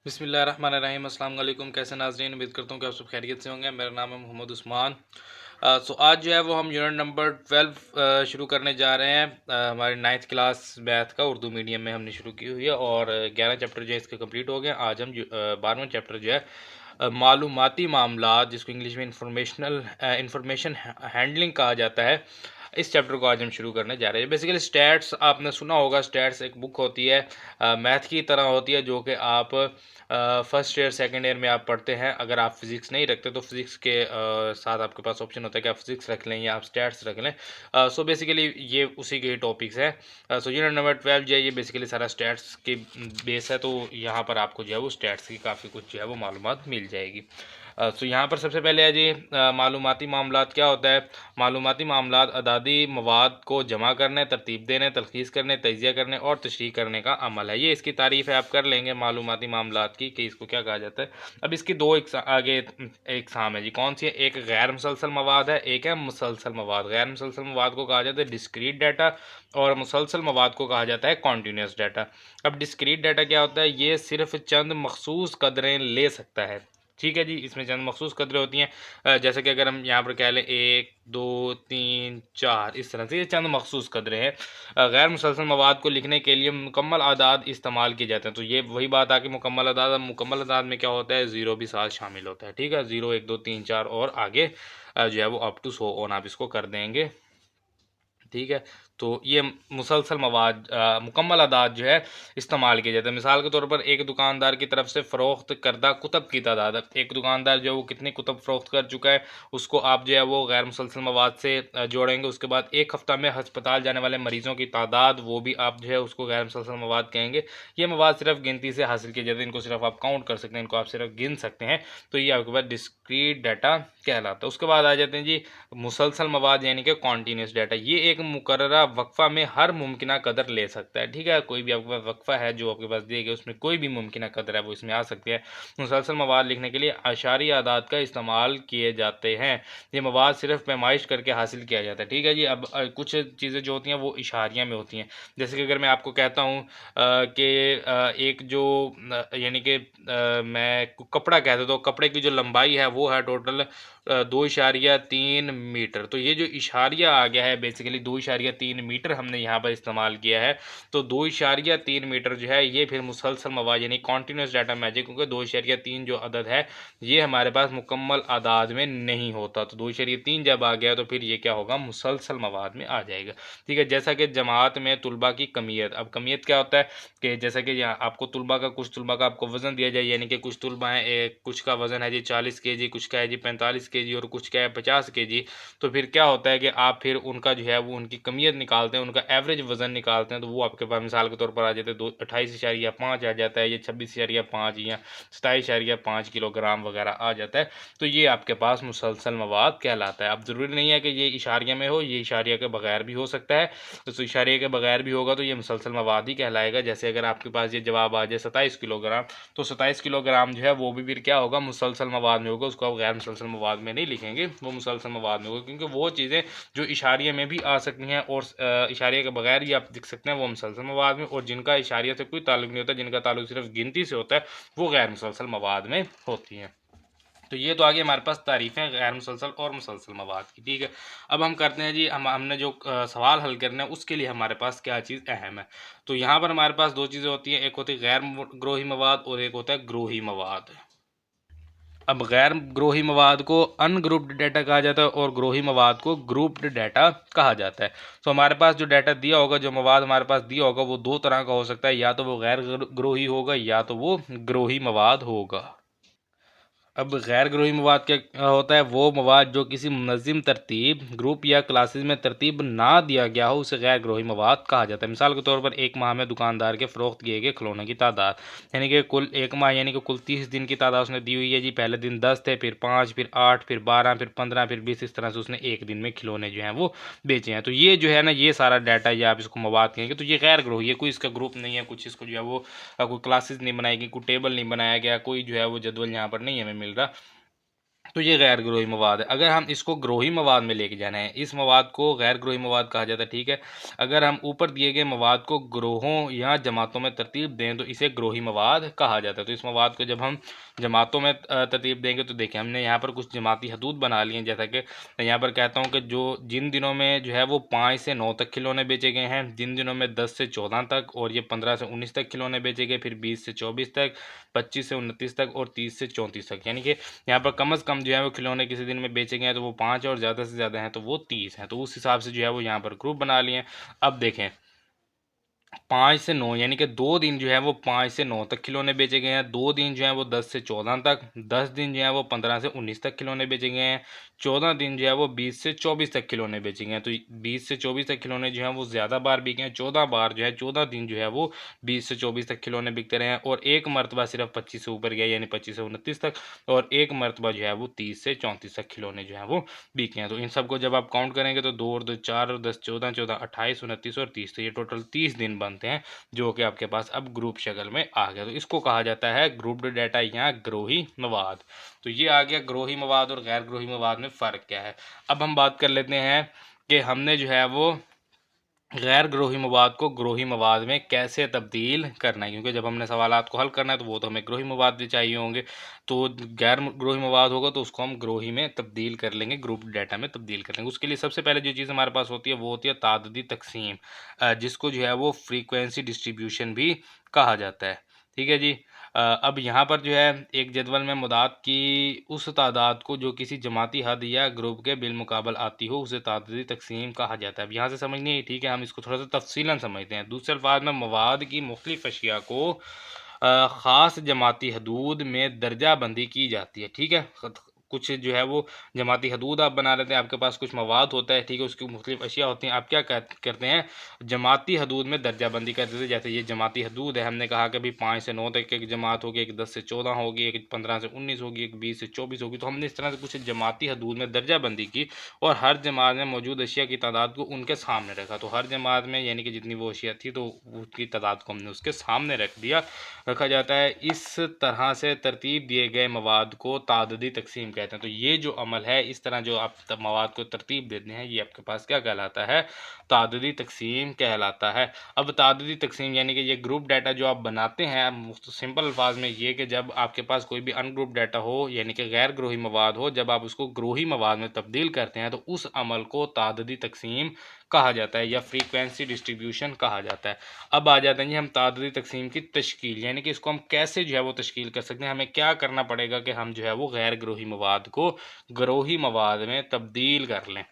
बिस्मिल्लाहिर्रहमानिर्रहीम। अस्सलाम वालेकुम। कैसे नाज़रीन, उम्मीद करता हूँ कि आप सब खैरियत से होंगे। मेरा नाम है मोहम्मद उस्मान। आज जो है वो हम यूनिट नंबर 12 शुरू करने जा रहे हैं। हमारी 9th क्लास मैथ का उर्दू मीडियम में हमने शुरू की हुई है और 11 चैप्टर जो है इसके कंप्लीट हो गए। आज हम 12वां चैप्टर जो है मालूमाती मामलात, जिसको इंग्लिश में इंफॉर्मेशन हैंडलिंग कहा जाता है, इस चैप्टर को आज हम शुरू करने जा रहे हैं। बेसिकली स्टैट्स आपने सुना होगा। स्टैट्स एक बुक होती है, मैथ की तरह होती है, जो कि आप फर्स्ट ईयर सेकंड ईयर में आप पढ़ते हैं। अगर आप फिजिक्स नहीं रखते तो फिजिक्स के साथ आपके पास ऑप्शन होता है कि आप फिजिक्स रख लें या आप स्टैट्स रख लें। सो बेसिकली ये उसी के ही टॉपिक्स हैं। सो यूनिट नंबर 12 जो है ये बेसिकली सारा स्टैट्स के बेस है। तो यहाँ पर आपको जो है वो स्टैट्स की काफ़ी कुछ जो है वो मालूमात मिल जाएगी। सो यहाँ पर सबसे पहले है जी मालूमाती मामलात क्या होता है। मालूमाती मामलात अदादी मवाद को जमा करने, तरतीब देने, तलखीस करने, तजिया करने और तशरीह करने का अमल है। ये इसकी तारीफ़ है आप कर लेंगे मालूमाती मामलात की कि इसको क्या कहा जाता है। अब इसकी दो आगे इकसाम है जी। कौन सी है? एक गैर मुसलसल मवाद है, एक है मुसलसल मवाद। गैर मुसलसल मवाद को कहा जाता है डिस्क्रीट डाटा और मुसलसल मवाद को कहा जाता है कॉन्टीन्यूस डाटा। अब डिस्क्रीट डाटा क्या होता है? ये सिर्फ चंद मखसूस कदरें ले सकता है। ठीक है जी, इसमें चंद मखसूस कदरें होती हैं। जैसे कि अगर हम यहाँ पर कह लें 1 2 3 4, इस तरह से ये चंद मखसूस कदरें हैं। गैर मुसलसल मवाद को लिखने के लिए मुकम्मल आदाद इस्तेमाल किए जाते हैं। तो ये वही बात आ कि मुकम्मल आदाद। अब मुकम्मल आदाद में क्या होता है? ज़ीरो भी साथ शामिल होता है। ठीक है, 0 1 2 3 4 और आगे जो है वो अप टू 100 ऑन आप इसको कर देंगे। ठीक है, तो ये मुसलसल मवाद मुकम्मल आदाद जो है इस्तेमाल किया जाता है। मिसाल के तौर पर एक दुकानदार की तरफ से फ़रोख्त करदा कुतब की तादाद। एक दुकानदार जो है वो कितने कुतब फ़रोख्त कर चुका है, उसको आप जो है वो गैर मुसलसल मवाद से जोड़ेंगे। उसके बाद एक हफ़्ता में हस्पताल जाने वाले मरीज़ों की तादाद, वो भी आप जो है उसको गैर मुसलसल मवाद कहेंगे। ये मवाद सिर्फ गिनती से हासिल किए जाते हैं, इनको सिर्फ आप काउंट कर सकते हैं, इनको आप सिर्फ गिन सकते हैं। तो ये आपके पास डिस्क्रीट डाटा कहलाता है। उसके बाद आ जाते हैं जी मुसलसल मवाद यानी कि कॉन्टीन्यूस डाटा। ये एक मुकर्ररा वक्फ़ा में हर मुमकिना कदर ले सकता है। ठीक है, कोई भी आपके पास वक्फ़ा है जो आपके पास दिए गए, उसमें कोई भी मुमकिना कदर है वो इसमें आ सकती है। मुसलसल मवाद लिखने के लिए आशारी आदाद का इस्तेमाल किए जाते हैं। ये मवाद सिर्फ पैमाइश करके हासिल किया जाता है। ठीक है जी। अब कुछ चीज़ें जो होती हैं वो इशारिया में होती हैं। जैसे कि अगर मैं आपको कहता हूँ कि एक जो यानी कि मैं कपड़ा कह देता हूँ, कपड़े की जो लंबाई है वो है टोटल 2.3 मीटर। तो ये जो इशारिया आ गया है, बेसिकली 2.3 मीटर हमने यहाँ पर इस्तेमाल किया है। तो 2.3 मीटर जो है ये फिर मुसलसल मवाद यानी कॉन्टीन्यूस डाटा मैजिक, क्योंकि 2.3 जो अदद है ये हमारे पास मुकम्मल आदाद में नहीं होता। तो 2.3 जब आ गया तो फिर ये क्या होगा? मुसलसल मवाद में आ जाएगा। ठीक है, जैसा कि जमात में तुलबा की कमियत। अब कमियत क्या होता है कि जैसा कि यहाँ आपको कुछ तुलबा का आपको वज़न दिया जाए, यानी कि कुछ तुलबा हैं, कुछ का वज़न है जी 40 केजी, कुछ का है जी 45 केजी और कुछ का है 50 केजी। तो फिर क्या होता है कि आप फिर उनका जो है वो उनकी कमियत निकालते हैं, उनका एवरेज वज़न निकालते हैं। तो वो आपके पास मिसाल के तौर पर आ जाते हैं 28.5 आ जाता है, ये 26.5 या 27.5 किलोग्राम वगैरह आ जाता है। तो ये आपके पास मुसलसल मवाद कहलाता है। अब ज़रूरी नहीं है कि ये इशारिया में हो, ये इशारिया के बगैर भी हो सकता है। तो इशारे के बगैर भी होगा तो ये मुसलसल मवाद ही कहलाएगा। जैसे अगर आपके पास ये जवाब आ जाए 27 किलोग्राम, तो 27 किलोग्राम जो है वो भी फिर क्या होगा? मुसलसल मवाद में होगा। उसको आप गैर मुसलसल मवाद में नहीं लिखेंगे, वो मुसलसल मवाद में होगा, क्योंकि वो चीज़ें जो इशारिया में भी आ सकती हैं और इशारिया के बगैर ही आप लिख सकते हैं, वो मुसलसल मवाद में। और जिनका इशारिया से कोई ताल्लुक नहीं होता, जिनका ताल्लुक सिर्फ गिनती से होता है, वो गैर मुसलसल मवाद में होती हैं। तो ये तो आगे हमारे पास तारीफ़ें गैर मुसलसल और मुसलसल मवाद की। ठीक है, अब हम करते हैं जी, हमने जो सवाल हल करना है उसके लिए हमारे पास क्या चीज़ अहम है। तो यहाँ पर हमारे पास दो चीज़ें होती हैं, एक होती है गैर ग्रोही मवाद और एक होता है ग्रोही मवाद। अब गैर ग्रोही मवाद को अनग्रुप्ड डाटा कहा जाता है और ग्रोही मवाद को ग्रुप्ड डाटा कहा जाता है। तो हमारे पास जो डाटा दिया होगा, जो मवाद हमारे पास दिया होगा, वो दो तरह का हो सकता है, या तो वो गैर ग्रोही होगा या तो वो ग्रोही मवाद होगा। अब गैर ग्रोही मवाद क्या होता है? वो मवाद जो किसी मुनज़्ज़म तरतीब, ग्रुप या क्लासेस में तरतीब ना दिया गया हो, उसे गैर ग्रोही मवाद कहा जाता है। मिसाल के तौर पर एक माह में दुकानदार के फ़रोख्त किए गए खिलौनों की तादाद, यानी कि कुल एक माह यानी कि कुल 30 दिन की तादाद उसने दी हुई है जी। पहले दिन 10 थे, फिर 5, फिर 8, फिर 12, फिर 15, फिर 20, इस तरह से उसने एक दिन में खिलौने जो हैं वो बेचे हैं। तो ये जो है ना, ये सारा डाटा या आप इसको मवाद कहेंगे। तो ये गैर ग्रोही है, कोई इसका ग्रुप नहीं है, कुछ इसको जो है वो कोई क्लासेस नहीं बनाई गई, कोई टेबल नहीं बनाया गया, कोई जो है वो जदवल यहाँ पर नहीं हमें मिल रहा। तो ये गैर ग्रोही मवाद है। अगर हम इसको ग्रोही मवाद में लेके जाना है, इस मवाद को गैर ग्रोही मवाद कहा जाता है, ठीक है। अगर हम ऊपर दिए गए मवाद को ग्रोहों या जमातों में तरतीब दें तो इसे ग्रोही मवाद कहा जाता है। तो इस मवाद को जब हम जमातों में तरतीब देंगे तो देखिए हमने यहाँ पर कुछ जमाती हदूद बना लिए हैं। जैसा कि मैं यहाँ पर कहता हूँ कि जो जिन दिनों में जो है वो 5 से 9 तक खिलौने बेचे गए हैं, जिन दिनों में 10 से 14 तक, और ये 15 से 19 तक खिलौने बेचे गए, फिर 20 से 24 तक, 25 से 29 तक और 30 से 34 तक। यानी कि यहाँ पर कम से कम जो है वो खिलौने किसी दिन में बेचे गए हैं तो वो 5 और ज़्यादा से ज़्यादा हैं तो वो 30 हैं। तो उस हिसाब से जो है वो यहाँ पर ग्रुप बना लिए हैं। अब देखें 5 से 9 यानी कि 2 दिन जो है वो 5 से 9 तक खिलौने बेचे गए हैं, 2 दिन जो है वो 10 से 14 तक, 10 दिन जो है वो 15 से 19 तक खिलौने बेचे गए हैं, 14 दिन जो है वो 20 से 24 तक खिलौने बेचे गए हैं। तो 20 से 24 तक खिलौने जो हैं वो ज़्यादा बार बिके हैं, 14 बार जो है 14 दिन जो है वो 20 से 24 तक खिलौने बिकते रहे हैं, और एक मरतबा सिर्फ 25 से ऊपर गया यानी 25 से 29 तक, और एक मरतबा जो है वो 30 से 34 तक खिलौने जो हैं वो बिके हैं। तो इन सबको जब आप काउंट करेंगे तो 2 और 2 4 और 10 14 14 28 29 और 30, तो ये टोटल 30 दिन बनते हैं जो कि आपके पास अब ग्रुप शक्ल में आ गया। तो इसको कहा जाता है ग्रुप्ड डाटा या ग्रोही मवाद। तो ये आ गया ग्रोही मवाद और गैर ग्रोही मवाद में फ़र्क क्या है। अब हम बात कर लेते हैं कि हमने जो है वो गैर ग्रोही मवाद को ग्रोही मवाद में कैसे तब्दील करना है, क्योंकि जब हमने सवालात को हल करना है तो वो तो हमें ग्रोही मवाद भी चाहिए होंगे। तो गैर ग्रोही मवाद होगा तो उसको हम ग्रोही में तब्दील कर लेंगे, ग्रुप डाटा में तब्दील कर लेंगे। उसके लिए सबसे पहले जो चीज़ हमारे पास होती है वो होती है ताददी तकसीम, जिसको जो है वो फ्रीक्वेंसी डिस्ट्रीब्यूशन भी कहा जाता है। ठीक है जी। अब यहाँ पर जो है एक जदवल में मुदात की उस तादाद को जो किसी जमाती हद या ग्रुप के बिलमुकाबल आती हो उसे ताददी तकसीम कहा जाता है। अब यहाँ से समझनी है, ठीक है, हम इसको थोड़ा सा तफसीलन समझते हैं। दूसरे अल्फाज में मवाद की मुख्तलिफ अशिया को ख़ास जमाती हदूद में दर्जा बंदी की जाती है। ठीक है, कुछ जो है वो जमाती हदूद आप बना लेते हैं, आपके पास कुछ मवाद होता है, ठीक है, उसकी मुख्तलिफ अशिया होती हैं। आप क्या करते हैं, जमाती हदूद में दर्जा बंदी कर देते हैं। जैसे ये जमाती हदूद है, हमने कहा कि भाई 5 से 9 तक एक जमात होगी, एक 10 से 14 होगी, एक 15 से 19 होगी, एक 20 से 24 होगी। तो हमने इस तरह से कुछ जमाती हदूद में दर्जा बंदी की और हर जमात में मौजूद अशिया की तादाद को उनके सामने रखा। तो हर जमात में यानी कि जितनी वो अशिया थी तो उसकी तादाद को हमने उसके सामने रखा जाता है। इस तरह से तरतीब दिए गए मवाद को ताददी तकसीम कहते हैं। तो ये जो अमल है, इस तरह जो आप मवाद को तरतीब देते हैं, ये आपके पास क्या कहलाता है, ताददी तकसीम कहलाता है। अब ताददी तकसीम यानी कि ये ग्रुप डाटा जो आप बनाते हैं, सिंपल अल्फाज में ये कि जब आपके पास कोई भी अनग्रुप डाटा हो यानी कि गैर ग्रोही मवाद हो, जब आप उसको ग्रोही मवाद में तब्दील करते हैं तो उस अमल को ताददी तकसीम कहा जाता है या फ्रीक्वेंसी डिस्ट्रीब्यूशन कहा जाता है। अब आ जाते हैं जी हम ताददी तकसीम की तश्कील, यानी कि इसको हम कैसे जो है वो तश्कील कर सकते हैं। हमें क्या करना पड़ेगा कि हम जो है वो गैर ग्रोही मवाद को ग्रोही मवाद में तब्दील कर लें।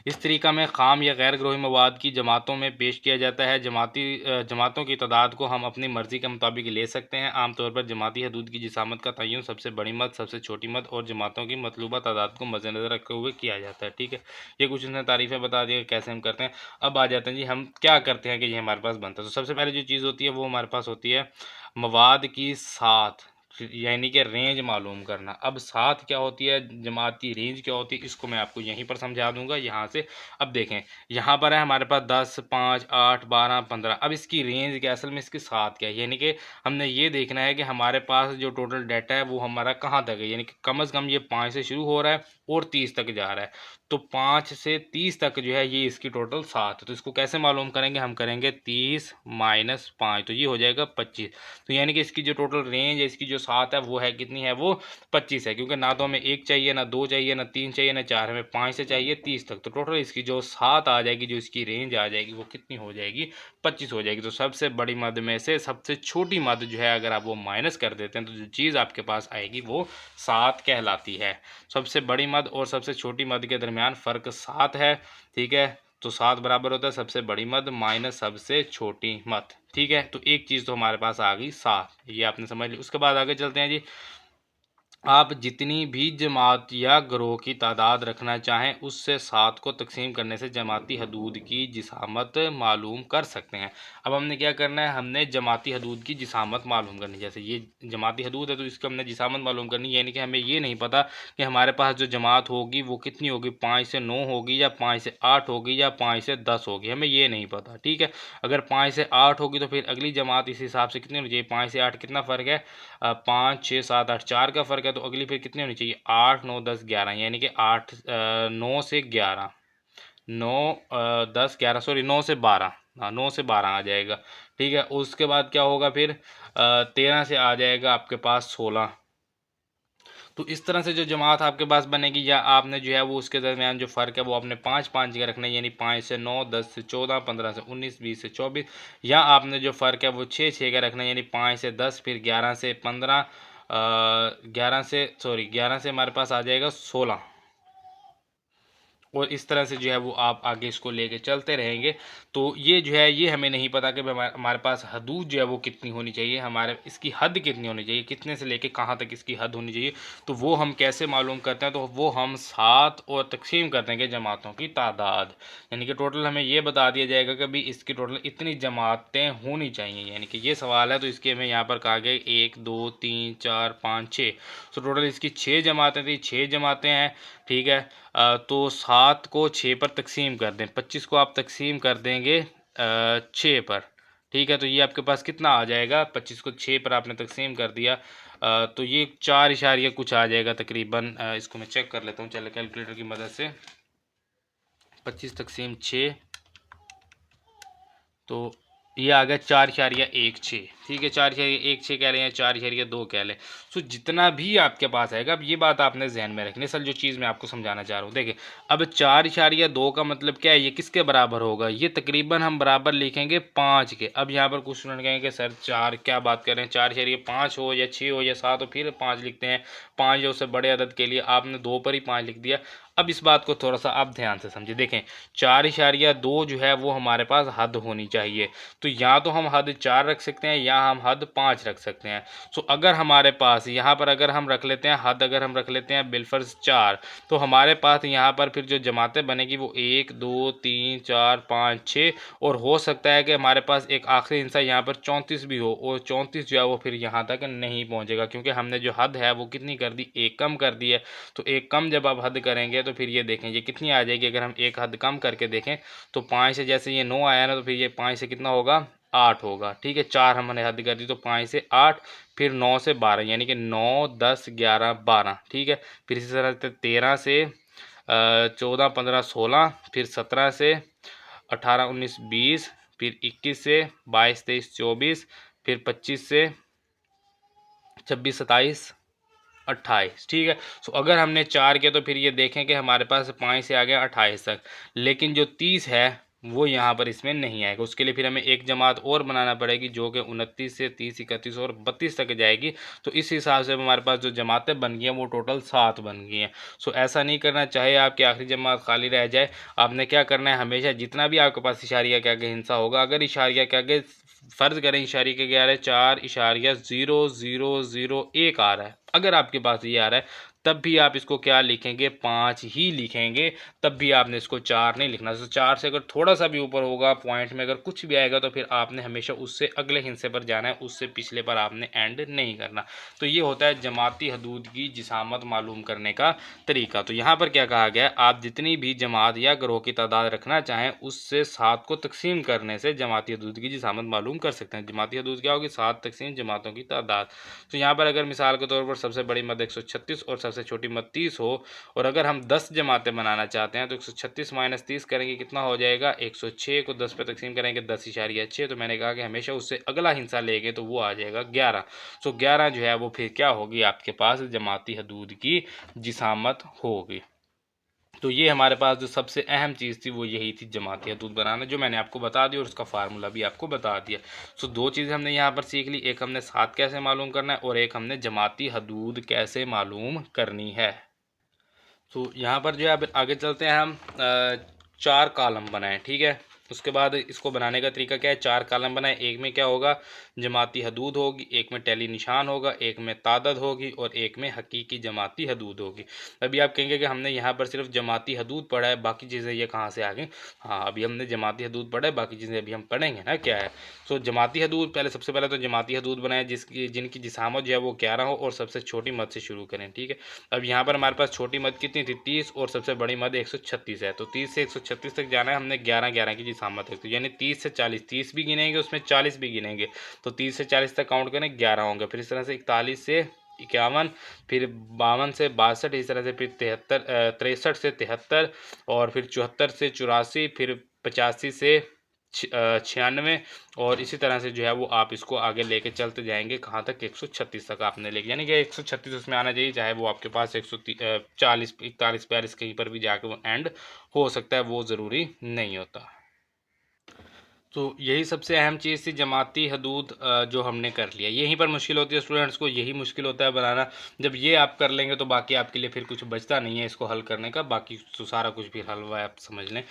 इस तरीका में ख़ाम या गैर ग्रोही मवाद की जमातों में पेश किया जाता है। जमातों की तादाद को हम अपनी मर्ज़ी के मुताबिक ले सकते हैं। आमतौर पर जमाती हदूद की जिसामत का तयन सबसे बड़ी मद, सबसे छोटी मद और जमातों की मतलूबा तादाद को मद्देनज़र रखते हुए किया जाता है। ठीक है, ये कुछ उसने तारीफ़ें बता दी कैसे हम करते हैं। अब आ जाते हैं जी हम क्या करते हैं कि ये हमारे पास बनता है। तो सबसे पहले जो चीज़ होती है वो हमारे पास होती है मवाद की साथ यानी कि रेंज मालूम करना। अब साथ क्या होती है, जमात की रेंज क्या होती है, इसको मैं आपको यहीं पर समझा दूंगा यहाँ से। अब देखें यहाँ पर है हमारे पास 10 5 8 12 15। अब इसकी रेंज क्या, असल में इसकी साथ क्या है, यानी कि हमने ये देखना है कि हमारे पास जो टोटल डाटा है वो हमारा कहाँ तक है, यानी कि कम से कम ये 5 से शुरू हो रहा है और 30 तक जा रहा है। तो 5 से 30 तक जो है ये इसकी टोटल 7 है। तो इसको कैसे मालूम करेंगे, हम करेंगे 30 माइनस 5 तो ये हो जाएगा 25। तो यानी कि इसकी जो टोटल रेंज है, इसकी जो 7 है वो है कितनी है, वो 25 है, क्योंकि ना तो हमें 1 चाहिए, ना 2 चाहिए, ना 3 चाहिए, ना 4, हमें 5 से चाहिए 30 तक। तो टोटल इसकी जो 7 आ जाएगी, जो इसकी रेंज आ जाएगी वो कितनी हो जाएगी, 25 हो जाएगी। तो सबसे बड़ी मद में से सबसे छोटी मद जो है अगर आप वो माइनस कर देते हैं तो जो चीज़ आपके पास आएगी वो 7 कहलाती है। सबसे बड़ी मद और सबसे छोटी मद के दरमियान फ़र्क 7 है। ठीक है, तो 7 बराबर होता है सबसे बड़ी मद माइनस सबसे छोटी मद। ठीक है, तो एक चीज़ तो हमारे पास आ गई 7, ये आपने समझ ली। उसके बाद आगे चलते हैं जी। आप जितनी भी जमात या ग्रोह की तादाद रखना चाहें उससे 7 को तकसीम करने से जमाती हदूद की जिसामत मालूम कर सकते हैं। अब हमने क्या करना है, हमने जमाती हदूद की जिसामत मालूम करनी। जैसे ये जमाती हदूद है तो इसको हमने जिसामत मालूम करनी, यानी कि हमें ये नहीं पता कि हमारे पास जो जमात होगी वो कितनी होगी, 5 से 9 होगी या 5 से 8 होगी या 5 से 10 होगी, हमें ये नहीं पता। ठीक है, अगर 5 से 8 होगी तो फिर अगली जमात इस हिसाब से कितनी होनी चाहिए, 5 से 8 कितना फ़र्क है, 5 6 7 8 4 का फ़र्क है। तो अगली फिर कितनी होनी चाहिए, 8 9 10 11, यानी कि 9 से 11, 9 10 11, सॉरी 9 से 12, हाँ 9 से 12 आ जाएगा। ठीक है, उसके बाद क्या होगा फिर 13 से आ जाएगा आपके पास 16। तो इस तरह से जो जमात आपके पास बनेगी, या आपने जो है वो उसके दरमियान जो फ़र्क है वो आपने 5 5 का रखना है, यानी 5 से 9, 10 से 14, 15 से 19, 20 से 24, या आपने जो फ़र्क है वो 6 6 का रखना है, यानी 5 से 10, फिर 11 से 15, 11 से हमारे पास आ जाएगा 16। और इस तरह से जो है वो आप आगे इसको लेके चलते रहेंगे। तो ये जो है ये हमें नहीं पता कि हमारे पास हदूद जो है वो कितनी होनी चाहिए, हमारे इसकी हद कितनी होनी चाहिए, कितने से लेके कहाँ तक इसकी हद होनी चाहिए। तो वो हम कैसे मालूम करते हैं, तो वो हम 7 और तकसीम कर देंगे जमातों की तादाद, यानी कि टोटल हमें ये बता दिया जाएगा कि भाई इसकी टोटल इतनी जमातें होनी चाहिए। यानी कि ये सवाल है तो इसके हमें यहाँ पर कहा गया 1 2 3 4 5 6, तो टोटल इसकी 6 जमातें थी, 6 जमातें हैं। ठीक है, तो 7 को 6 पर तकसीम कर दें, 25 को आप तकसीम कर देंगे 6 पर। ठीक है, तो ये आपके पास कितना आ जाएगा, 25 को 6 पर आपने तकसीम कर दिया, तो ये 4 इशारिया कुछ आ जाएगा तकरीबन। इसको मैं चेक कर लेता हूँ चलो कैलकुलेटर की मदद से। 25 तकसीम 6, तो ये आ गया 4.16। ठीक है, 4.16 कह लें या 4.2 कह लें। सो जितना भी आपके पास आएगा, अब ये बात आपने जहन में रखनी। असल जो चीज़ मैं आपको समझाना चाह रहा हूँ, देखिए अब 4.2 का मतलब क्या है, ये किसके बराबर होगा, ये तकरीबन हम बराबर लिखेंगे 5 के। अब यहाँ पर कुछ स्टूडेंट कहेंगे सर 4 क्या बात कर रहे हैं, 4.5 हो या 6 हो या 7 हो फिर 5 लिखते हैं, 5 या उससे बड़े अदद के लिए आपने 2 पर ही 5 लिख दिया। अब इस बात को थोड़ा सा आप ध्यान से समझिए, देखें 4.2 जो है वो हमारे पास हद होनी चाहिए। तो या तो हम हद 4 रख सकते हैं या हम हद 5 रख सकते हैं। सो अगर हमारे पास यहाँ पर अगर हम रख लेते हैं हद, अगर हम रख लेते हैं बिलफर्ज 4, तो हमारे पास यहाँ पर फिर जो जमातें बनेगी वो 1 2 3 4 5 6, और हो सकता है कि हमारे पास एक आखिरी हिस्सा यहाँ पर 34 भी हो, और 34 जो है वो फिर यहाँ तक नहीं पहुँचेगा, क्योंकि हमने जो हद है वो कितनी कर दी, एक कम कर दी है। तो एक कम जब आप हद करेंगे तो फिर ये देखें ये कितनी आ जाएगी, अगर हम एक हद कम करके देखें तो 5 से जैसे ये 9 आया ना, तो फिर ये 5 से कितना होगा, 8 होगा। ठीक है, 4 हमने हद कर दी, तो 5 से 8, फिर 9 से 12, यानी कि 9 10 11 12। ठीक है, फिर इसी तरह से 13 से 14 15 16, फिर 17 से 18 19 20, फिर 21 से 22 23 24, फिर 25 से 26 27 28। ठीक है, सो अगर हमने 4 किया तो फिर ये देखें कि हमारे पास 5 से आ गया 28 तक, लेकिन जो 30 है वो यहाँ पर इसमें नहीं आएगा। उसके लिए फिर हमें एक जमात और बनाना पड़ेगी जो कि 29 से 30 31 और 32 तक जाएगी। तो इस हिसाब से हमारे पास जो जमातें बन गई हैं वो टोटल 7 बन गई हैं। सो ऐसा नहीं करना, चाहे आपकी आखिरी जमात खाली रह जाए, आपने क्या करना है, हमेशा जितना भी आपके पास इशारिया के आगे हिस्सा होगा, अगर इशारिया के आगे फ़र्ज़ करें इशारे के क्या आ रहा है 4.00001 आ रहा है, अगर आपके पास ये आ रहा है तब भी आप इसको क्या लिखेंगे, 5 ही लिखेंगे, तब भी आपने इसको 4 नहीं लिखना। तो 4 से अगर थोड़ा सा भी ऊपर होगा पॉइंट में अगर कुछ भी आएगा तो फिर आपने हमेशा उससे अगले हिस्से पर जाना है, उससे पिछले पर आपने एंड नहीं करना। तो ये होता है जमाती हदूद की जिसामत मालूम करने का तरीका। तो यहाँ पर क्या कहा गया, आप जितनी भी जमात या ग्रोह की तादाद रखना चाहें उससे 7 को तकसीम करने से जमाती हदूद की जिसामत मालूम कर सकते हैं। जमाती हदूद क्या होगी, 7 तकसीम जमातों की तादाद। तो यहाँ पर अगर मिसाल के तौर पर सबसे बड़ी मद 136 और सबसे छोटी मद 30 हो, और अगर हम 10 जमातें बनाना चाहते हैं तो 136 माइनस 30 करेंगे कितना हो जाएगा, 106 को 10 पे तकसीम करेंगे 10.6। तो मैंने कहा कि हमेशा उससे अगला हिस्सा लेंगे तो वो आ जाएगा 11। सो 11 जो है वो फिर क्या होगी, आपके पास जमाती हदूद की जिसामत होगी। तो ये हमारे पास जो सबसे अहम चीज़ थी वो यही थी जमाती हदूद बनाना, जो मैंने आपको बता दी और उसका फार्मूला भी आपको बता दिया। सो 2 चीज़ें हमने यहाँ पर सीख ली, एक हमने 7 कैसे मालूम करना है और एक हमने जमाती हदूद कैसे मालूम करनी है। तो यहाँ पर जो है अब आगे चलते हैं, हम 4 कॉलम बनाएं। ठीक है, उसके बाद इसको बनाने का तरीका क्या है, 4 कॉलम बनाएं। एक में क्या होगा, जमाती हदूद होगी, एक में टैली निशान होगा, एक में तादाद होगी और एक में हकीकी जमाती हदूद होगी। अभी आप कहेंगे कि हमने यहाँ पर सिर्फ जमाती हदूद पढ़ा है, बाकी चीज़ें ये कहाँ से आ गई। हाँ, अभी हमने जमाती हदूद पढ़ा है, बाकी चीज़ें अभी हम पढ़ेंगे ना क्या है। तो जमाती हदूद पहले, सबसे पहले तो जमाती हदूद बनाए जिनकी जिसामत जो है वो 11 हो और सबसे छोटी मद से शुरू करें। ठीक है, अब यहाँ पर हमारे पास छोटी मद कितनी थी, 30, और सबसे बड़ी मद 136 है। तो 30 से 136 तक जाना है हमने, 11 11 की जिसामत है, तो यानी 30 से 40, 30 भी गिनेंगे उसमें 40 भी गिनेंगे, तो 30 से 40 तक काउंट करें 11 होंगे। फिर इस तरह से 41 से 51, फिर 52 से 62, इस तरह से फिर 63 से 73, और फिर 74 से 84, फिर 85 से 96, और इसी तरह से जो है वो आप इसको आगे लेके चलते जाएंगे कहाँ तक, 136 तक आपने लेके, यानी कि 136 उसमें आना चाहिए, चाहे वो आपके पास 140 41 42 कहीं पर भी जाके वो एंड हो सकता है, वो ज़रूरी नहीं होता। तो यही सबसे अहम चीज़ थी, जमाती हदूद जो हमने कर लिया। यहीं पर मुश्किल होती है स्टूडेंट्स को, यही मुश्किल होता है बनाना। जब ये आप कर लेंगे तो बाकी आपके लिए फिर कुछ बचता नहीं है इसको हल करने का, बाकी तो सारा कुछ भी हलवा है, आप समझ लें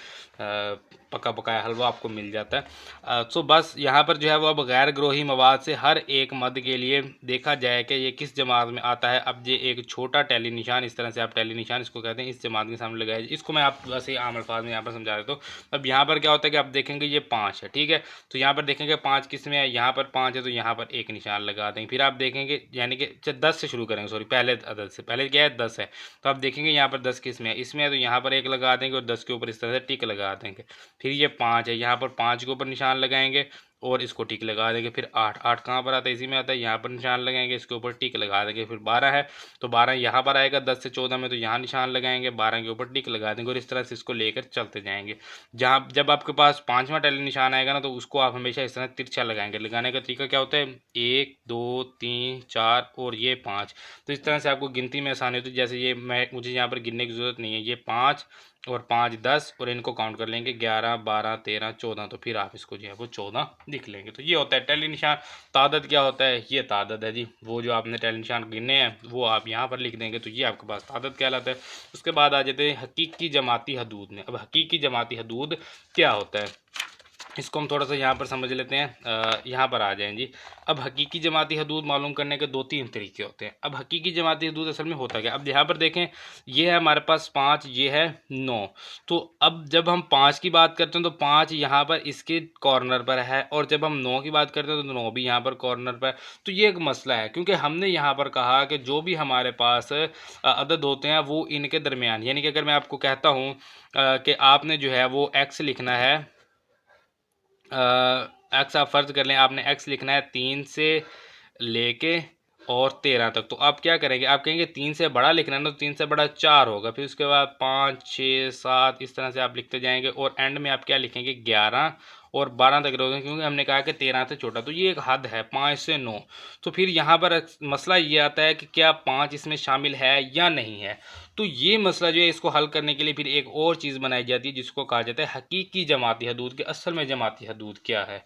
पका पकाया हलवा आपको मिल जाता है। तो बस यहाँ पर जो है वो अब गैर ग्रोही मवाद से हर एक मद के लिए देखा जाए कि ये किस जमात में आता है। अब ये एक छोटा टैली निशान, इस तरह से आप टैली निशान इसको कहते हैं, इस जमात के सामने लगाया, इसको मैं आप वैसे आम अल्फाज में यहाँ पर समझा देता हूँ। अब यहाँ पर क्या होता है कि आप देखेंगे ये 5 है, ठीक है, तो यहाँ पर देखेंगे 5 किस में है, यहाँ पर 5 है, तो यहाँ पर एक निशान लगा देंगे। फिर आप देखेंगे यानी कि 10 से शुरू करेंगे, सॉरी पहले अदद से, पहले क्या है 10 है, तो आप देखेंगे यहाँ पर 10 किस में है, इसमें है, तो यहाँ पर एक लगा देंगे और 10 के ऊपर इस तरह से टिक लगा देंगे। फिर ये 5 है, यहाँ पर 5 के ऊपर निशान लगाएंगे और इसको टिक लगा देंगे। फिर 8, 8 कहाँ पर आता है, इसी में आता है, यहाँ पर निशान लगाएंगे, इसके ऊपर टिक लगा देंगे। फिर 12 है, तो 12 यहाँ पर आएगा 10 से 14 में, तो यहाँ निशान लगाएंगे, 12 के ऊपर टिक लगा देंगे, और इस तरह से इसको लेकर चलते जाएंगे। जहाँ जब आपके पास 5वां टैली निशान आएगा ना, तो उसको आप हमेशा इस तरह तिरछा लगाएंगे। लगाने का तरीका क्या होता है, 1 2 3 4 और ये 5, तो इस तरह से आपको गिनती में आसानी होती है। जैसे ये मुझे यहाँ पर गिनने की ज़रूरत नहीं है, ये 5 और 5 10, और इनको काउंट कर लेंगे 11 12 13 14, तो फिर आप इसको जो है वो 14 लिख लेंगे। तो ये होता है टैली निशान। तादद क्या होता है, ये तादद है जी, वो जो आपने टैली निशान गिने हैं वो आप यहाँ पर लिख देंगे, तो ये आपके पास तादद कहलाता है। उसके बाद आ जाते हैं हकीकी जमाती हदूद में। अब हकीकी जमाती हदूद क्या होता है, इसको हम थोड़ा सा यहाँ पर समझ लेते हैं। यहाँ पर आ जाएं जी। अब हकीकी जमाती हदूद मालूम करने के 2-3 तरीके होते हैं। अब हकीकी जमाती हदूद असल में होता क्या, अब यहाँ पर देखें, ये है हमारे पास 5, ये है 9, तो अब जब हम 5 की बात करते हैं तो 5 यहाँ पर इसके कॉर्नर पर है, और जब हम 9 की बात करते हैं तो 9 भी यहाँ पर कॉर्नर पर है। तो ये एक मसला है, क्योंकि हमने यहाँ पर कहा कि जो भी हमारे पास अदद होते हैं वो इनके दरमियान, यानी कि अगर मैं आपको कहता हूँ कि आपने जो है वो एक्स लिखना है, एक्स आप फ़र्ज़ कर लें, आपने एक्स लिखना है 3 से लेके और 13 तक, तो आप क्या करेंगे, आप कहेंगे 3 से बड़ा लिखना है ना, तो 3 से बड़ा 4 होगा, फिर उसके बाद 5 6 7 इस तरह से आप लिखते जाएंगे, और एंड में आप क्या लिखेंगे 11 और 12 तक रहोगे, क्योंकि हमने कहा कि 13 से छोटा, तो ये एक हद है 5 से 9। तो फिर यहाँ पर मसला ये आता है कि क्या 5 इसमें शामिल है या नहीं है। तो ये मसला जो है, इसको हल करने के लिए फिर एक और चीज़ बनाई जाती है जिसको कहा जाता है हकीकी जमाती हदूद के। असल में जमाती हदूद क्या है,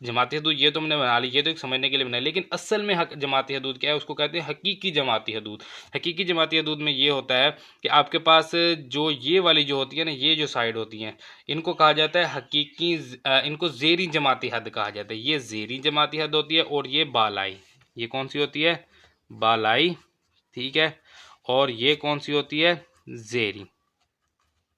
जमाती हदूद ये तो हमने बना ली, ये तो एक समझने के लिए बनाई, लेकिन असल में जमाती हदूद क्या है, उसको कहते हैं हकीकी जमाती हदूद। हकीकी जमाती हदूद में ये होता है कि आपके पास जो ये वाली जो होती है ना, ये जो साइड होती हैं, इनको कहा जाता है हकीकी, इनको ज़ेरी जमाती हद कहा जाता है। ये ज़ेरी जमाती हद होती है, और ये बालाई, ये कौन सी होती है, बालाई, ठीक है, और ये कौन सी होती है, ज़ेरी,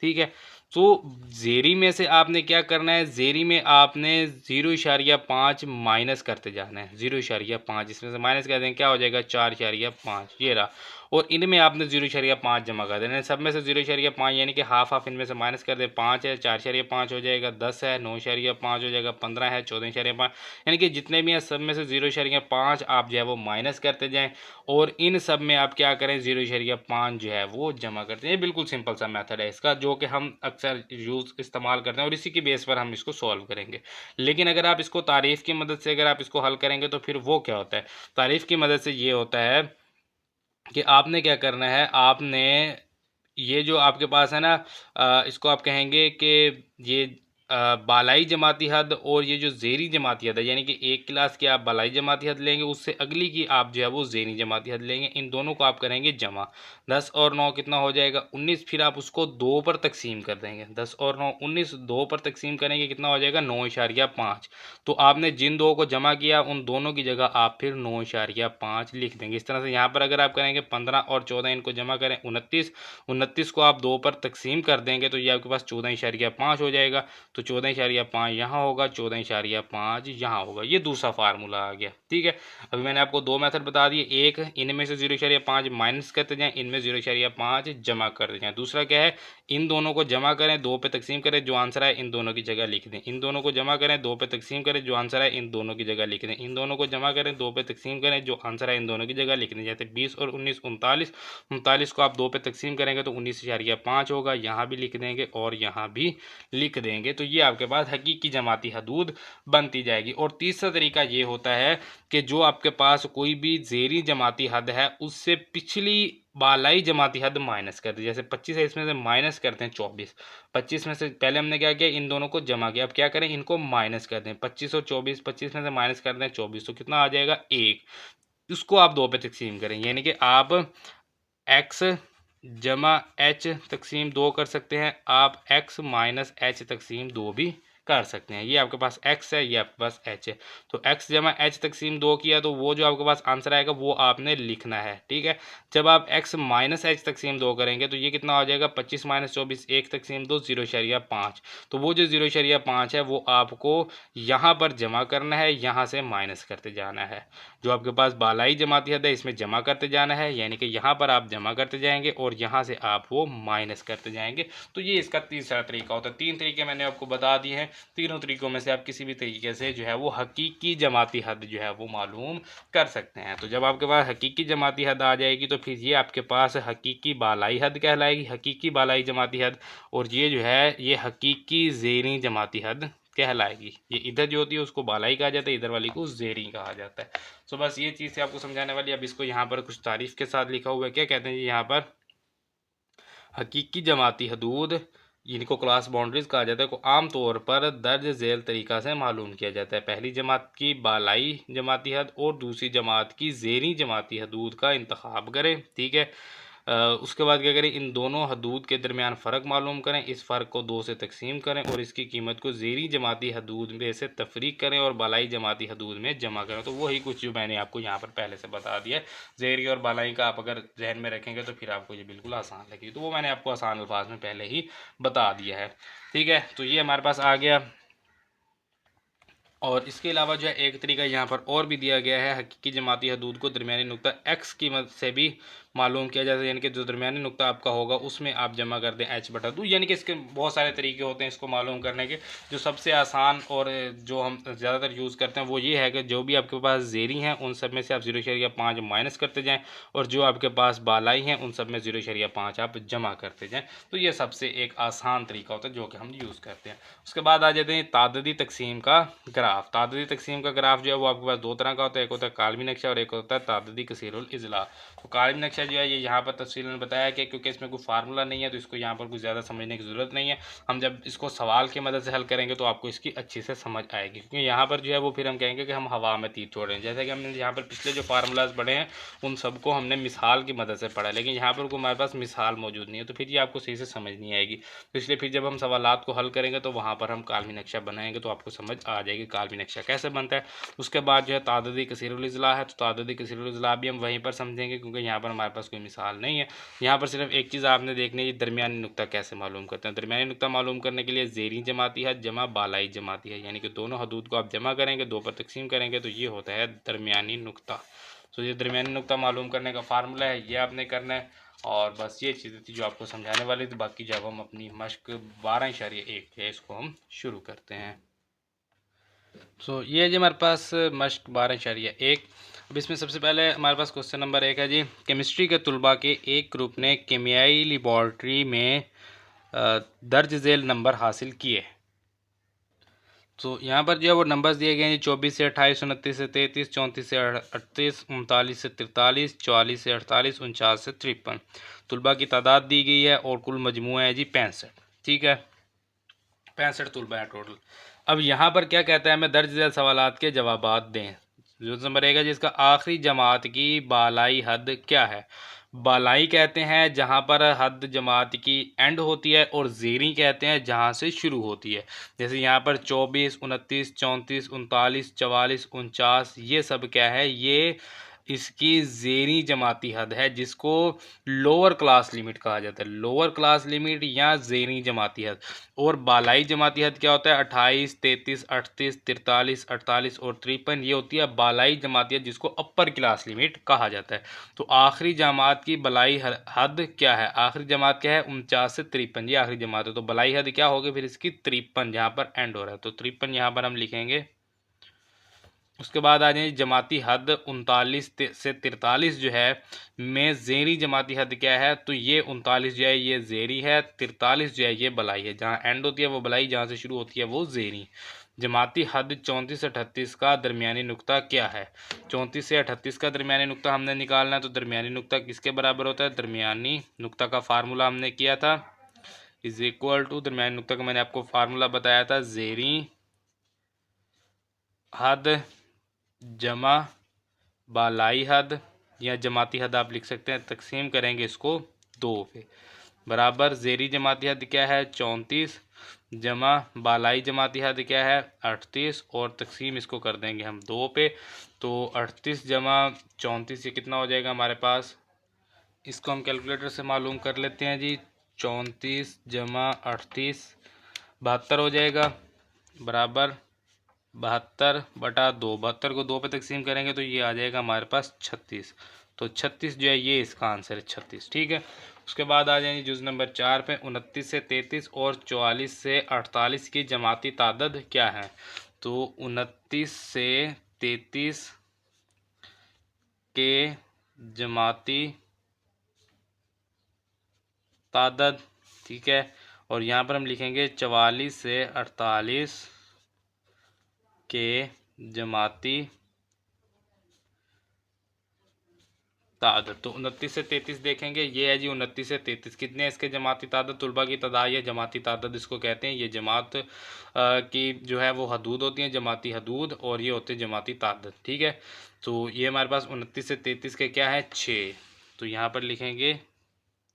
ठीक है। तो ज़ेरी में से आपने क्या करना है, ज़ेरी में आपने 0.5 माइनस करते जाना है, 0.5 इसमें से माइनस कर देंगे, क्या हो जाएगा 4.5, ये रहा, और इनमें आपने 0.5 जमा कर देना है, सब में से 0.5 यानी कि हाफ हाफ इनमें से माइनस कर दे, 5 है 4.5 हो जाएगा, 10 है 9.5 हो जाएगा, 15 है 14.5, यानी कि जितने भी हैं सब में से 0.5 आप जो है वो माइनस करते जाएँ, और इन सब में आप क्या करें 0.5 जो है वो जमा करते हैं। ये बिल्कुल सिंपल सा मेथड है इसका, जो कि हम अक्सर इस्तेमाल करते हैं, और इसी की बेस पर हम इसको सॉल्व करेंगे। लेकिन अगर आप इसको तारीफ़ की मदद से अगर आप इसको हल करेंगे तो फिर वो क्या होता है, तारीफ़ की मदद से ये होता है कि आपने क्या करना है, आपने ये जो आपके पास है ना, इसको आप कहेंगे कि ये बालाई जमाती हद और ये जो ज़ेरी जमाती हद है, यानी कि एक क्लास की आप बालाई जमाती हद लेंगे, उससे अगली की आप जो है वो ज़ेरी जमाती हद लेंगे, इन दोनों को आप करेंगे जमा। 10 और 9 कितना हो जाएगा 19, फिर आप उसको 2 पर तकसीम कर देंगे, 10 और 9 19, 2 पर तकसीम करेंगे कितना हो जाएगा 9.5। तो आपने जिन दो को जमा किया उन दोनों की जगह आप फिर 9.5 लिख देंगे। इस तरह से यहाँ पर अगर आप करेंगे 15 और 14 इनको जमा करें 29, 29 को आप 2 पर तकसीम कर देंगे तो ये आपके पास 14.5 हो जाएगा। तो 14.5 यहाँ होगा, 14.5 यहाँ होगा। ये दूसरा फार्मूला आ गया, ठीक है। अभी मैंने आपको दो मेथड बता दिए, एक इनमें से 0.5 माइनस करते जाएं, इनमें 0.5 जमा करते जाएं। दूसरा क्या है, इन दोनों को जमा करें, 2 पे तकसीम करें, जो आंसर है इन दोनों की जगह लिख दें। इन दोनों को जमा करें, 2 पे तकसीम करें, जो आंसर है इन दोनों की जगह लिख दें। इन दोनों को जमा करें, 2 पे तकसीम करें, जो आंसर है इन दोनों की जगह लिख दें। जैसे 20 और 19 39, 39 को आप 2 पे तकसीम करेंगे तो 19.5 होगा, यहाँ भी लिख देंगे और यहाँ भी लिख देंगे। तो ये आपके पास हकीकी जमाती हदूद बनती जाएगी। और तीसरा तरीका ये होता है कि जो आपके पास कोई भी ज़ेरी जमाती हद है उससे पिछली बालाई जमाती हद माइनस कर दी। जैसे 25 है, इसमें से माइनस करते हैं 24। 25 में से पहले हमने क्या किया, इन दोनों को जमा किया, अब क्या करें, इनको माइनस कर दें। 25 और 24, 25 में से माइनस कर दें 24, तो कितना आ जाएगा 1। उसको आप 2 पे तकसीम करें, यानी कि आप x जमा h तकसीम 2 कर सकते हैं, आप x माइनस h तकसीम 2 भी कर सकते हैं। ये आपके पास x है, ये आपके पास h है। तो x जमा h तकसीम 2 किया तो वो जो आपके पास आंसर आएगा वो आपने लिखना है, ठीक है। जब आप x माइनस h तकसीम 2 करेंगे तो ये कितना हो जाएगा, 25 माइनस 24, 1 तकसीम 2, 0.5। तो वो जो 0.5 है वो आपको यहाँ पर जमा करना है, यहाँ से माइनस करते जाना है। जो आपके पास बालाई जमाती हद है इसमें जमा करते जाना है, यानी कि यहाँ पर आप जमा करते जाएंगे और यहाँ से आप वो माइनस करते जाएंगे। तो ये इसका तीसरा तरीका होता है। 3 तरीके मैंने आपको बता दिए हैं, तीनों तरीकों में से आप किसी भी तरीके से जो है वो हकीकी जमाती हद जो है वो मालूम कर सकते हैं। तो जब आपके पास हकीकी जमाती हद आ जाएगी तो फिर ये आपके पास हकीकी बालाई हद कहलाएगी, हकीकी बालाई जमाती हद। और ये जो है ये हकीकी ज़ेरी जमाती हद कहलाएगी। ये इधर जो होती है उसको बालाई कहा जाता है, इधर वाली को ज़ेरी कहा जाता है। सो बस ये चीज़ आपको समझाने वाली। अब इसको यहाँ पर कुछ तारीफ़ के साथ लिखा हुआ है, क्या कहते हैं जी यहाँ पर, हकीकी जमाती हदूद जिनको क्लास बाउंड्रीज कहा जाता है को आम तौर पर दर्ज झेल तरीका से मालूम किया जाता है। पहली जमात की बालाई जमाती हद और दूसरी जमात की ज़ेरी जमाती हदूद का इंतखाब करें, ठीक है। उसके बाद क्या करें, इन दोनों हदूद के दरमियान फ़र्क मालूम करें, इस फ़र्क को 2 से तकसीम करें और इसकी कीमत को ज़ेरी जमाती हदूद में से तफरीक करें और बालाई जमाती हदूद में जमा करें। तो वही कुछ जो मैंने आपको यहाँ पर पहले से बता दिया है। ज़ेरी और बालाई का आप अगर जहन में रखेंगे तो फिर आपको ये बिल्कुल आसान लगेगी। तो वो मैंने आपको आसान अल्फाज में पहले ही बता दिया है, ठीक है। तो ये हमारे पास आ गया। और इसके अलावा जो है एक तरीका यहाँ पर और भी दिया गया है, हकीकी जमाती हदूद को दरमियानी नुक्ता x की मदद से भी मालूम किया जाता है। यानी कि जो दरमियानी नुक्ता आपका होगा उसमें आप जमा कर दें h/2। यानी कि इसके बहुत सारे तरीके होते हैं इसको मालूम करने के। जो सबसे आसान और जो हम ज़्यादातर यूज़ करते हैं वो ये है कि जो भी आपके पास ज़ेरी हैं उन सब में से आप 0.5 माइनस करते जाएँ और जो आपके पास बालाई हैं उन सब में 0.5 आप जमा करते जाएँ। तो ये सबसे एक आसान तरीका होता है जो कि हम यूज़ करते हैं। उसके बाद आ जाते हैं ताददी तकसीम का ग्राफ। ताददी तकसीम का ग्राफ जो है वो आपके पास 2 तरह का होता है, एक होता है कालमी नक्शा और एक होता है ताददी कसीरुल इजला। तो कालमी नक्शा जो है ये यहाँ पर तफसील में बताया कि क्योंकि इसमें कोई फार्मूला नहीं है तो इसको यहाँ पर कुछ ज़्यादा समझने की ज़रूरत नहीं है। हम जब इसको सवाल की मदद से हल करेंगे तो आपको इसकी अच्छी से समझ आएगी, क्योंकि यहाँ पर जो है वो फिर हम कहेंगे कि हम हवा में तीर छोड़ रहे हैं। जैसे कि हमने यहाँ पर पिछले जो फार्मूलाज पढ़े हैं उन सबको हमने मिसाल की मदद से पढ़ा, लेकिन यहाँ पर कोई हमारे पास मिसाल मौजूद नहीं है, तो फिर ये आपको सही से समझ नहीं आएगी। तो इसलिए फिर जब हम सवालात को हल करेंगे तो वहाँ पर हम कालमी नक्शा बनाएंगे तो आपको समझ आ जाएगी कालमी नक्शा कैसे बनता है। उसके बाद जो है ताददी कसीरुल इजला है, तो ताददी कसीरुल इजला भी हम वहीं पर समझेंगे क्योंकि यहाँ पर हमारे पास कोई मिसाल नहीं है। यहाँ पर सिर्फ एक चीज़ आपने देखनी है, दरमियानी नुक्ता कैसे मालूम करते हैं। दरमियानी नुक्ता मालूम करने के लिए ज़ेरी जमाती है जमा बालाई जमाती है, यानी कि दोनों हदूद को आप जमा करेंगे, 2 पर तकसीम करेंगे तो ये होता है दरमियानी नुक्ता। तो ये दरमियानी नुक्ता मालूम करने का फार्मूला है, ये आपने करना है। और बस ये चीज़ें थी जो आपको समझाने वाली थी। बाकी जब हम अपनी मश्क 12.1 है इसको हम शुरू करते हैं। तो ये है जी हमारे पास मश्क 12.1। अब इसमें सबसे पहले हमारे पास क्वेश्चन नंबर 1 है जी, केमिस्ट्री के तलबा के एक ग्रुप ने केमियाई लेबॉर्ट्री में दर्ज झेल नंबर हासिल किए। तो यहाँ पर जो है वो नंबर्स दिए गए हैं 24 से 28, 29 से 33, 34 से 38, 39 से 43, 44 से 48, 49 से 53। तलबा की तादाद दी गई है और कुल मजमू है जी 65, ठीक है। 65 तलबा है टोटल। अब यहाँ पर क्या कहता है, हमें दर्ज झेल सवालात के जवाबात दें। जो नंबर एक है जिसका आखिरी जमात की बालाई हद क्या है। बालाई कहते हैं जहाँ पर हद जमात की एंड होती है और ज़ेरी कहते हैं जहाँ से शुरू होती है। जैसे यहाँ पर 24, 29, 34, 39, 44, 49 ये सब क्या है, ये इसकी ज़ेरी जमाती हद है, जिसको लोअर क्लास लिमिट कहा जाता है, लोअर क्लास लिमिट या ज़ेरी जमाती हद। और बालाई जमाती हद क्या होता है? 28, 33, 38, 43, 48 और 53, ये होती है बालाई जमाती हद, जिसको अपर क्लास लिमिट कहा जाता है। तो आखिरी जमात की बलाई हद क्या है? आखिरी जमात क्या है? 49 से 53, ये आखिरी जमात है। तो बलाई हद क्या होगी फिर इसकी? 53, यहाँ पर एंड हो रहा है, तो 53 यहाँ पर हम लिखेंगे। उसके बाद आ जाए जमाती हद 39 से 43 जो है में ज़ेरी जमाती हद क्या है? तो ये 39 जो है ये ज़ेरी है, 43 जो है ये बलाई है। जहाँ एंड होती है वो बलाई, जहाँ से शुरू होती है वो ज़ेरी। जमाती हद 34 से 38 का दरमियानी नुक्ता क्या है? 34 से 38 का दरमियानी नुक्ता हमने निकालना है। तो दरमियानी नुक्ता किसके बराबर होता है? दरमियानी नुक्ता का फार्मूला हमने किया था, इज इक्वल टू, दरमियानी नुक्ता का मैंने आपको फार्मूला बताया था, ज़ेरी हद जमा बालाई हद, या जमाती हद आप लिख सकते हैं। तकसीम करेंगे इसको 2 पे, बराबर ज़ेरी जमाती हद क्या है? 34 जमा बालाई जमाती हद क्या है? 38, और तकसीम इसको कर देंगे हम 2 पे। तो 38 जमा 34 ये कितना हो जाएगा हमारे पास? इसको हम कैलकुलेटर से मालूम कर लेते हैं जी। 34 जमा 38 72 हो जाएगा, बराबर 72/2। 72 को 2 पे तकसीम करेंगे तो ये आ जाएगा हमारे पास 36। तो 36 जो है ये इसका आंसर है, 36। ठीक है। उसके बाद आ जाएंगे जुज़ नंबर 4 पे। 29 से 33 और 44 से 48 की जमाती तादाद क्या है? तो 29 से 33 के जमाती तादाद, ठीक है। और यहाँ पर हम लिखेंगे 44 से 48 के जमाती तादाद। तो 29 से 33 देखेंगे, ये है जी 29 से 33। कितने हैं इसके जमाती तादाद? तुलबा की तादाद या जमाती तादाद इसको कहते हैं। ये जमात की जो है वो हदूद होती हैं, जमाती हदूद, और ये होते हैं जमाती तादाद। ठीक है। तो ये हमारे पास 29 से 33 के क्या है? 6। तो यहाँ पर लिखेंगे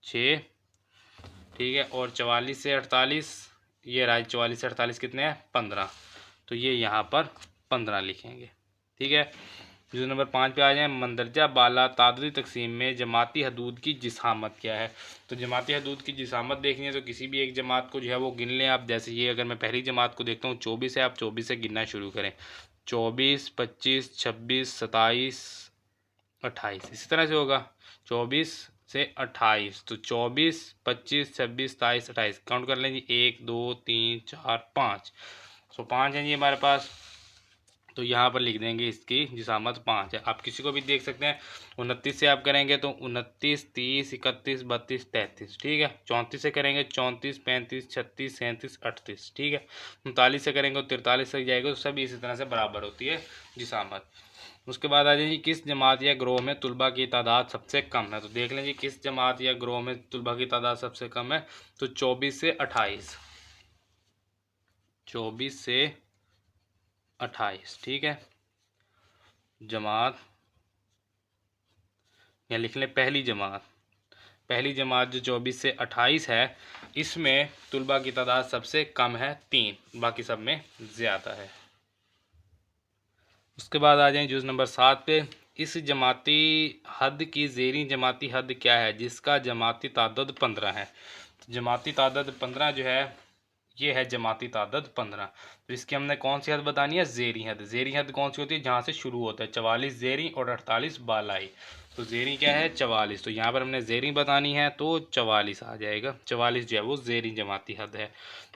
6, ठीक है। और 44 से 48, ये रहा 44 से 48 कितने हैं? 15। तो ये यहाँ पर 15 लिखेंगे। ठीक है। जुज़ नंबर 5 पे आ जाए। मंदरजा बाला ताददी तकसीम में जमाती हदूद की जिसामत क्या है? तो जमाती हदूद की जिसामत देखनी है तो किसी भी एक जमात को जो है वो गिन लें आप। जैसे ये अगर मैं पहली जमात को देखता हूँ 24 है, आप 24 से गिनना शुरू करें। 24, 25, 26, 27, 28, इसी तरह से होगा 24 से 28। तो 24, 25, 26, 27, 28 काउंट कर लें जी। 1, 2, 3, 4, 5। सो 5 हैं जी हमारे पास। तो यहाँ पर लिख देंगे इसकी जिसामत 5 है। आप किसी को भी देख सकते हैं। 29 से आप करेंगे तो 29, 30, 31, 32, 33, ठीक है। 34 से करेंगे 34, 35, 36, 37, 38, ठीक है। 39 से करेंगे तो 43 तक जाएगा। तो सभी इसी तरह से बराबर होती है जिसामत। उसके बाद आ जाइए किस जमात या ग्रोह में तुलबा की तादाद सबसे कम है? तो देख लें जी किस जमात या ग्रोह में तुलबा की तादाद सबसे कम है। तो 24 से 28, 24 से 28, ठीक है। जमात, या लिख लें पहली जमात। पहली जमात जो 24 से 28 है, इसमें तुलबा की तादाद सबसे कम है 3, बाकी सब में ज़्यादा है। उसके बाद आ जाएं जुज़ नंबर 7 पे। इस जमाती हद की ज़ेरी जमाती हद क्या है जिसका जमाती तादाद 15 है? तो जमाती तादाद 15 जो है ये है जमाती तादाद 15। तो इसकी हमने कौन सी हद बतानी है? ज़ेरी हद। ज़ेरी हद कौन सी होती है? जहाँ से शुरू होता है। 44 ज़ेरी और 48 बालाई। तो ज़ेरी क्या है? 44। तो यहाँ पर हमने ज़ेरी बतानी है तो 44 आ जाएगा। 44 जो है वो ज़ेरी जमाती हद है।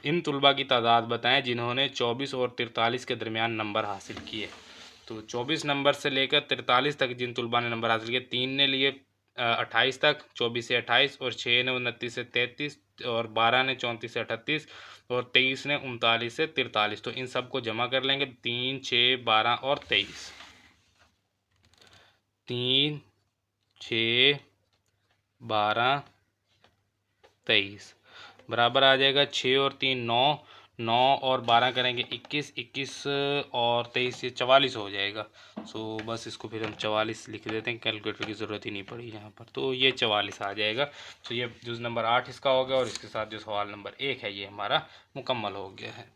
इन तुलबा की तादाद बताएं जिन्होंने 24 और 43 के दरमियान नंबर हासिल किए। तो 24 नंबर से लेकर 43 तक जिन तुलबा ने नंबर हासिल किए, 3 ने लिए 28 तक, 24 से 28, और 6 ने 29 से 33, और 12 ने 34 से 38, और 23 ने 39 से 43। तो इन सब को जमा कर लेंगे। 3, 6, 12 और 23। 3, 6, 12, 23 बराबर आ जाएगा 6 और 3 9, 9 और 12 करेंगे 21, 21 और 23 ये 44 हो जाएगा। सो बस इसको फिर हम 44 लिख देते हैं, कैलकुलेटर की ज़रूरत ही नहीं पड़ी यहाँ पर। तो ये 44 आ जाएगा। तो ये जुज़ नंबर 8 इसका हो गया, और इसके साथ जो सवाल नंबर 1 है ये हमारा मुकम्मल हो गया है।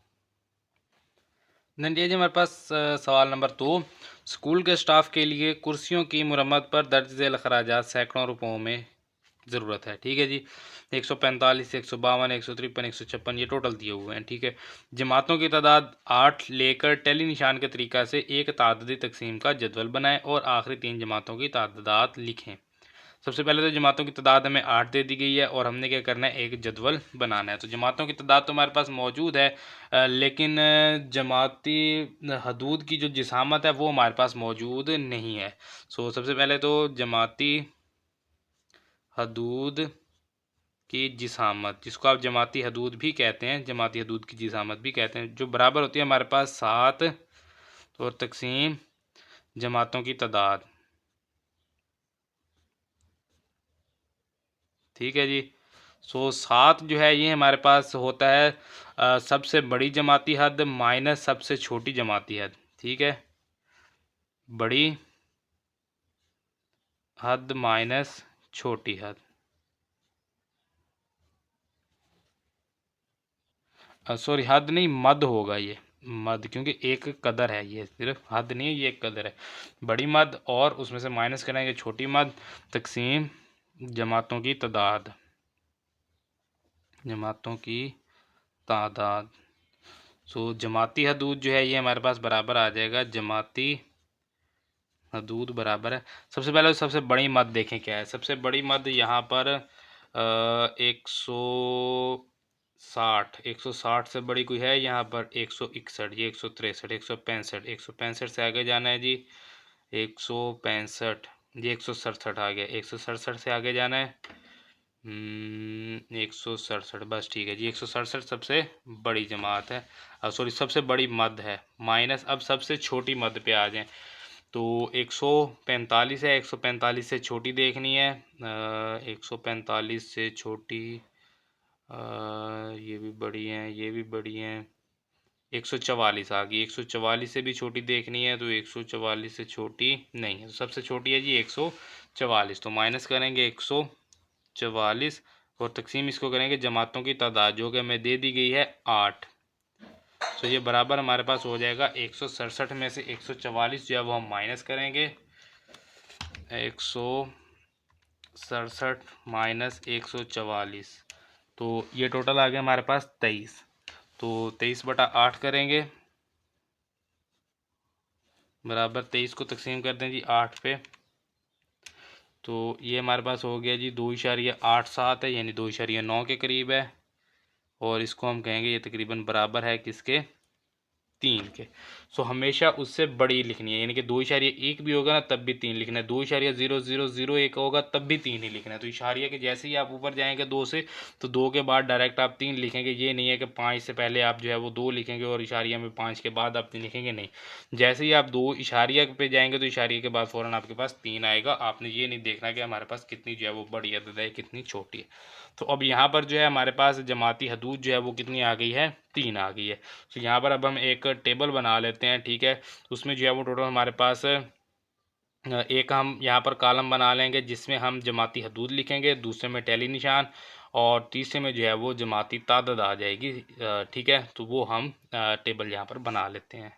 नंदिया जी हमारे पास सवाल नंबर 2, स्कूल के स्टाफ के लिए कुर्सियों की मुरम्मत पर दर्ज झेल अखराजात सैकड़ों रुपयों में ज़रूरत है। ठीक है जी, 145, 152, 153, 156 ये टोटल दिए हुए हैं। ठीक है, जमातों की तादाद 8 लेकर टेली निशान के तरीका से एक तादादी तकसीम का जदवल बनाएं और आखिरी 3 जमातों की तादाद लिखें। सबसे पहले तो जमातों की तादाद हमें 8 दे दी गई है और हमने क्या करना है, एक जदवल बनाना है। तो जमातों की तादाद तो हमारे पास मौजूद है, लेकिन जमाती हदूद की जो जिसामत है वो हमारे पास मौजूद नहीं है। सो सबसे पहले तो जमाती हदूद की जिसामत, जिसको आप जमाती हदूद भी कहते हैं, जमाती हदूद की जिसामत भी कहते हैं, जो बराबर होती है हमारे पास 7 और तकसीम जमातों की तादाद। ठीक है जी, सो 7 जो है ये हमारे पास होता है सबसे बड़ी जमाती हद माइनस सबसे छोटी जमाती हद। ठीक है, बड़ी हद माइनस छोटी हद, सॉरी हद नहीं मद होगा ये, मद, क्योंकि एक कदर है, ये सिर्फ हद नहीं है, ये एक कदर है। बड़ी मद और उसमें से माइनस करेंगे छोटी मद, तकसीम जमातों की तादाद, जमातों की तादाद। सो जमाती हदूद जो है ये हमारे पास बराबर आ जाएगा, जमाती हदूद बराबर है, सबसे पहले सबसे बड़ी मद देखें क्या है। सबसे बड़ी मद यहाँ पर 160, 160 से बड़ी कोई है यहाँ पर 161, ये 163, 165, 165 से आगे जाना है जी 165, ये 167 आ गया, 167 से आगे जाना है 167, बस ठीक है जी 167 सबसे बड़ी जमात है, सॉरी सबसे बड़ी मद है। माइनस अब सबसे छोटी मद पे आ जाएं, तो 145 है, 145 से छोटी देखनी है, 145 से छोटी, ये भी बड़ी हैं, ये भी बड़ी हैं, 144 आ गई, 144 से भी छोटी देखनी है, तो 144 से छोटी नहीं है, तो सबसे छोटी है जी 144, तो माइनस करेंगे 144 और तकसीम इसको करेंगे जमातों की तादाद जो कि हमें दे दी गई है 8। तो ये बराबर हमारे पास हो जाएगा 167 में से 144 जो है वो हम माइनस करेंगे, 167 माइनस 144, तो ये टोटल आ गया हमारे पास 23। तो 23/8 करेंगे, बराबर 23 को तकसीम कर दें जी 8 पे, तो ये हमारे पास हो गया जी 2.87 है, यानी 2.9 के करीब है, और इसको हम कहेंगे ये तकरीबन बराबर है किसके, 3 के। सो हमेशा उससे बड़ी लिखनी है, यानी कि 2.1 भी होगा ना तब भी 3 लिखना है, 2.0001 होगा तब भी 3 ही लिखना है। तो इशारिया के जैसे ही आप ऊपर जाएंगे 2 से, तो 2 के बाद डायरेक्ट आप 3 लिखेंगे, ये नहीं है कि 5 से पहले आप जो है वो 2 लिखेंगे और इशारिया में 5 के बाद आप 3 लिखेंगे, नहीं, जैसे ही आप 2 इशारिया पे जाएंगे तो इशारिया के बाद फ़ौरन आपके पास 3 आएगा। आपने ये नहीं देखना कि हमारे पास कितनी जो है वो बड़ी अदद है कितनी छोटी है। तो अब यहाँ पर जो है हमारे पास जमाती हदूद जो है वो कितनी आ गई है, 3 आ गई है। तो यहाँ पर अब हम एक टेबल बना लेते हैं। ठीक है, उसमें जो है वो टोटल हमारे पास एक हम यहाँ पर कॉलम बना लेंगे जिसमें हम जमाती हदूद लिखेंगे, दूसरे में टेली निशान, और तीसरे में जो है वो जमाती तादाद आ जाएगी। ठीक है, तो वो हम टेबल यहाँ पर बना लेते हैं।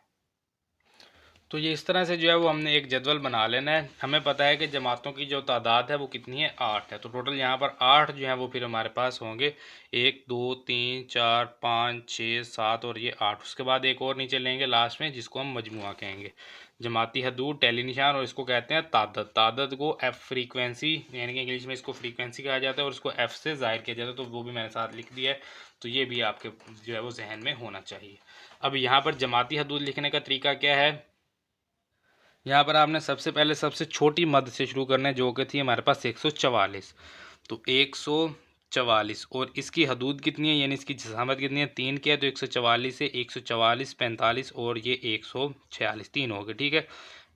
तो ये इस तरह से जो है वो हमने एक जदवल बना लेना है। हमें पता है कि जमातों की जो तादाद है वो कितनी है, 8 है, तो टोटल यहाँ पर 8 जो है वो फिर हमारे पास होंगे, 1 2 3 4 5 6 7 और ये 8। उसके बाद एक और नीचे लेंगे लास्ट में जिसको हम मजमुआ कहेंगे, जमाती हदूद टेली निशान, और इसको कहते हैं तादाद। तादाद को एफ फ्रीक्वेंसी, यानी कि इंग्लिश में इसको फ्रीक्वेंसी कहा जाता है, और इसको एफ से ज़ाहिर किया जाता है, तो वो भी मैंने साथ लिख दिया है, तो ये भी आपके जो है वो जहन में होना चाहिए। अब यहाँ पर जमाती हदूद लिखने का तरीका क्या है, यहाँ पर आपने सबसे पहले सबसे छोटी मद से शुरू करना है जो कि थी हमारे पास 144, तो 144 और इसकी हदूद कितनी है, यानी इसकी जिसामत कितनी है, 3 की है, तो 144 से 144 45 और ये 146 3 हो गए। ठीक है,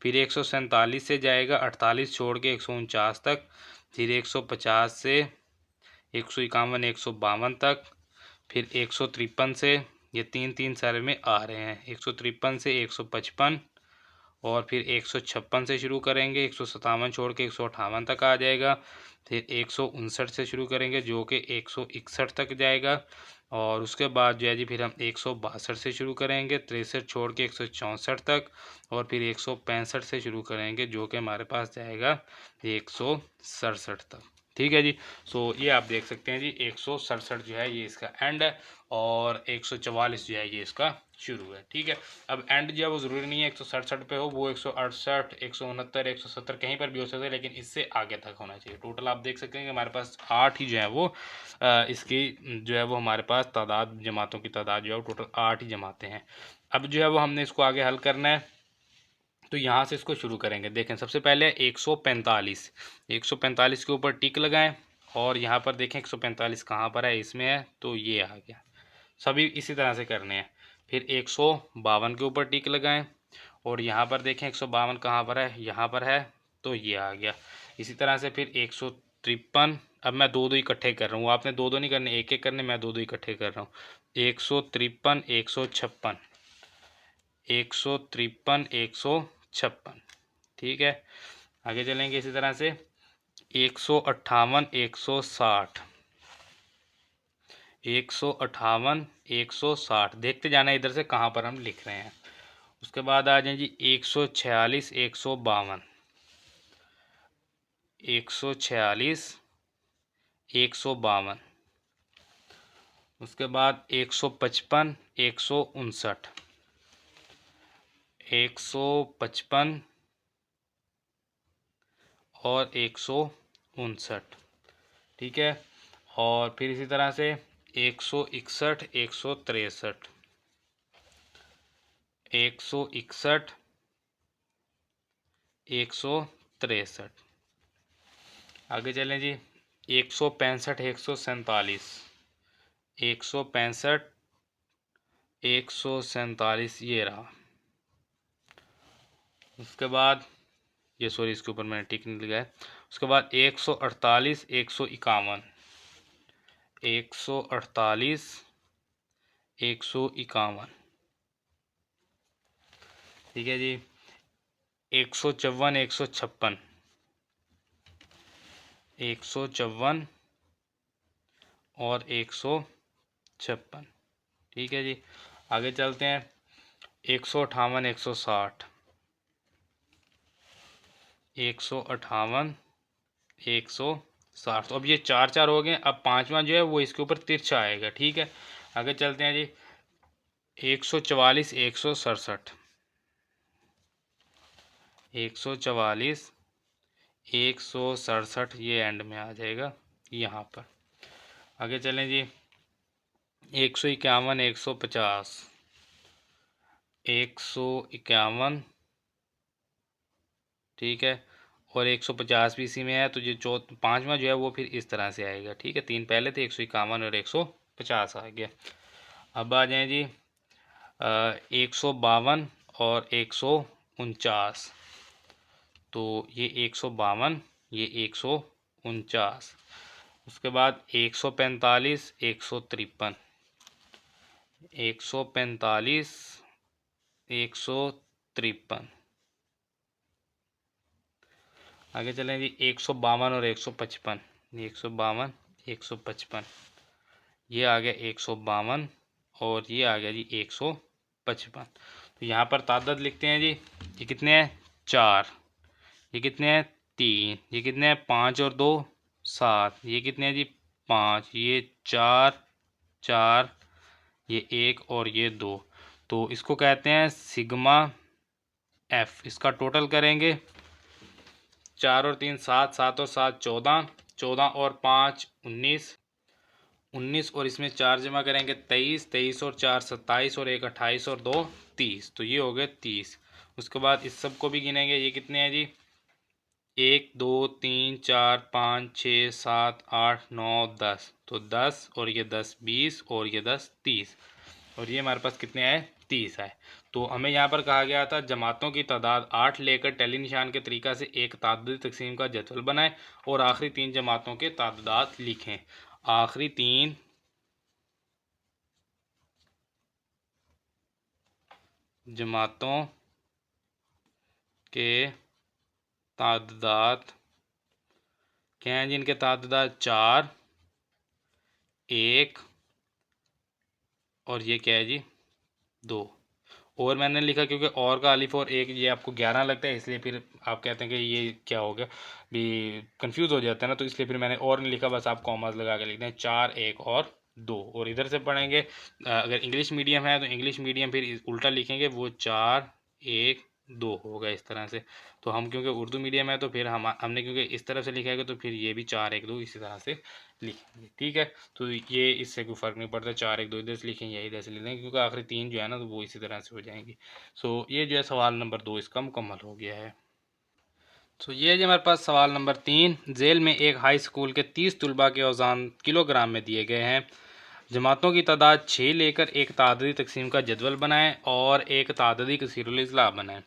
फिर 147 से जाएगा 48 छोड़ के 149 तक, फिर 150 से 151 152 तक, फिर 153 से, ये 3 3 सारे में आ रहे हैं, 153 से 155 और फिर 156 से शुरू करेंगे, 157 छोड़ के 158 तक आ जाएगा। फिर 159 से शुरू करेंगे जो कि 161 तक जाएगा। और उसके बाद जो है जी फिर हम 162 से शुरू करेंगे, 63 छोड़ के 164 तक। और फिर 165 से शुरू करेंगे जो कि हमारे पास जाएगा 167 तक। ठीक है जी। सो ये आप देख सकते हैं जी 167 जो है ये इसका एंड है और 144 जो है ये इसका शुरू है। ठीक है। अब एंड जो है वो ज़रूरी नहीं है 167 पे हो, वो 168, 169, 170 कहीं पर भी हो सकता है, लेकिन इससे आगे तक होना चाहिए। टोटल आप देख सकते हैं कि हमारे पास 8 ही जो है वो इसकी जो है वो हमारे पास तादाद जमातों की तादाद जो है वो टोटल 8 ही जमातें हैं। अब जो है वो हमने इसको आगे हल करना है, तो यहाँ से इसको शुरू करेंगे। देखें सबसे पहले 145, 145 के ऊपर टिक लगाएं और यहाँ पर देखें 145 कहाँ पर है, इसमें है तो ये आ गया। सभी इसी तरह से करने हैं। फिर 152 के ऊपर टिक लगाएं और यहाँ पर देखें 152 कहाँ पर है, यहाँ पर है तो ये आ गया। इसी तरह से फिर 153, अब मैं दो दो इकट्ठे कर रहा हूँ, आपने दो दो नहीं करने, एक एक करने, मैं दो दो इकट्ठे कर रहा हूँ। 153, 156, 153, 156। ठीक है। आगे चलेंगे इसी तरह से 158, 160, 158, 160, देखते जाना इधर से कहाँ पर हम लिख रहे हैं। उसके बाद आ जाए जी 146, 152, 146, 152। उसके बाद 155, 159, 155 और 159। ठीक है। और फिर इसी तरह से 161, 163, 161, 163। आगे चलें जी 165, 147, 165, 147 ये रहा। उसके बाद ये सॉरी इसके ऊपर मैंने टिक नहीं लगाया। उसके बाद 148, 151, 148, 151। ठीक है जी। 154, 156, 154 और 156। ठीक है जी। आगे चलते हैं 158, 160, 158, 160। तो अब ये चार चार हो गए। अब पांचवा जो है वो इसके ऊपर तिरछा आएगा। ठीक है। आगे चलते हैं जी 144, 167, 144, 167 ये एंड में आ जाएगा यहाँ पर। आगे चलें जी 151, 150, 151। ठीक है। और 150 भी इसी में है, तो ये पांचवा जो है वो फिर इस तरह से आएगा। ठीक है। तीन पहले थे 151 और 150 आ गया। अब आ जाएं जी 152 और 149। तो ये 152, ये 149। उसके बाद 145, 153, 145, 153। आगे चलें जी 152 और 155, 152, 155। ये आ गया 152 और ये आ गया जी 155। तो यहाँ पर तादाद लिखते हैं जी। ये कितने हैं, 4। ये कितने हैं, 3। ये कितने हैं, 5 और 2 7। ये कितने हैं जी, 5। ये 4 4, ये 1 और ये 2। तो इसको कहते हैं सिग्मा एफ। इसका टोटल करेंगे 4 और 3 7, 7 और 7 14, 14 और 5 19, 19 और इसमें 4 जमा करेंगे 23, 23 और 4 27 और 1 28 और 2 30। तो ये हो गए 30। उसके बाद इस सब को भी गिनेंगे। ये कितने हैं जी, 1 2 3 4 5 6 7 8 9 10। तो 10 और ये 10 20 और ये 10 30 और ये हमारे पास कितने आए, 30 आए। तो हमें यहाँ पर कहा गया था जमातों की तादाद 8 लेकर टैली निशान के तरीका से एक तादादी तकसीम का जदवल बनाएं और आखिरी 3 जमातों के तादाद लिखें। आखिरी 3 जमातों के तादाद क्या हैं जी? इनके तादाद 4, 1 और ये क्या है जी 2। और मैंने लिखा क्योंकि और का अलिफ और एक ये आपको 11 लगता है, इसलिए फिर आप कहते हैं कि ये क्या हो गया, भी कंफ्यूज हो जाता है ना, तो इसलिए फिर मैंने और नहीं लिखा, बस आप कॉमास लगा के लिखते हैं 4, 1 और 2। और इधर से पढ़ेंगे अगर इंग्लिश मीडियम है तो इंग्लिश मीडियम फिर उल्टा लिखेंगे, वो 4, 1, 2 होगा इस तरह से। तो हम क्योंकि उर्दू मीडियम है तो फिर हमने क्योंकि इस तरफ से लिखा है तो फिर ये भी 4, 1, 2 इसी तरह से लिखेंगे, ठीक है। तो ये इससे कोई फ़र्क नहीं पड़ता, 4, 1, 2 इधर से लिखेंगे या इधर से लिख देंगे, क्योंकि आखिरी 3 जो है ना तो वो इसी तरह से हो जाएंगी। सो ये जो है सवाल नंबर 2 इसका मुकम्मल हो गया है। तो ये जो हमारे पास सवाल नंबर 3, जेल में एक हाई स्कूल के 30 तलबा के औज़ान किलोग्राम में दिए गए हैं। जमातों की तादाद 6 लेकर एक ताददी तकसीम का जदवल बनाएं और एक ताददी कसीरुल इज़्ला बनाएं।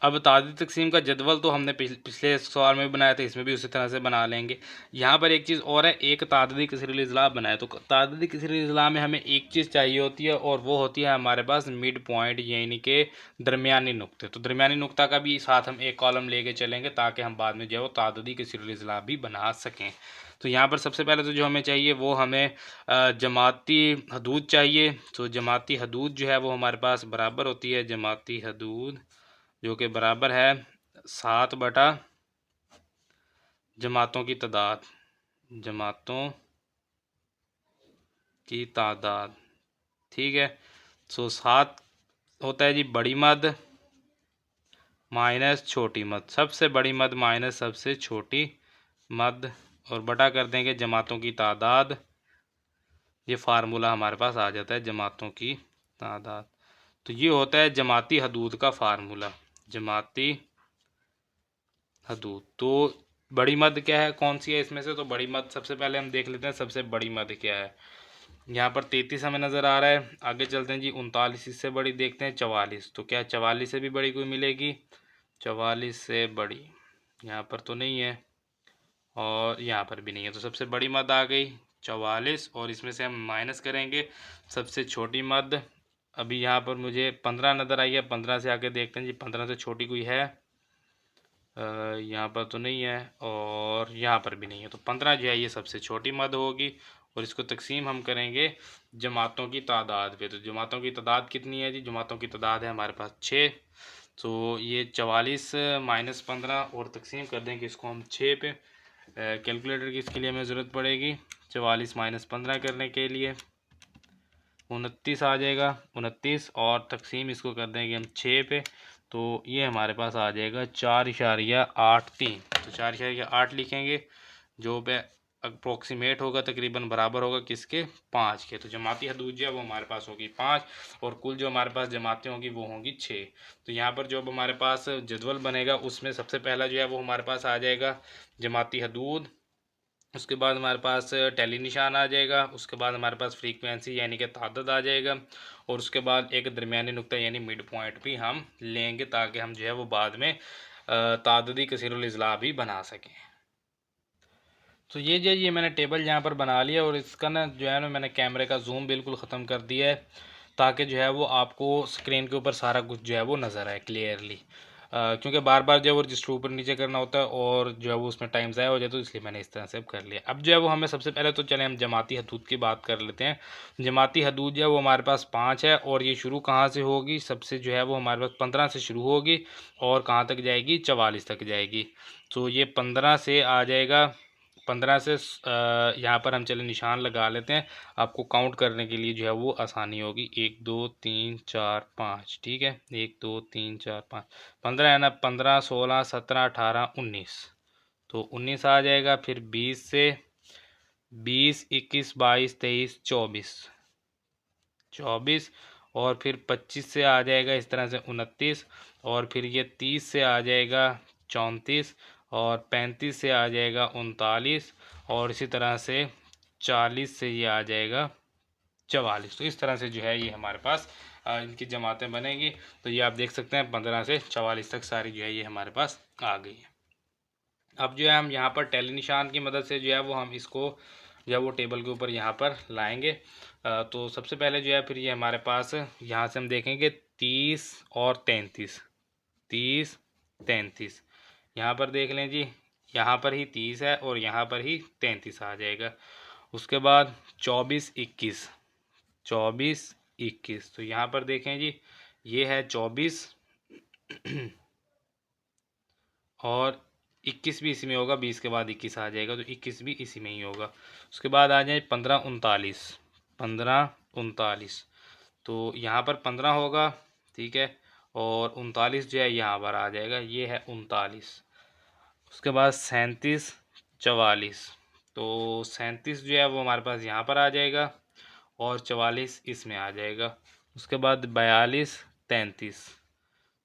अब ताददी तकसीम का जदवल तो हमने पिछले सवाल में भी बनाया था, इसमें भी उसी तरह से बना लेंगे। यहाँ पर एक चीज़ और है, एक ताददी कसीरुल इज़्ला बनाए। तो ताददी कसीरुल इज़्ला में हमें एक चीज़ चाहिए होती है और वो होती है हमारे पास मिड पॉइंट, यानी कि दरमियानी नुक्ते। तो दरमियानी नुक्ता का भी साथ हम एक कॉलम लेके चलेंगे ताकि हम बाद में जो है वो ताददी कसीरुल इज़्ला भी बना सकें। तो यहाँ पर सबसे पहले तो जो हमें चाहिए वो हमें जमाती हदूद चाहिए। तो जमाती हदूद जो है वो हमारे पास बराबर होती है, जमाती हदूद जो कि बराबर है 7 बटा जमातों की तादाद, जमातों की तादाद, ठीक है। सो 7 होता है जी बड़ी मद माइनस छोटी मद, सबसे बड़ी मद माइनस सबसे छोटी मद, और बटा कर देंगे जमातों की तादाद। ये फार्मूला हमारे पास आ जाता है जमातों की तादाद। तो ये होता है जमाती हदूद का फार्मूला, जमाती हदूद। तो बड़ी मद क्या है, कौन सी है इसमें से? तो बड़ी मद सबसे पहले हम देख लेते हैं सबसे बड़ी मद क्या है। यहाँ पर 33 हमें नज़र आ रहा है। आगे चलते हैं जी 39, इससे बड़ी देखते हैं 44। तो क्या 44 से भी बड़ी कोई मिलेगी? 44 से बड़ी यहाँ पर तो नहीं है और यहाँ पर भी नहीं है। तो सबसे बड़ी मद आ गई 44 और इसमें से हम माइनस करेंगे सबसे छोटी मद। अभी यहाँ पर मुझे 15 नज़र आई है, 15 से आके देखते हैं जी 15 से छोटी कोई है? यहाँ पर तो नहीं है और यहाँ पर भी नहीं है। तो 15 जो है ये सबसे छोटी मद होगी और इसको तकसीम हम करेंगे जमातों की तादाद पे। तो जमातों की तादाद कितनी है जी? जमातों की तादाद है हमारे पास 6। तो ये 44 माइनस 15 और तकसीम कर देंगे इसको हम 6 पे। कैलकुलेटर की इसके लिए हमें ज़रूरत पड़ेगी। 44 माइनस 15 करने के लिए 29 आ जाएगा, 29 और तकसीम इसको कर देंगे हम 6 पे। तो ये हमारे पास आ जाएगा 4.83। तो 4.8 लिखेंगे जो पे अप्रोक्सीमेट होगा, तकरीबन बराबर होगा किसके? 5 के। तो जमाती हदूद जो है वो हमारे पास होगी 5 और कुल जो हमारे पास जमातें होंगी वो होंगी 6। तो यहाँ पर जो अब हमारे पास जदवल बनेगा उसमें सबसे पहला जो है वो हमारे पास आ जाएगा जमाती हदूद, उसके बाद हमारे पास टैली निशान आ जाएगा, उसके बाद हमारे पास फ्रीक्वेंसी यानी कि तादाद आ जाएगा और उसके बाद एक दरमियानी नुक्ता यानी मिड पॉइंट भी हम लेंगे ताकि हम जो है वो बाद में तादादी कसीरुल इज़्ला भी बना सकें। तो ये मैंने टेबल यहाँ पर बना लिया और इसका ना जो है ना मैंने कैमरे का जूम बिल्कुल ख़त्म कर दिया है ताकि जो है वो आपको स्क्रीन के ऊपर सारा कुछ जो है वो नज़र आए क्लियरली, क्योंकि बार बार जो है वो रजिस्टर ऊपर नीचे करना होता है और जो है वो उसमें टाइम ज़ाया हो जाए, तो इसलिए मैंने इस तरह से अब कर लिया। अब जो है वो हमें सबसे पहले तो चले हम जमाती हदूद की बात कर लेते हैं। जमाती हदूद जो है वो हमारे पास 5 है और ये शुरू कहाँ से होगी? सबसे जो है वो हमारे पास 15 से शुरू होगी और कहाँ तक जाएगी? 44 तक जाएगी। तो ये 15 से आ जाएगा, 15 से यहाँ पर हम चले निशान लगा लेते हैं, आपको काउंट करने के लिए जो है वो आसानी होगी। 1 2 3 4 5, ठीक है, 1 2 3 4 5, 15 है ना, 15 16 17 18 19। तो 19 आ जाएगा। फिर 20 से 20 21 22 23 24 24 और फिर 25 से आ जाएगा इस तरह से 29 और फिर ये 30 से आ जाएगा 34 और 35 से आ जाएगा 39 और इसी तरह से 40 से ये आ जाएगा 44। तो इस तरह से जो है ये हमारे पास इनकी जमातें बनेंगी। तो ये आप देख सकते हैं 15 से 44 तक सारी जो है ये हमारे पास आ गई है। अब जो है हम यहाँ पर टैली निशान की मदद से जो है वो हम इसको जो है वो टेबल के ऊपर यहाँ पर लाएंगे। तो सबसे पहले जो है फिर ये हमारे पास यहाँ से हम देखेंगे 30 और 33, 30 33। यहाँ पर देख लें जी, यहाँ पर ही 30 है और यहाँ पर ही 33 आ जाएगा। उसके बाद 24 21, 24 21, तो यहाँ पर देखें जी, ये है 24 और 21 भी इसी में होगा, 20 के बाद 21 आ जाएगा, तो 21 भी इसी में ही होगा। उसके बाद आ जाए 15 39, 15 39, तो यहाँ पर 15 होगा, ठीक है, और 39 जो है यहाँ पर आ जाएगा, ये है 39। उसके बाद 37 44, तो 37 जो है वो हमारे पास यहाँ पर आ जाएगा और 44 इसमें आ जाएगा। उसके बाद 42 33,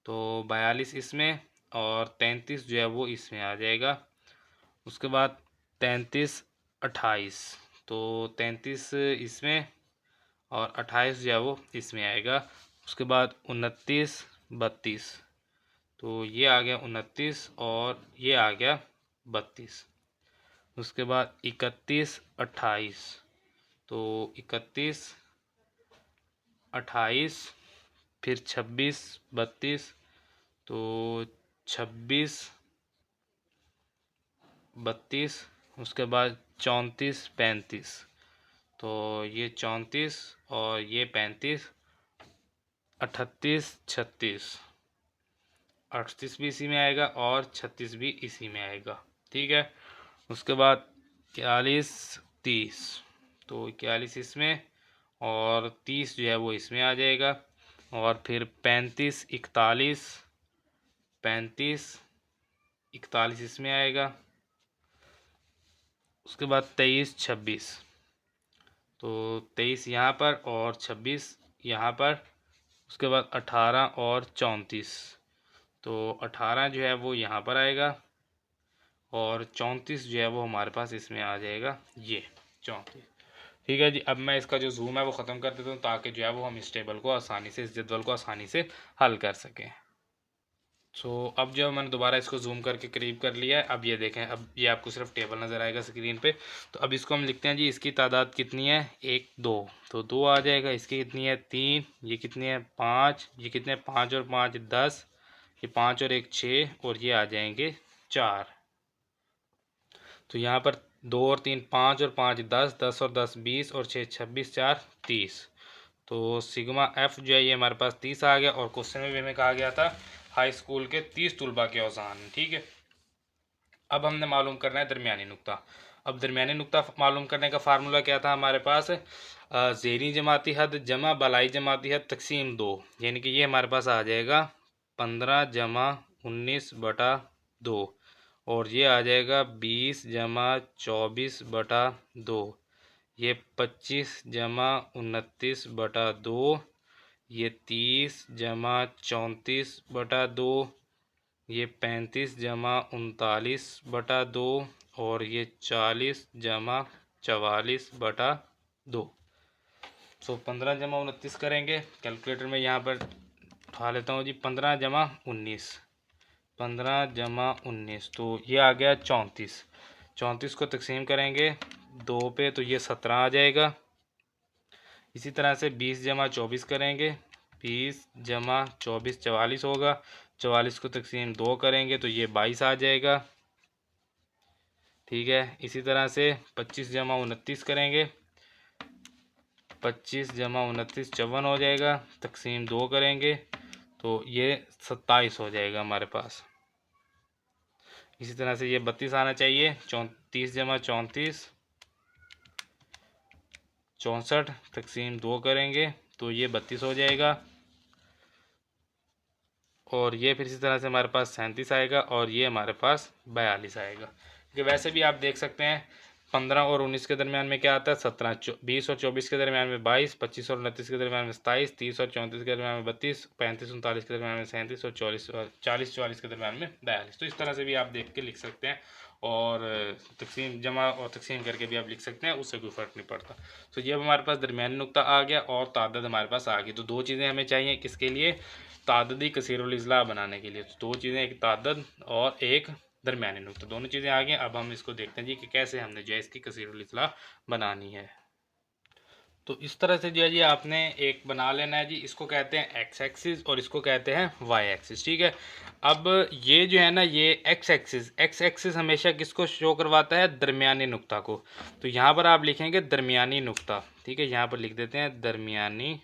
तो 42 इसमें और 33 जो है वो इसमें आ जाएगा। उसके बाद 33 28, तो 33 इसमें और 28 जो है वो इसमें आएगा। उसके बाद 29 32, तो ये आ गया 29 और ये आ गया 32। उसके बाद 31 28, तो 31 28, फिर 26 32, तो 26 32। उसके बाद 34 35, तो ये 34 और ये 35, 38 36, 38 भी इसी में आएगा और 36 भी इसी में आएगा, ठीक है। उसके बाद 41 30, तो 41 इसमें और 30 जो है वो इसमें आ जाएगा। और फिर 35 41, 35 41 इसमें आएगा। उसके बाद 23 26, तो 23 यहाँ पर और 26 यहाँ पर। उसके बाद 18 और 34, तो 18 जो है वो यहाँ पर आएगा और 34 जो है वो हमारे पास इसमें आ जाएगा, ये 34। ठीक है जी, अब मैं इसका जो जूम है वो ख़त्म कर देता हूँ ताकि जो है वो हम इस टेबल को आसानी से, इस जदवल को आसानी से हल कर सकें। अब जो मैंने दोबारा इसको जूम करके करीब कर लिया है, अब ये देखें, अब ये आपको सिर्फ टेबल नज़र आएगा स्क्रीन पे। तो अब इसको हम लिखते हैं जी, इसकी तादाद कितनी है, 1 2, तो 2 आ जाएगा। इसकी कितनी है, 3, ये कितनी है 5, ये कितने 5 और 5 10, ये 5 और 1 6, और ये आ जाएंगे 4। तो यहाँ पर 2 और 3 5 और 5 10, 10 और 10 20 और 6 26, 4 30। तो सिग्मा एफ जो है ये हमारे पास 30 आ गया। और क्वेश्चन में भी हमें कहा गया था हाई स्कूल के 30 तलबा के औज़ान, ठीक है। अब हमने मालूम करना है दरमियानी नुक्ता। अब दरमियानी नुक्ता मालूम करने का फार्मूला क्या था हमारे पास, ज़ेरी जमाती हद जमा बलाई जमाती हद तकसीम 2, यानी कि ये हमारे पास आ जाएगा 15 जमा 19 बटा 2, और ये आ जाएगा 20 जमा 24 बटा 2, ये 25 जमा 29 बटा 2, ये 30 जमा 34 बटा 2, ये 35 जमा 39 बटा 2, और ये 40 जमा 44 बटा 2। 15 जमा 29 करेंगे, कैलकुलेटर में यहाँ पर उठा लेता हूँ जी, 15 जमा 19, 15 जमा 19, तो ये आ गया 34। 34 को तकसीम करेंगे 2 पे, तो ये 17 आ जाएगा। इसी तरह से 20 जमा 24 करेंगे, 20 जमा 24 44 होगा। 44 को तकसीम 2 करेंगे तो ये 22 आ जाएगा, ठीक है। इसी तरह से 25 जमा 29 करेंगे, 25 जमा 29 54 हो जाएगा, तकसीम 2 करेंगे तो ये 27 हो जाएगा हमारे पास। इसी तरह से ये 32 आना चाहिए, 34 जमा 34 64, तकसीम 2 करेंगे तो ये 32 हो जाएगा। और ये फिर इसी तरह से हमारे पास 37 आएगा और ये हमारे पास 42 आएगा। कि वैसे भी आप देख सकते हैं 15 और 19 के दरमियान में क्या आता है 17, 20 और 24 के दरमियान में 22, 25 और 29 के दरमियान में 27, 30 और 34 के दरमियान में 32, 35 39 के दरमियान में 37 और 40 44 के दरमियान में 42। तो इस तरह से भी आप देख के लिख सकते हैं और तकसीम जमा और तकसीम करके भी आप लिख सकते हैं, उससे कोई फ़र्क नहीं पड़ता। तो ये हमारे पास दरमियानी नुक्ता आ गया और तादाद हमारे पास आ गई। तो दो चीज़ें हमें चाहिए किसके लिए, ताददी कसीरुल इज़ला बनाने के लिए। तो दो चीज़ें, एक तादद और एक दरमियानी नुक्ता, दोनों चीज़ें आ गई। अब हम इसको देखते हैं जी कि कैसे हमने जो है इसकी कसीरुल इज़ला बनानी है। तो इस तरह से जो है जी आपने एक बना लेना है जी। इसको कहते हैं एक्स एक्सिस और इसको कहते हैं वाई एक्सिस, ठीक है। अब ये जो है ना, ये एक्स एक्सिस हमेशा किसको शो करवाता है? दरमियानी नुक्ता को। तो यहाँ पर आप लिखेंगे दरमियानी नुक्ता, ठीक है। यहाँ पर लिख देते हैं दरमियानी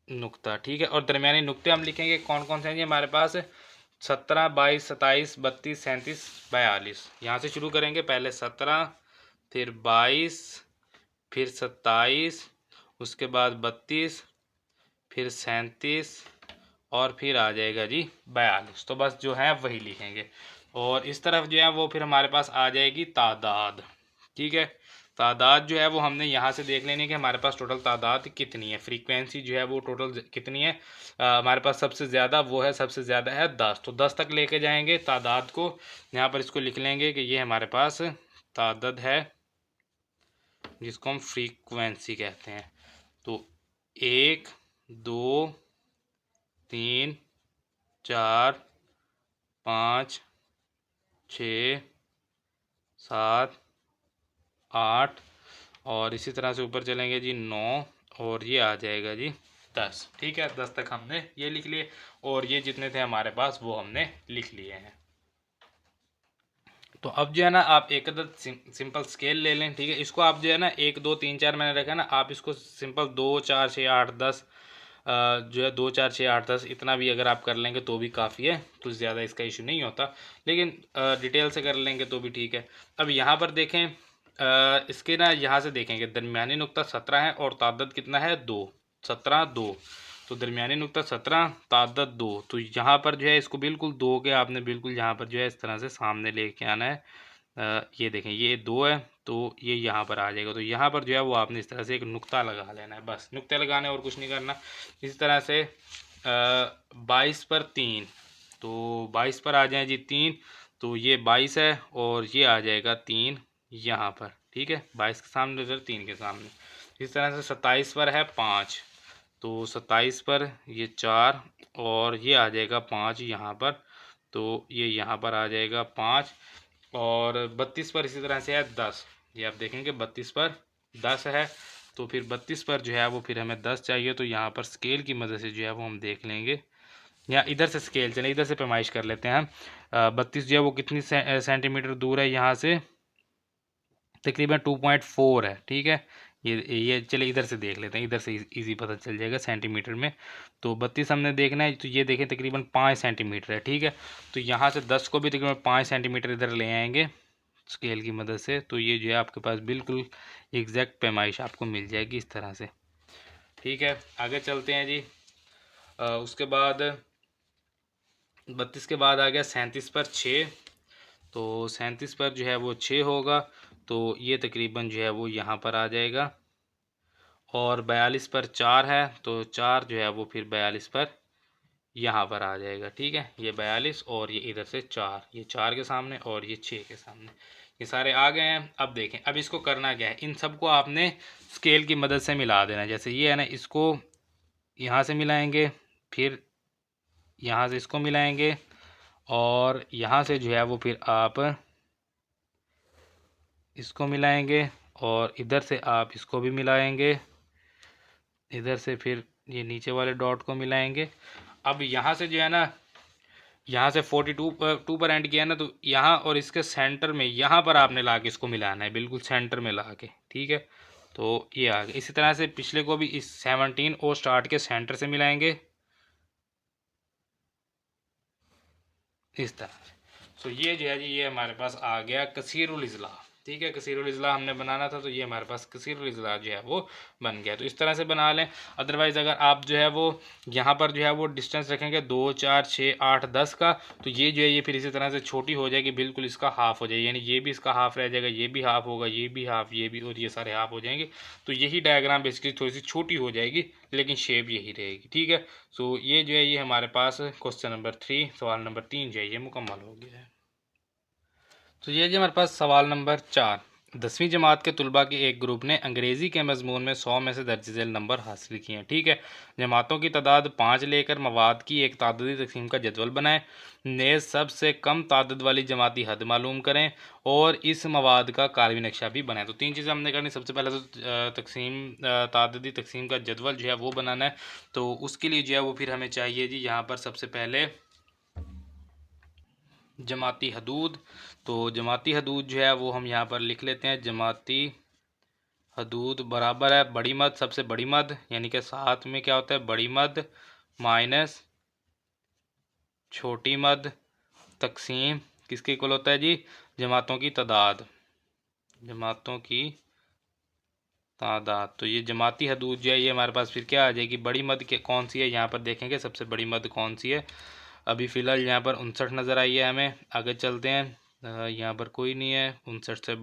नुक्ता, ठीक है। और दरमियानी नुक्ते हम लिखेंगे कौन कौन से हैं जी हमारे पास? 17, 22, 27, 32, 37, 42। यहाँ से शुरू करेंगे, पहले 17, फिर 22, फिर 27, उसके बाद 32, फिर 37 और फिर आ जाएगा जी 42। तो बस जो है वही लिखेंगे। और इस तरफ जो है वो फिर हमारे पास आ जाएगी तादाद, ठीक है। तादाद जो है वो हमने यहाँ से देख लेनी है कि हमारे पास टोटल तादाद कितनी है, फ्रीक्वेंसी जो है वो टोटल कितनी है। हमारे पास सबसे ज़्यादा वो है, सबसे ज़्यादा है 10। तो 10 तक लेके जाएंगे तादाद को। यहाँ पर इसको लिख लेंगे कि ये हमारे पास तादाद है जिसको हम फ्रीक्वेंसी कहते हैं। तो 1, 2, 3, 4, 5, 6, 7, 8 और इसी तरह से ऊपर चलेंगे जी 9 और ये आ जाएगा जी 10, ठीक है। 10 तक हमने ये लिख लिए और ये जितने थे हमारे पास वो हमने लिख लिए हैं। तो अब जो है ना आप एक अदद सिंपल स्केल ले लें, ठीक है। इसको आप जो है ना 1, 2, 3, 4 मैंने रखा है ना, आप इसको सिंपल 2, 4, 6, 8, 10 जो है 2, 4, 6, 8, 10 इतना भी अगर आप कर लेंगे तो भी काफ़ी है, कुछ ज़्यादा इसका इशू नहीं होता। लेकिन डिटेल से कर लेंगे तो भी ठीक है। अब यहाँ पर देखें, इसके ना यहाँ से देखेंगे दरमियानी नुक्ता 17 है और तादाद कितना है? 2, 17, 2। तो दरमियानी नुक्ता 17, तादाद 2। तो यहाँ पर जो है इसको बिल्कुल 2 के आपने बिल्कुल यहाँ पर जो है इस तरह से सामने लेके आना है। ये देखें ये 2 है तो ये यहाँ पर आ जाएगा। तो यहाँ पर जो है वो आपने इस तरह से एक नुक्ता लगा लेना है, बस नुक्ते लगाने और कुछ नहीं करना। इस तरह से 22 पर 3, तो 22 पर आ जाए जी 3, तो ये 22 है और ये आ जाएगा 3 यहाँ पर, ठीक है। 22 के सामने इधर 3 के सामने। इस तरह से 27 पर है 5, तो 27 पर ये 4 और ये आ जाएगा 5 यहाँ पर, तो ये यहाँ पर आ जाएगा 5। और 32 पर इसी तरह से है 10, ये आप देखेंगे 32 पर 10 है। तो फिर 32 पर जो है वो फिर हमें 10 चाहिए, तो यहाँ पर स्केल की मदद से जो है वो हम देख लेंगे। या इधर से स्केल चले, इधर से पैमाइश कर लेते हैं हम। 32 जो है वो कितनी सेंटीमीटर दूर है यहाँ से? तकरीबन 2.4 है, ठीक है। ये चले इधर से देख लेते हैं, इधर से इजी पता चल जाएगा सेंटीमीटर में। तो 32 हमने देखना है, तो ये देखें तकरीबन 5 सेंटीमीटर है, ठीक है। तो यहाँ से 10 को भी तकरीबन 5 सेंटीमीटर इधर ले आएंगे स्केल की मदद से, तो ये जो है आपके पास बिल्कुल एग्जैक्ट पैमाइश आपको मिल जाएगी इस तरह से, ठीक है। आगे चलते हैं जी। उसके बाद 32 के बाद आ गया 37 पर 6, तो 37 पर जो है वो 6 होगा, तो ये तकरीबन जो है वो यहाँ पर आ जाएगा। और 42 पर 4 है, तो 4 जो है वो फिर 42 पर यहाँ पर आ जाएगा, ठीक है। ये 42 और ये इधर से 4, ये 4 के सामने और ये 6 के सामने, ये सारे आ गए हैं। अब देखें अब इसको करना क्या है, इन सबको आपने स्केल की मदद से मिला देना है। जैसे ये है ना, इसको यहाँ से मिलाएंगे, फिर यहाँ से इसको मिलाएंगे और यहाँ से जो है वो फिर आप इसको मिलाएंगे और इधर से आप इसको भी मिलाएंगे, इधर से फिर ये नीचे वाले डॉट को मिलाएंगे। अब यहाँ से जो है ना, यहाँ से 42 पर 2 पर एंड किया ना, तो यहाँ और इसके सेंटर में यहाँ पर आपने ला के इसको मिलाना है, बिल्कुल सेंटर में ला के, ठीक है। तो ये आ गया। इसी तरह से पिछले को भी इस 17 और स्टार्ट के सेंटर से मिलाएंगे इस तरह से। तो ये जो है जी ये हमारे पास आ गया कसीरुल इजला, ठीक है। कसीरुल इजला हमने बनाना था, तो ये हमारे पास कसीरुल इजला जो है वो बन गया। तो इस तरह से बना लें। अदरवाइज़ अगर आप जो है वो यहाँ पर जो है वो डिस्टेंस रखेंगे 2, 4, 6, 8, 10 का, तो ये जो है ये फिर इसी तरह से छोटी हो जाएगी, बिल्कुल इसका हाफ हो जाएगी, यानी ये भी इसका हाफ रह जाएगा, ये भी हाफ होगा, ये भी हाफ, ये भी, और ये सारे हाफ हो जाएंगे। तो यही डायग्राम बेसिकली थोड़ी सी छोटी हो जाएगी लेकिन शेप यही रहेगी, ठीक है। सो ये जो है ये हमारे पास क्वेश्चन नंबर 3, सवाल नंबर 3 जो है ये मुकम्मल हो गया है। तो ये जी हमारे पास सवाल नंबर 4। 10वीं जमात के तलबा के एक ग्रुप ने अंग्रेज़ी के मजमून में 100 में से दर्ज झेल नंबर हासिल किए हैं। ठीक है, जमातों की तादाद 5 लेकर मवाद की एक तादादी तकसीम का जदवल बनाएं। नेज़ सबसे कम तादाद वाली जमाती हद मालूम करें और इस मवाद का कारवी नक्शा भी बनाएं। तो 3 चीज़ें हमने करनी। सबसे पहले तो तादादी तकसीम का जदवल जो है वो बनाना है। तो उसके लिए जो है वो फिर हमें चाहिए जी यहाँ पर सबसे पहले जमाती हदूद। तो जमाती हदूद जो है वो हम यहाँ पर लिख लेते हैं। जमाती हदूद बराबर है बड़ी मद सबसे बड़ी मद, यानी कि साथ में क्या होता है बड़ी मद माइनस छोटी मद तकसीम किसके इक्वल होता है जी, जमातों की तादाद, जमातों की तादाद। तो ये जमाती हदूद जो है ये हमारे पास फिर क्या आ जाएगी, बड़ी मद के कौन सी है, यहाँ पर देखेंगे सबसे बड़ी मद कौन सी है। अभी फ़िलहाल यहाँ पर 59 नज़र आई है हमें। आगे चलते हैं, यहाँ पर कोई नहीं है। 59 से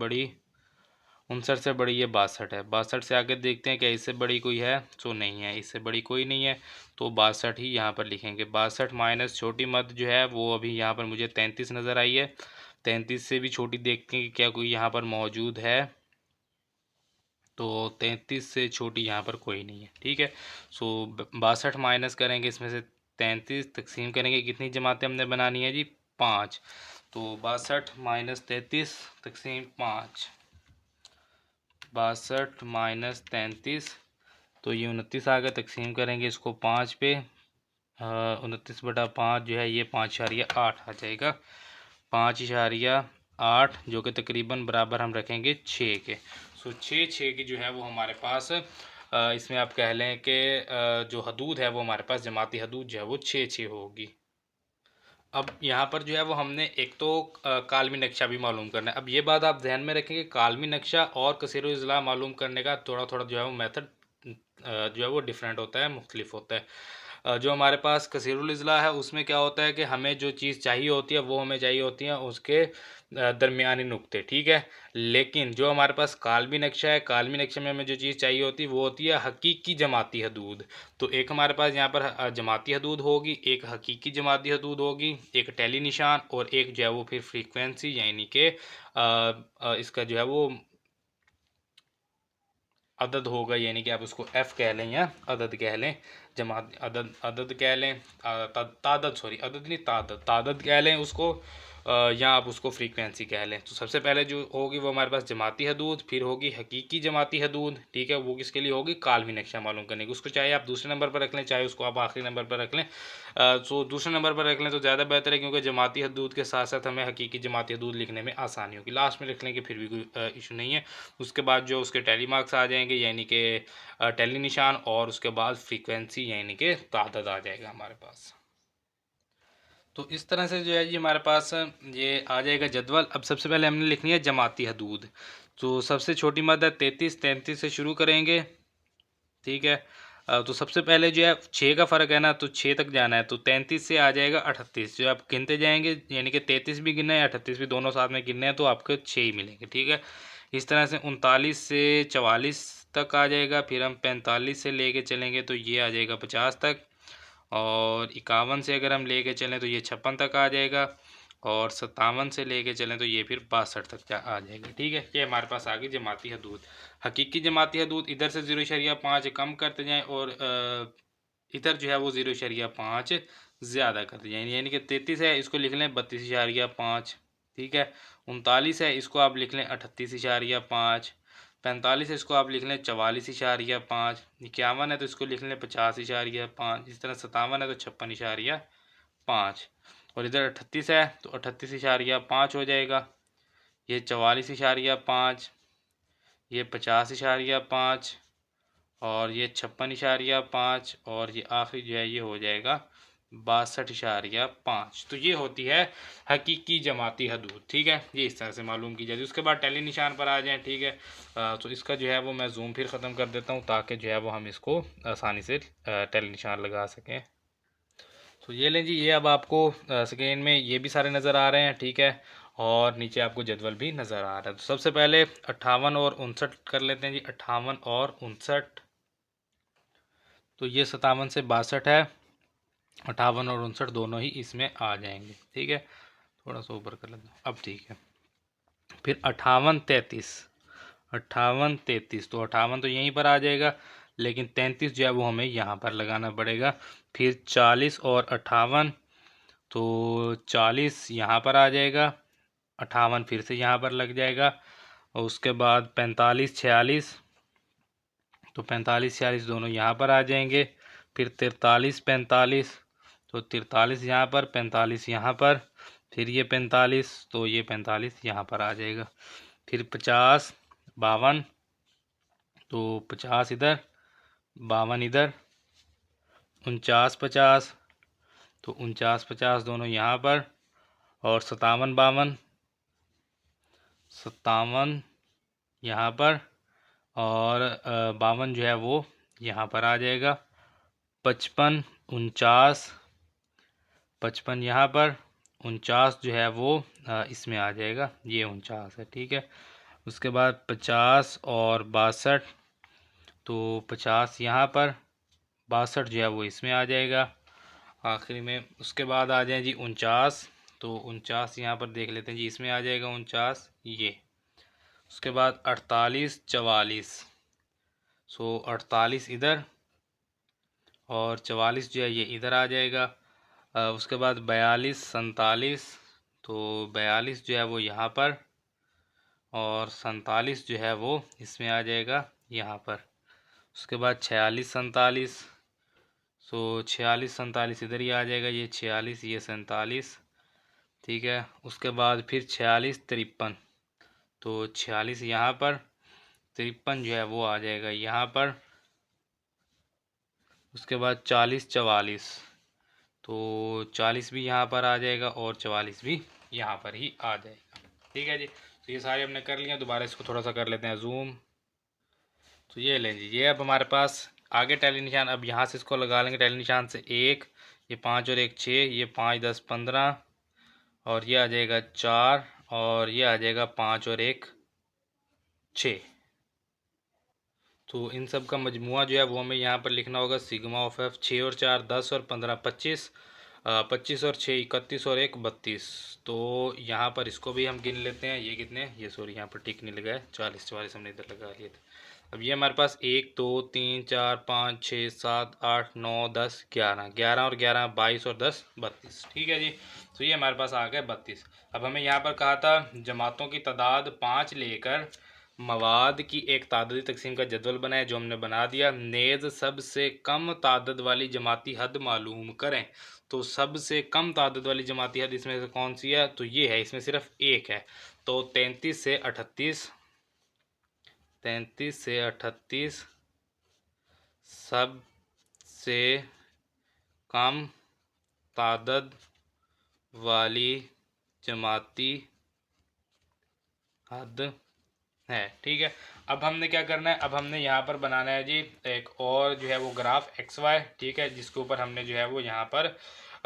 बड़ी ये 62 है। 62 से आगे देखते हैं क्या इससे बड़ी कोई है, तो नहीं है, इससे बड़ी कोई नहीं है। तो 62 ही यहाँ पर लिखेंगे। 62 माइनस छोटी मद जो है वो अभी यहाँ पर मुझे 33 नज़र आई है। 33 से भी छोटी देखते हैं कि क्या कोई यहाँ पर मौजूद है, तो 33 से छोटी यहाँ पर कोई नहीं है। ठीक है, सो 62 माइनस करेंगे इसमें से 33, तकसीम करेंगे, कितनी जमातें हमने बनानी है जी 5। तो 62 माइनस 33 तकसीम 5, 62 माइनस 33 तो ये 29 आ गया। तकसीम करेंगे इसको 5 पे, 29/5 जो है ये 5.8 आ जाएगा। 5.8 जो कि तकरीबन बराबर हम रखेंगे 6 के। सो 6 की जो है वो हमारे पास इसमें आप कह लें कि जो हदूद है वो हमारे पास जमाती हदूद जो है वो 6 होगी। अब यहाँ पर जो है वो हमने एक तो कालमी नक्शा भी मालूम करना है। अब ये बात आप ध्यान में रखें कि कालमी नक्शा और कसीरुल इज़्ला मालूम करने का थोड़ा थोड़ा जो है वो मेथड जो है वो डिफरेंट होता है, मुख्तलिफ होता है। जो हमारे पास कसीरुल इज़्ला है उसमें क्या होता है कि हमें जो चीज़ चाहिए होती है वो हमें चाहिए होती है उसके दरमियानी नुक्ते। ठीक है, लेकिन जो हमारे पास कालमी नक्शा है, कालमी नक्शे में हमें जो चीज़ चाहिए होती है वो होती है हकीकी जमाती हदूद। तो एक हमारे पास यहाँ पर जमाती हदूद होगी, एक हकीकी जमाती हदूद होगी, एक टेली निशान और एक जो है वो फिर फ्रीक्वेंसी, यानी कि इसका जो है वो अदद होगा, यानी कि आप उसको एफ़ कह लें या अदद कह लें, जमात अदद अदद कह लें, तादद सॉरी अदद नहीं तादद कह लें उसको, या आप उसको फ्रीक्वेंसी कह लें। तो सबसे पहले जो होगी वो हमारे पास जमाती हदूद, फिर होगी हकीकी जमाती हदूद। ठीक है, वो किसके लिए होगी, कालमी नक्शा मालूम करने की। उसको चाहे आप दूसरे नंबर पर रख लें, चाहे उसको आप आखिरी नंबर पर रख लें। सो दूसरे नंबर पर रख लें तो ज़्यादा बेहतर है, क्योंकि जमाती हदूद के साथ साथ हमें हकीकी जमाती हदूद लिखने में आसानी होगी। लास्ट में रख लेंगे फिर भी कोई इशू नहीं है। उसके बाद जो उसके टेली मार्क्स आ जाएंगे, यानी कि टेली निशान, और उसके बाद फ्रीक्वेंसी यानी कि तादाद आ जाएगा हमारे पास। तो इस तरह से जो है जी हमारे पास ये आ जाएगा जदवल। अब सबसे पहले हमने लिखनी है जमाती हदूद। तो सबसे छोटी मद है 33 से शुरू करेंगे। ठीक है, तो सबसे पहले जो है 6 का फ़र्क है ना, तो 6 तक जाना है, तो 33 से आ जाएगा 38। जो आप गिनते जाएंगे, यानी कि 33 भी गिनना है 38 भी, दोनों साथ में गिनने हैं, तो आपको 6 ही मिलेंगे। ठीक है, इस तरह से 39 से 44 तक आ जाएगा। फिर हम 45 से लेके चलेंगे तो ये आ जाएगा 50 तक, और 51 से अगर हम लेके चलें तो ये 56 तक आ जाएगा, और 57 से लेके चलें तो ये फिर 62 तक आ जाएगा। ठीक है, ये हमारे पास आ गई जमाती हदूद। हकीकी जमाती हदूद इधर से 0.5 कम करते जाएं, और इधर जो है वो 0.5 ज़्यादा करते जाएं, यानी कि 33 है इसको लिख लें 32.5। ठीक है, 39 है इसको आप लिख लें 38.5। 45 है इसको आप लिख लें 44.5। 51 है तो इसको लिख लें 50.5। इस तरह 57 है तो 56.5, और इधर 38 है तो 38.5 हो जाएगा। ये 44.5, ये 50.5, और ये 56.5, और ये आखिरी जो है ये हो जाएगा 62.5। तो ये होती है हकीकी जमाती हदूद। ठीक है, ये इस तरह से मालूम की जाती है। उसके बाद टेली निशान पर आ जाएं। ठीक है, तो इसका जो है वो मैं जूम फिर ख़त्म कर देता हूँ, ताकि जो है वो हम इसको आसानी से टेली निशान लगा सकें। तो ये लें जी, ये अब आपको स्क्रीन में ये भी सारे नज़र आ रहे हैं। ठीक है, और नीचे आपको जदवल भी नज़र आ रहा है। तो सबसे पहले 58 और 59 कर लेते हैं जी। 58 और 59, तो ये 57 से 62 है। 58 और 59 दोनों ही इसमें आ जाएंगे। ठीक है, थोड़ा सा ऊपर कर लेते हैं, अब ठीक है। फिर 58 33, 58 33, तो 58 तो यहीं पर आ जाएगा, लेकिन 33 जो है वो हमें यहाँ पर लगाना पड़ेगा। फिर 40 और 58, तो 40 यहाँ पर आ जाएगा, 58 फिर से यहाँ पर लग जाएगा। और उसके बाद 45 46, तो 45 46 दोनों यहाँ पर आ जाएंगे। फिर 43 45, तो 43 यहाँ पर, 45 यहाँ पर, फिर ये 45, तो ये 45 यहाँ पर आ जाएगा। फिर 50 52, तो 50 इधर, 52 इधर, 49 50, तो 49 50 दोनों यहाँ पर, और 57 52, 57 यहाँ पर, और 52 जो है वो यहाँ पर आ जाएगा। 55 49, 55 यहाँ पर, 49 जो है वो इसमें आ जाएगा, ये 49 है, ठीक है। उसके बाद 50 और 62, तो 50 यहाँ पर, 62 जो है वो इसमें आ जाएगा आखिरी में। उसके बाद आ जाए जी 49, तो 49 यहाँ पर देख लेते हैं जी, इसमें आ जाएगा 49 ये। उसके बाद 48 44, सो 48 इधर, और 44 जो है ये इधर आ जाएगा। उसके बाद 42 47, तो 42 जो है वो यहाँ पर, और 47 जो है वो इसमें आ जाएगा यहाँ पर। उसके बाद 46 47, सो 46 47 इधर ही आ जाएगा, ये 46 ये 47, ठीक है। उसके बाद फिर 46 53, तो 46 यहाँ पर, 53 जो है वो आ जाएगा यहाँ पर। उसके बाद 40 44, तो 40 भी यहाँ पर आ जाएगा, और 44 भी यहाँ पर ही आ जाएगा, ठीक है जी। तो ये सारे हमने कर लिए। दोबारा इसको थोड़ा सा कर लेते हैं जूम। तो ये लें जी, ये अब हमारे पास आगे टैली निशान, अब यहाँ से इसको लगा लेंगे टैली निशान से। 1 ये 5 और 1 6, ये 5 10 15, और ये आ जाएगा 4, और ये आ जाएगा 5 और 1 6। तो इन सब का मजमुआ जो है वो हमें यहाँ पर लिखना होगा, सिग्मा ऑफ एफ। 6 और 4 10 और 15 25, 25 और 6 31 और 1 32। तो यहाँ पर इसको भी हम गिन लेते हैं, ये कितने, ये सॉरी यहाँ पर टिक नहीं लगा है, 40 44 हमने इधर लगा लिए थे। अब ये हमारे पास 1 2 3 4 5 6 7 8 9 10 11, 11 और 11 22 और 10 32, ठीक है जी। तो ये हमारे पास आ गए 32। अब हमें यहाँ पर कहा था जमातों की तादाद 5 लेकर मवाद की एक तादादी तकसीम का जदवल बनाए, जो हमने बना दिया। नेज़ सबसे कम तादाद वाली जमाती हद मालूम करें। तो सबसे कम तादाद वाली जमाती हद इसमें से कौन सी है, तो ये है, इसमें सिर्फ एक है। तो 33 से 38, 33 से 38 सबसे कम तादाद वाली जमाती हद है, ठीक है। अब हमने क्या करना है, अब हमने यहाँ पर बनाना है जी एक और जो है वो ग्राफ एक्स वाई, ठीक है, जिसके ऊपर हमने जो है वो यहाँ पर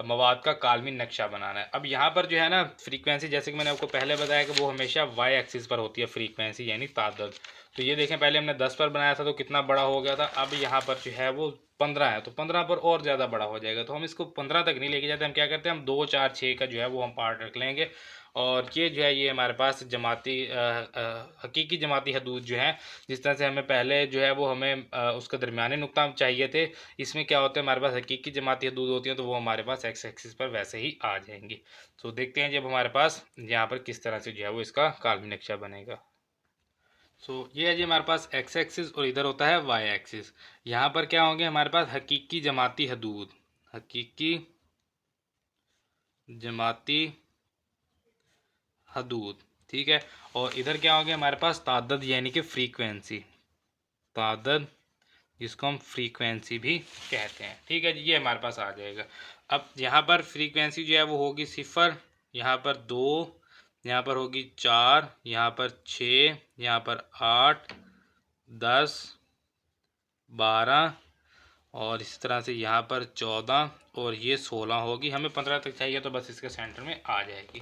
मवाद का कालमी नक्शा बनाना है। अब यहाँ पर जो है ना फ्रीक्वेंसी, जैसे कि मैंने आपको पहले बताया कि वो हमेशा वाई एक्सिस पर होती है फ्रीक्वेंसी, यानी तादाद। तो ये देखें, पहले हमने 10 पर बनाया था तो कितना बड़ा हो गया था, अब यहाँ पर जो है वो 15 है, तो 15 पर और ज़्यादा बड़ा हो जाएगा। तो हम इसको 15 तक नहीं लेके जाते, हम क्या करते हैं, हम 2 4 6 का जो है वो हम पार्ट रख लेंगे। और ये जो है ये हमारे पास जमाती हकीकी जमाती हदूद जो है, जिस तरह से हमें पहले जो है वो हमें उसका दरमियानी नुक्ता चाहिए थे, इसमें क्या होता है हमारे पास हकीकी जमाती हदूद होती हैं, तो वो हमारे पास एक्स एक्सिस पर वैसे ही आ जाएंगी। तो देखते हैं जब हमारे पास यहाँ पर किस तरह से जो है वो इसका काल्पनिक नक्शा बनेगा। ये है जी हमारे पास एक्स एक्सिस, और इधर होता है वाई एक्सिस। यहाँ पर क्या होंगे हमारे पास हकीकी जमाती हदूद, हकीकी जमाती हदूद, ठीक है। और इधर क्या होंगे हमारे पास तादाद, यानी कि फ्रीक्वेंसी, तादाद जिसको हम फ्रीक्वेंसी भी कहते हैं, ठीक है जी, ये हमारे पास आ जाएगा। अब यहाँ पर फ्रीक्वेंसी जो है वो होगी 0, यहाँ पर 2, यहाँ पर होगी 4, यहाँ पर 6, यहाँ पर 8 10 12, और इस तरह से यहाँ पर 14, और ये 16 होगी। हमें 15 तक चाहिए तो बस इसके सेंटर में आ जाएगी।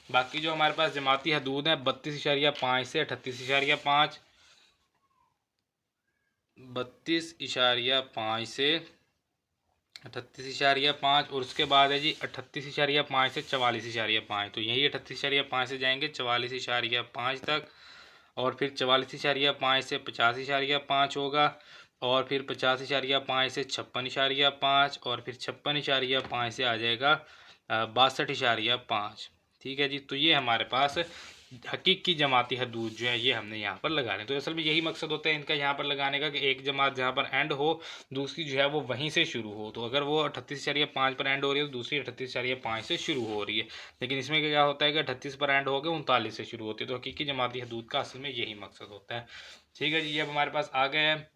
बाकी जो हमारे पास जमाती हदूद है 32.5 से 38.5, 32.5 से 38.5, और उसके बाद है जी 38.5 से 44.5। तो यही 38.5 से जाएंगे 44.5 तक, और फिर 44.5 से 85.5 होगा, और फिर 50.5 से 56.5, और फिर 56.5 से आ जाएगा 62.5। ठीक है जी। तो ये हमारे पास हकीकी जमाती हदूद जो है ये हमने यहाँ पर लगाने। तो असल में यही मकसद होता है इनका यहाँ पर लगाने का कि एक जमात जहाँ पर एंड हो, दूसरी जो है वो वहीं से शुरू हो। तो अगर वो 38.5 पर एंड हो रही है तो दूसरी 38.5 से शुरू हो रही है। लेकिन इसमें क्या होता है कि 38 पर एंड हो गए 39 से शुरू होती है। तो हकीकी जमाती हदूद का असल में यही मकसद होता है। ठीक है जी। ये अब हमारे पास आ गए हैं।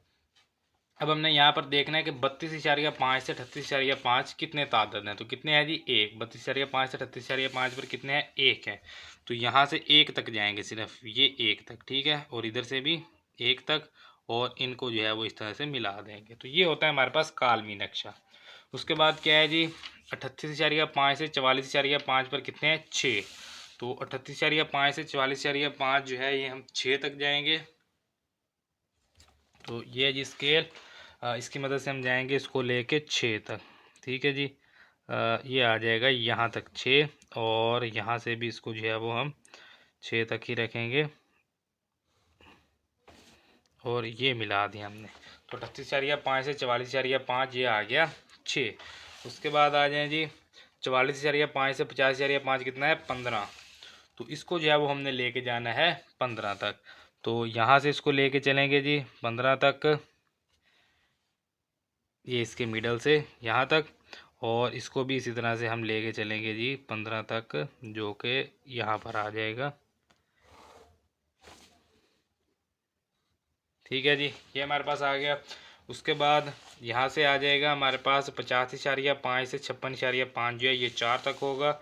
अब हमने यहाँ पर देखना है कि 32.5 से 38.5 कितने तादाद हैं। तो कितने हैं जी? एक। 32.5 से 38.5 पर कितने हैं? एक है। तो यहाँ से एक तक जाएंगे, सिर्फ ये एक तक। ठीक है। और इधर से भी एक तक, और इनको जो है वो इस तरह से मिला देंगे। तो ये होता है हमारे पास कालमी नक्शा। उसके बाद क्या है जी? 38.5 से 44.5 पर कितने हैं? 6। तो 38.5 से 44.5 जो है ये हम 6 तक जाएंगे। तो ये है जी स्केल, इसकी मदद से हम जाएंगे इसको लेके 6 तक। ठीक है जी। ये आ जाएगा यहाँ तक 6, और यहाँ से भी इसको जो है वो हम 6 तक ही रखेंगे, और ये मिला दिया हमने। तो 38.5 से 44.5 ये आ गया 6। उसके बाद आ जाए जी 44.5 से 50.5 कितना है? 15। तो इसको जो है वो हमने लेके जाना है 15 तक। तो यहाँ से इसको लेके चलेंगे जी 15 तक, ये इसके मिडल से यहाँ तक, और इसको भी इसी तरह से हम लेके चलेंगे जी 15 तक, जो कि यहाँ पर आ जाएगा। ठीक है जी। ये हमारे पास आ गया। उसके बाद यहाँ से आ जाएगा हमारे पास 50.5 से 56.5 जो है ये 4 तक होगा।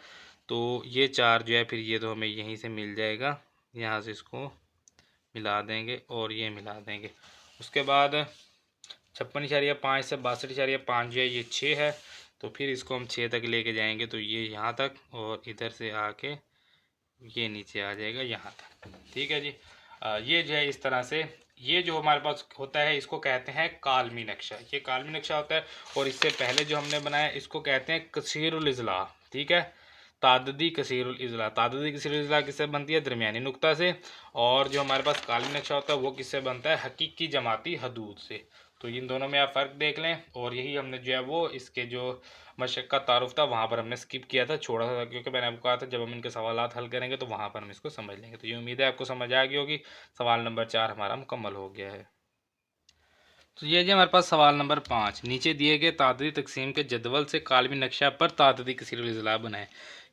तो ये 4 जो है फिर ये तो हमें यहीं से मिल जाएगा, यहाँ से इसको मिला देंगे और ये मिला देंगे। उसके बाद 56.5 से 62.5 जो है ये 6 है। तो फिर इसको हम 6 तक लेके जाएंगे, तो ये यहाँ तक, और इधर से आके ये नीचे आ जाएगा यहाँ तक। ठीक है जी। ये जो है इस तरह से, ये जो हमारे पास होता है इसको कहते हैं कालमी नक्शा। ये कालमी नक्शा होता है। और इससे पहले जो हमने बनाया इसको कहते हैं कसीरुल इज़ला। ठीक है। ताददी कसीरुल इज़ला। ताददी कसीरुल इज़ला किससे बनती है? दरमियानी नुक्ता से। और जो हमारे पास कालमी नक्शा होता है वो किससे बनता है? हकीकी जमाती हदूद से। तो इन दोनों में आप फ़र्क देख लें। और यही हमने जो है वो इसके जो मशक़ का तारुफ था वहाँ पर हमने स्किप किया था, छोड़ा था, क्योंकि मैंने आपको कहा था जब हम इनके सवालात हल करेंगे तो वहाँ पर हम इसको समझ लेंगे। तो ये उम्मीद है आपको समझ आ गई होगी। सवाल नंबर 4 हमारा मुकम्मल हो गया है। तो ये जी हमारे पास सवाल नंबर 5। नीचे दिए गए ताददी तकसीम के जदवल से कालमी नक्शा पर ताददी कसीरुल इज़ला बनाए।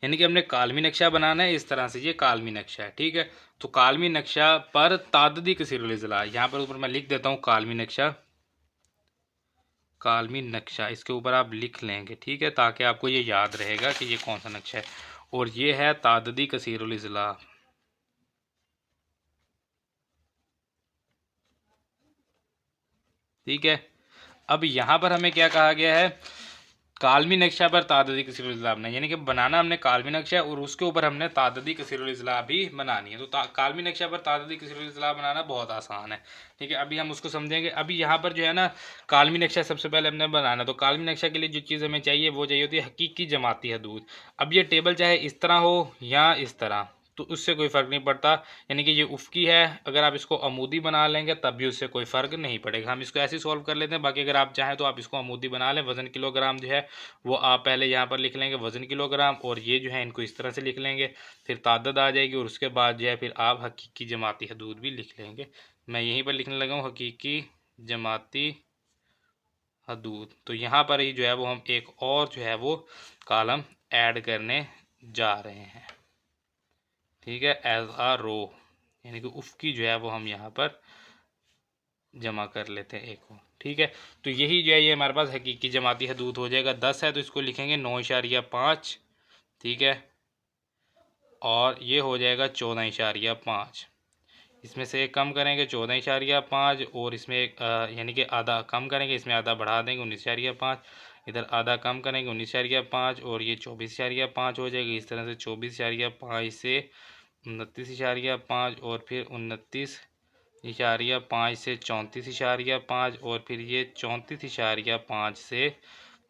यानी कि हमने कालमी नक्शा बनाना है इस तरह से। ये कालमी नक्शा है। ठीक है। तो कालमी नक्शा पर ताददी कसीरुल इज़ला, यहाँ पर ऊपर मैं लिख देता हूँ कालमी नक्शा। कालमी नक्शा इसके ऊपर आप लिख लेंगे। ठीक है। ताकि आपको ये याद रहेगा कि ये कौन सा नक्शा है। और ये है ताददी कसीरुल इज़ला। ठीक है। अब यहाँ पर हमें क्या कहा गया है? कालमी नक्शा पर ताददी कसीरुल इज़ला बनाए, यानी कि बनाना हमने कालमी नक्शा है और उसके ऊपर हमने ताददी कसीरुल इज़ला भी बनानी है। तो कालमी नक्शा पर ताददी कसीरुल इज़ला बनाना बहुत आसान है। ठीक है। अभी हम उसको समझेंगे। अभी यहाँ पर जो है ना, कालमी नक्शा सबसे पहले हमने बनाना। तो कालमी नक्शा के लिए जो चीज़ हमें चाहिए वो चाहिए होती है हकीकी जमाती हदूद। अब ये टेबल चाहे इस तरह हो या इस तरह, तो उससे कोई फ़र्क नहीं पड़ता। यानी कि ये उफ़की है, अगर आप इसको अमूदी बना लेंगे तब भी उससे कोई फ़र्क नहीं पड़ेगा। हम इसको ऐसे सॉल्व कर लेते हैं। बाकी अगर आप चाहें तो आप इसको अमूदी बना लें। वज़न किलोग्राम जो है वो आप पहले यहाँ पर लिख लेंगे वज़न किलोग्राम, और ये जो है इनको इस तरह से लिख लेंगे। फिर तादाद आ जाएगी, और उसके बाद जो है फिर आप हकीकी जमाती हदूद भी लिख लेंगे। मैं यहीं पर लिखने लगा हूँ हकीकी जमाती हदूद। तो यहाँ पर ही जो है वो हम एक और जो है वो कॉलम ऐड करने जा रहे हैं। ठीक है। एज आ रो, यानी कि उफ़की जो है वो हम यहाँ पर जमा कर लेते हैं एक और। ठीक है। तो यही जो है ये हमारे पास हकीकी जमाती हदूद हो जाएगा। 10 है तो इसको लिखेंगे 9.5। ठीक है। और ये हो जाएगा 14.5। इसमें से एक कम करेंगे 14.5, और इसमें एक यानी कि आधा कम करेंगे, इसमें आधा बढ़ा देंगे 19.5। इधर आधा कम करेंगे 19.5, और ये 24.5 हो जाएगी। इस तरह से 24.5 से 29.5, और फिर 29.5 से 34.5, और फिर ये 34.5 से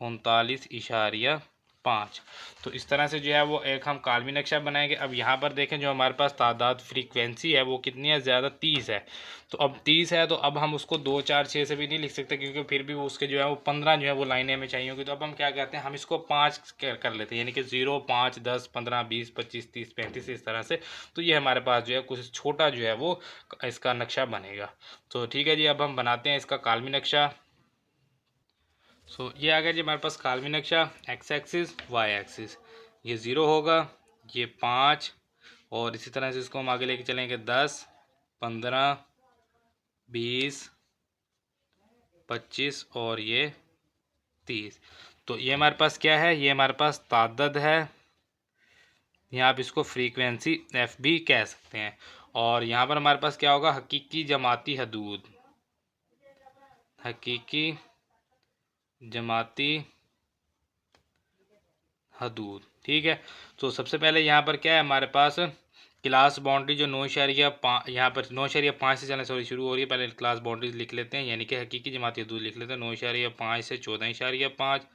39.5। 5। तो इस तरह से जो है वो एक हम काल्मी नक्शा बनाएंगे। अब यहाँ पर देखें जो हमारे पास तादाद फ्रीक्वेंसी है वो कितनी है, ज़्यादा 30 है। तो अब 30 है तो अब हम उसको 2 4 6 से भी नहीं लिख सकते, क्योंकि फिर भी वो उसके जो है वो 15 जो है वो लाइनें हमें चाहिए होगी। तो अब हम क्या कहते हैं, हम इसको 5 कर लेते हैं, यानी कि 0 5 10 15 20 25 30 35 इस तरह से। तो ये हमारे पास जो है कुछ छोटा जो है वो इसका नक्शा बनेगा। तो ठीक है जी, अब हम बनाते हैं इसका काल्मी नक्शा। ये आ गया जी हमारे पास काल्मी नक्शा। एक्स एक्सिस वाई एक्सिस, ये 0 होगा, ये 5, और इसी तरह से इसको हम आगे लेके चलेंगे 10 15 20 25 और ये 30। तो ये हमारे पास क्या है, ये हमारे पास तादाद है, यहाँ आप इसको फ्रीक्वेंसी एफ भी कह सकते हैं। और यहाँ पर हमारे पास क्या होगा, हकीकी जमाती हदूद, हकीकी जमाती हदूद। ठीक है, तो सबसे पहले यहाँ पर क्या है हमारे पास, क्लास बाउंड्री जो 9.5 यहाँ पर 9.5 से चलना शुरू हो रही है। पहले क्लास बाउंड्रीज लिख लेते हैं, यानी कि हकीकी जमाती हदूद लिख लेते हैं। 9.5 से 14.5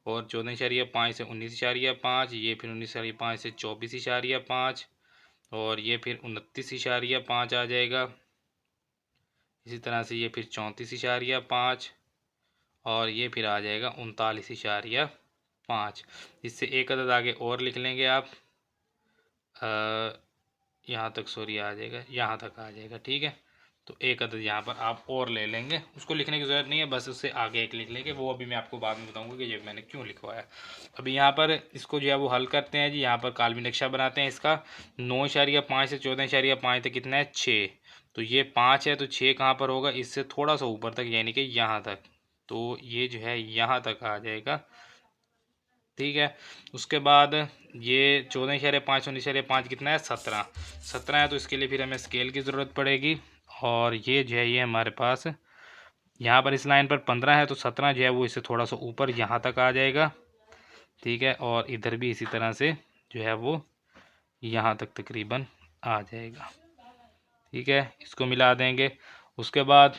और 14.5 से 19.5, ये फिर 19.5 से 24.5 और ये फिर 29.5 आ जाएगा। इसी तरह से ये फिर 34.5 और ये फिर आ जाएगा 39.5। इससे एक अदद आगे और लिख लेंगे आप, यहाँ तक सॉरी आ जाएगा, यहाँ तक आ जाएगा। ठीक है, तो एक अदद यहाँ पर आप और ले लेंगे, उसको लिखने की ज़रूरत नहीं है, बस उससे आगे एक लिख लेंगे। वो अभी मैं आपको बाद में बताऊंगा कि ये मैंने क्यों लिखवाया। अभी यहाँ पर इसको जो है वो हल करते हैं जी। यहाँ पर काल्मी नक्शा बनाते हैं इसका। 9.5 से 14.5 तक कितना है, 6। तो ये 5 है, तो 6 कहाँ पर होगा, इससे थोड़ा सा ऊपर तक, यानी कि यहाँ तक। तो ये जो है यहाँ तक आ जाएगा। ठीक है, उसके बाद ये 14.5 19.5 कितना है, 17 है। तो इसके लिए फिर हमें स्केल की ज़रूरत पड़ेगी। और ये जो है ये हमारे पास यहाँ पर इस लाइन पर 15 है, तो 17 जो है वो इससे थोड़ा सा ऊपर यहाँ तक आ जाएगा। ठीक है, और इधर भी इसी तरह से जो है वो यहाँ तक तकरीबन आ जाएगा। ठीक है, इसको मिला देंगे। उसके बाद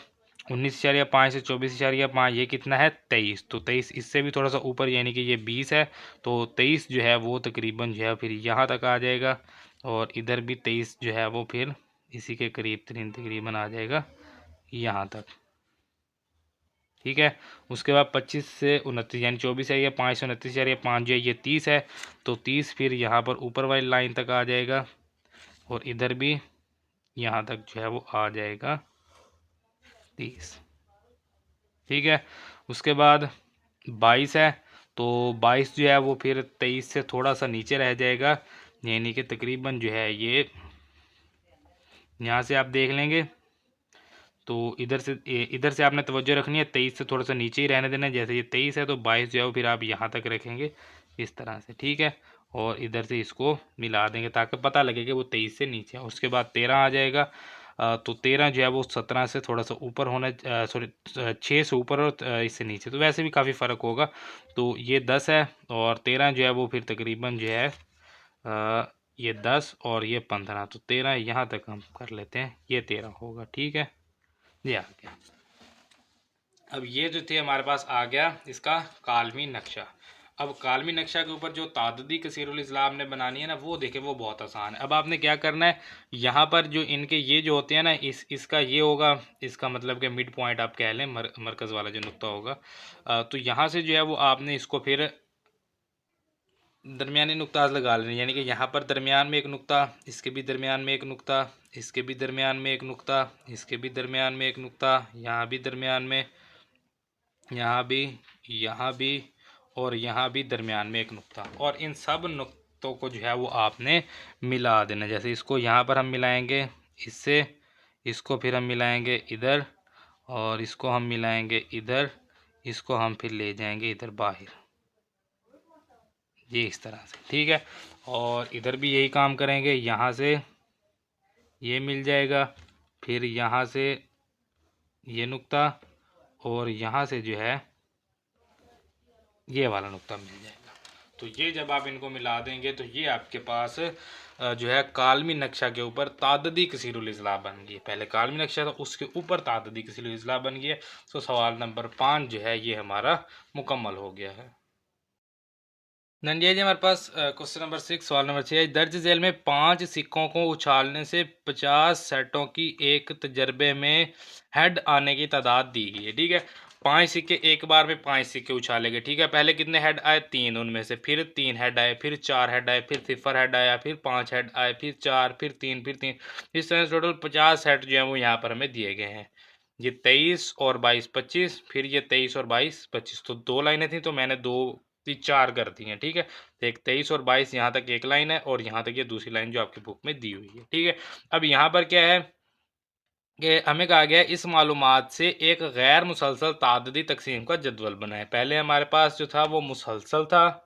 19.5 से 24.5 ये कितना है, 23। तो 23 इससे भी थोड़ा सा ऊपर, यानी कि ये 20 है। तो 23 जो है वो तकरीबन जो है फिर यहाँ तक आ जाएगा। और इधर भी 23 जो है वो फिर इसी के करीब तरीन तकरीबन आ जाएगा यहाँ तक। ठीक है, उसके बाद 25 से 29, यानी 24 है, ये 5 से 29.5 जो है ये 30 है। तो 30 फिर यहाँ पर ऊपर वाली लाइन तक आ जाएगा, और इधर भी यहाँ तक जो है वो आ जाएगा 30। ठीक है, उसके बाद 22 है, तो 22 जो है वो फिर 23 से थोड़ा सा नीचे रह जाएगा, यानी कि तकरीबन जो है ये यहाँ से आप देख लेंगे। तो इधर से आपने तवज्जो रखनी है, 23 से थोड़ा सा नीचे ही रहने देना है। जैसे ये 23 है तो 22 जो है वो फिर आप यहाँ तक रखेंगे इस तरह से। ठीक है, और इधर से इसको मिला देंगे ताकि पता लगे कि वो 23 से नीचे है। उसके बाद 13 आ जाएगा। तो 13 जो है वो 17 से थोड़ा सा ऊपर होना, सॉरी 6 से ऊपर और इससे नीचे, तो वैसे भी काफ़ी फ़र्क होगा। तो ये 10 है, और 13 जो है वो फिर तकरीबन जो है ये 10 और ये 15, तो 13 यहाँ तक हम कर लेते हैं, ये 13 होगा। ठीक है, ये आ गया। अब ये जो थे हमारे पास आ गया इसका कालमी नक्शा। अब कालमी नक्शा के ऊपर जो ताददी कसीरुल इस्लाम ने बनानी है ना, वो देखे वो बहुत आसान है। अब आपने क्या करना है, यहाँ पर जो इनके ये जो होते हैं ना, इसका ये होगा, इसका मतलब कि मिड पॉइंट आप कह लें, मरकज़ वाला जो नुक्ता होगा। तो यहाँ से जो है वो आपने इसको फिर दरमियानी नुक्ता लगा लेना, यानी कि यहाँ पर दरमियान में एक नुक्ता, इसके भी दरमियान में एक नुक्ता, इसके भी दरमियान में एक नुक्ता, इसके भी दरमियान में एक नुक्ता, यहाँ भी दरमियान में, यहाँ भी और यहाँ भी दरमियान में एक नुक्ता। और इन सब नुक्तों को जो है वो आपने मिला देना। जैसे इसको यहाँ पर हम मिलाएंगे इससे, इसको फिर हम मिलाएंगे इधर, और इसको हम मिलाएंगे इधर, इसको हम फिर ले जाएंगे इधर बाहर, ये इस तरह से। ठीक है, और इधर भी यही काम करेंगे, यहाँ से ये मिल जाएगा, फिर यहाँ से ये नुक्ता, और यहाँ से जो है ये वाला नुक्ता मिल जाएगा। तो ये जब आप इनको मिला देंगे तो ये आपके पास जो है कालमी नक्शा के ऊपर ताददी कसीरुल इज़्ला बन गई। पहले कालमी नक्शा था, उसके ऊपर ताददी कसीरुल इज़्ला बन गया। तो सवाल नंबर 5 जो है ये हमारा मुकम्मल हो गया है। नंदिया जी हमारे पास क्वेश्चन नंबर 6 सवाल नंबर 6 दर्ज झेल में 5 सिक्कों को उछालने से 50 सेटों की एक तजर्बे में हेड आने की तादाद दी गई है। ठीक है, 5 सिक्के एक बार में 5 सिक्के उछाले गए। ठीक है, पहले कितने हेड आए? 3, उनमें से फिर 3 हेड आए, फिर 4 हेड आए, फिर 0 हेड आया, फिर 5 हेड आए, फिर 4, फिर 3, फिर 3। इस तरह से टोटल 50 हेड जो है वो यहाँ पर हमें दिए गए हैं। ये 23 और 22 25, फिर ये 23 और 22 25। तो 2 लाइनें थी तो मैंने 2 4 कर दी हैं। ठीक है, तो एक 23 और 22 यहाँ तक एक लाइन है और यहाँ तक ये दूसरी लाइन जो आपकी बुक में दी हुई है। ठीक है, अब यहाँ पर क्या है कि हमें कहा गया है इस मालूमात से एक गैर मुसलसल ताददी तकसीम का जदवल बनाए। पहले हमारे पास जो था वो मुसलसल था,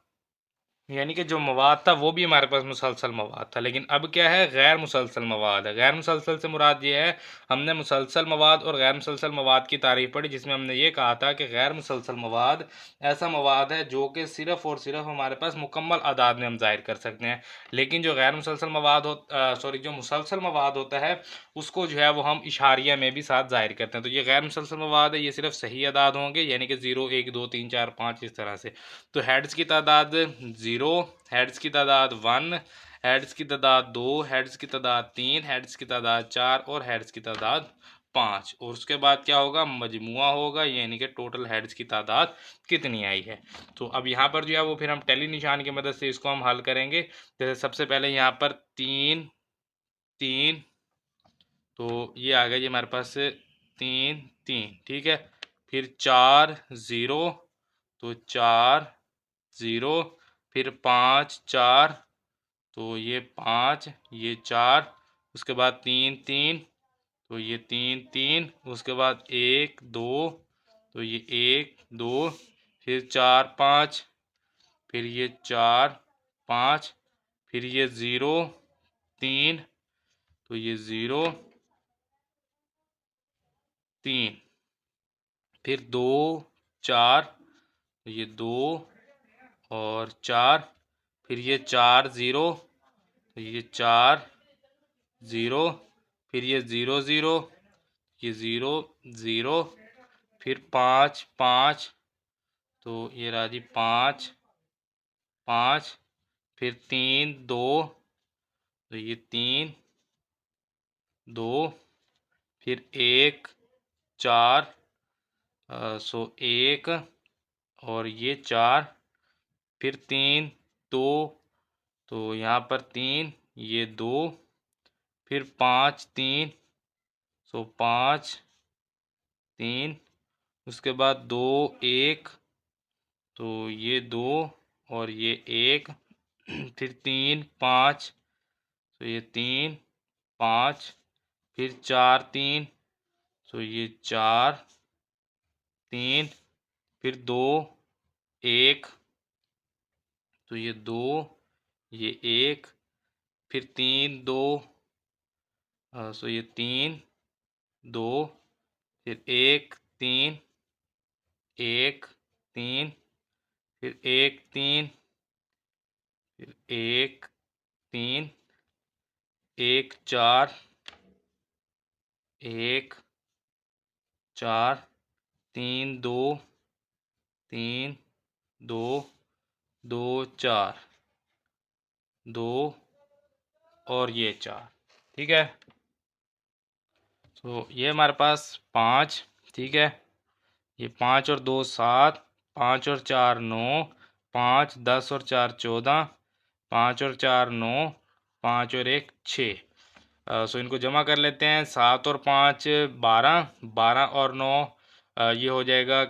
यानी कि जो मवाद था वो भी हमारे पास मुसलसल मवाद था, लेकिन अब क्या है? गैर मुसलसल मवाद है। गैर मुसलसल से मुराद ये है, हमने मुसलसल मवाद और गैर मुसलसल मवाद की तारीफ पढ़ी, जिसमें हमने ये कहा था कि गैर मुसलसल मवाद ऐसा मवाद है जो कि सिर्फ़ और सिर्फ हमारे पास मुकम्मल आदाद में हम ज़ाहिर कर सकते हैं। लेकिन जो गैर मुसलसल मवाद जो मुसलसल मवाद होता है उसको जो है वो हम इशारिया में भी साथ ज़ाहिर करते हैं। तो ये गैर मुसलसल मवाद है, ये सिर्फ सही आदाद होंगे, यानी कि 0 1 2 3 4 5 इस तरह से। तो हेड्स की तादाद 0, हेड्स की तादाद 1, हेड्स की तादाद 2, हेड्स की तादाद 3, हेड्स की तादाद 4 और हेड्स की तादाद 5। और उसके बाद क्या होगा? मजमुआ होगा, यानी कि टोटल हेड्स की तादाद कितनी आई है। तो अब यहाँ पर जो है वो फिर हम टेली निशान की मदद से इसको हम हल करेंगे। जैसे सबसे पहले यहाँ पर 3 3, तो ये आ गया जी हमारे पास 3 3। ठीक है, फिर 4 0, तो 4 0, फिर 5 4, तो ये 5 ये 4, उसके बाद 3 3, तो ये 3 3, उसके बाद 1 2, तो ये 1 2, फिर 4 5, फिर ये 4 5, फिर ये 0 3, तो ये 0 3, फिर 2 4, तो ये 2 और 4, फिर ये 4 0, तो ये 4 0, फिर ये 0 0, ये 0 0, फिर 5 5, तो ये रहा जी 5 5, फिर 3 2, तो ये 3 2, फिर 1 4, 1 और ये 4, फिर 3 2, तो यहाँ पर 3 ये 2, फिर 5 3, 5 3, उसके बाद 2 1, तो ये 2 और ये 1, फिर 3 5, तो ये 3 5, फिर 4 3, तो ये 4 3, फिर 2 1, तो ये 2 ये 1, फिर 3 2, सो ये 3 2, फिर 1 3 1 3, फिर 1 3, फिर 1 3 1 4 1 4, 3 2 3 2 2 4 2 और ये 4। ठीक है, तो ये हमारे पास 5। ठीक है, ये 5 और 2 7, 5 और 4 9, 5 10 और 4 14, 5 और 4 9, 5 और 1 6। सो इनको जमा कर लेते हैं। 7 और 5 12, 12 और 9 ये हो जाएगा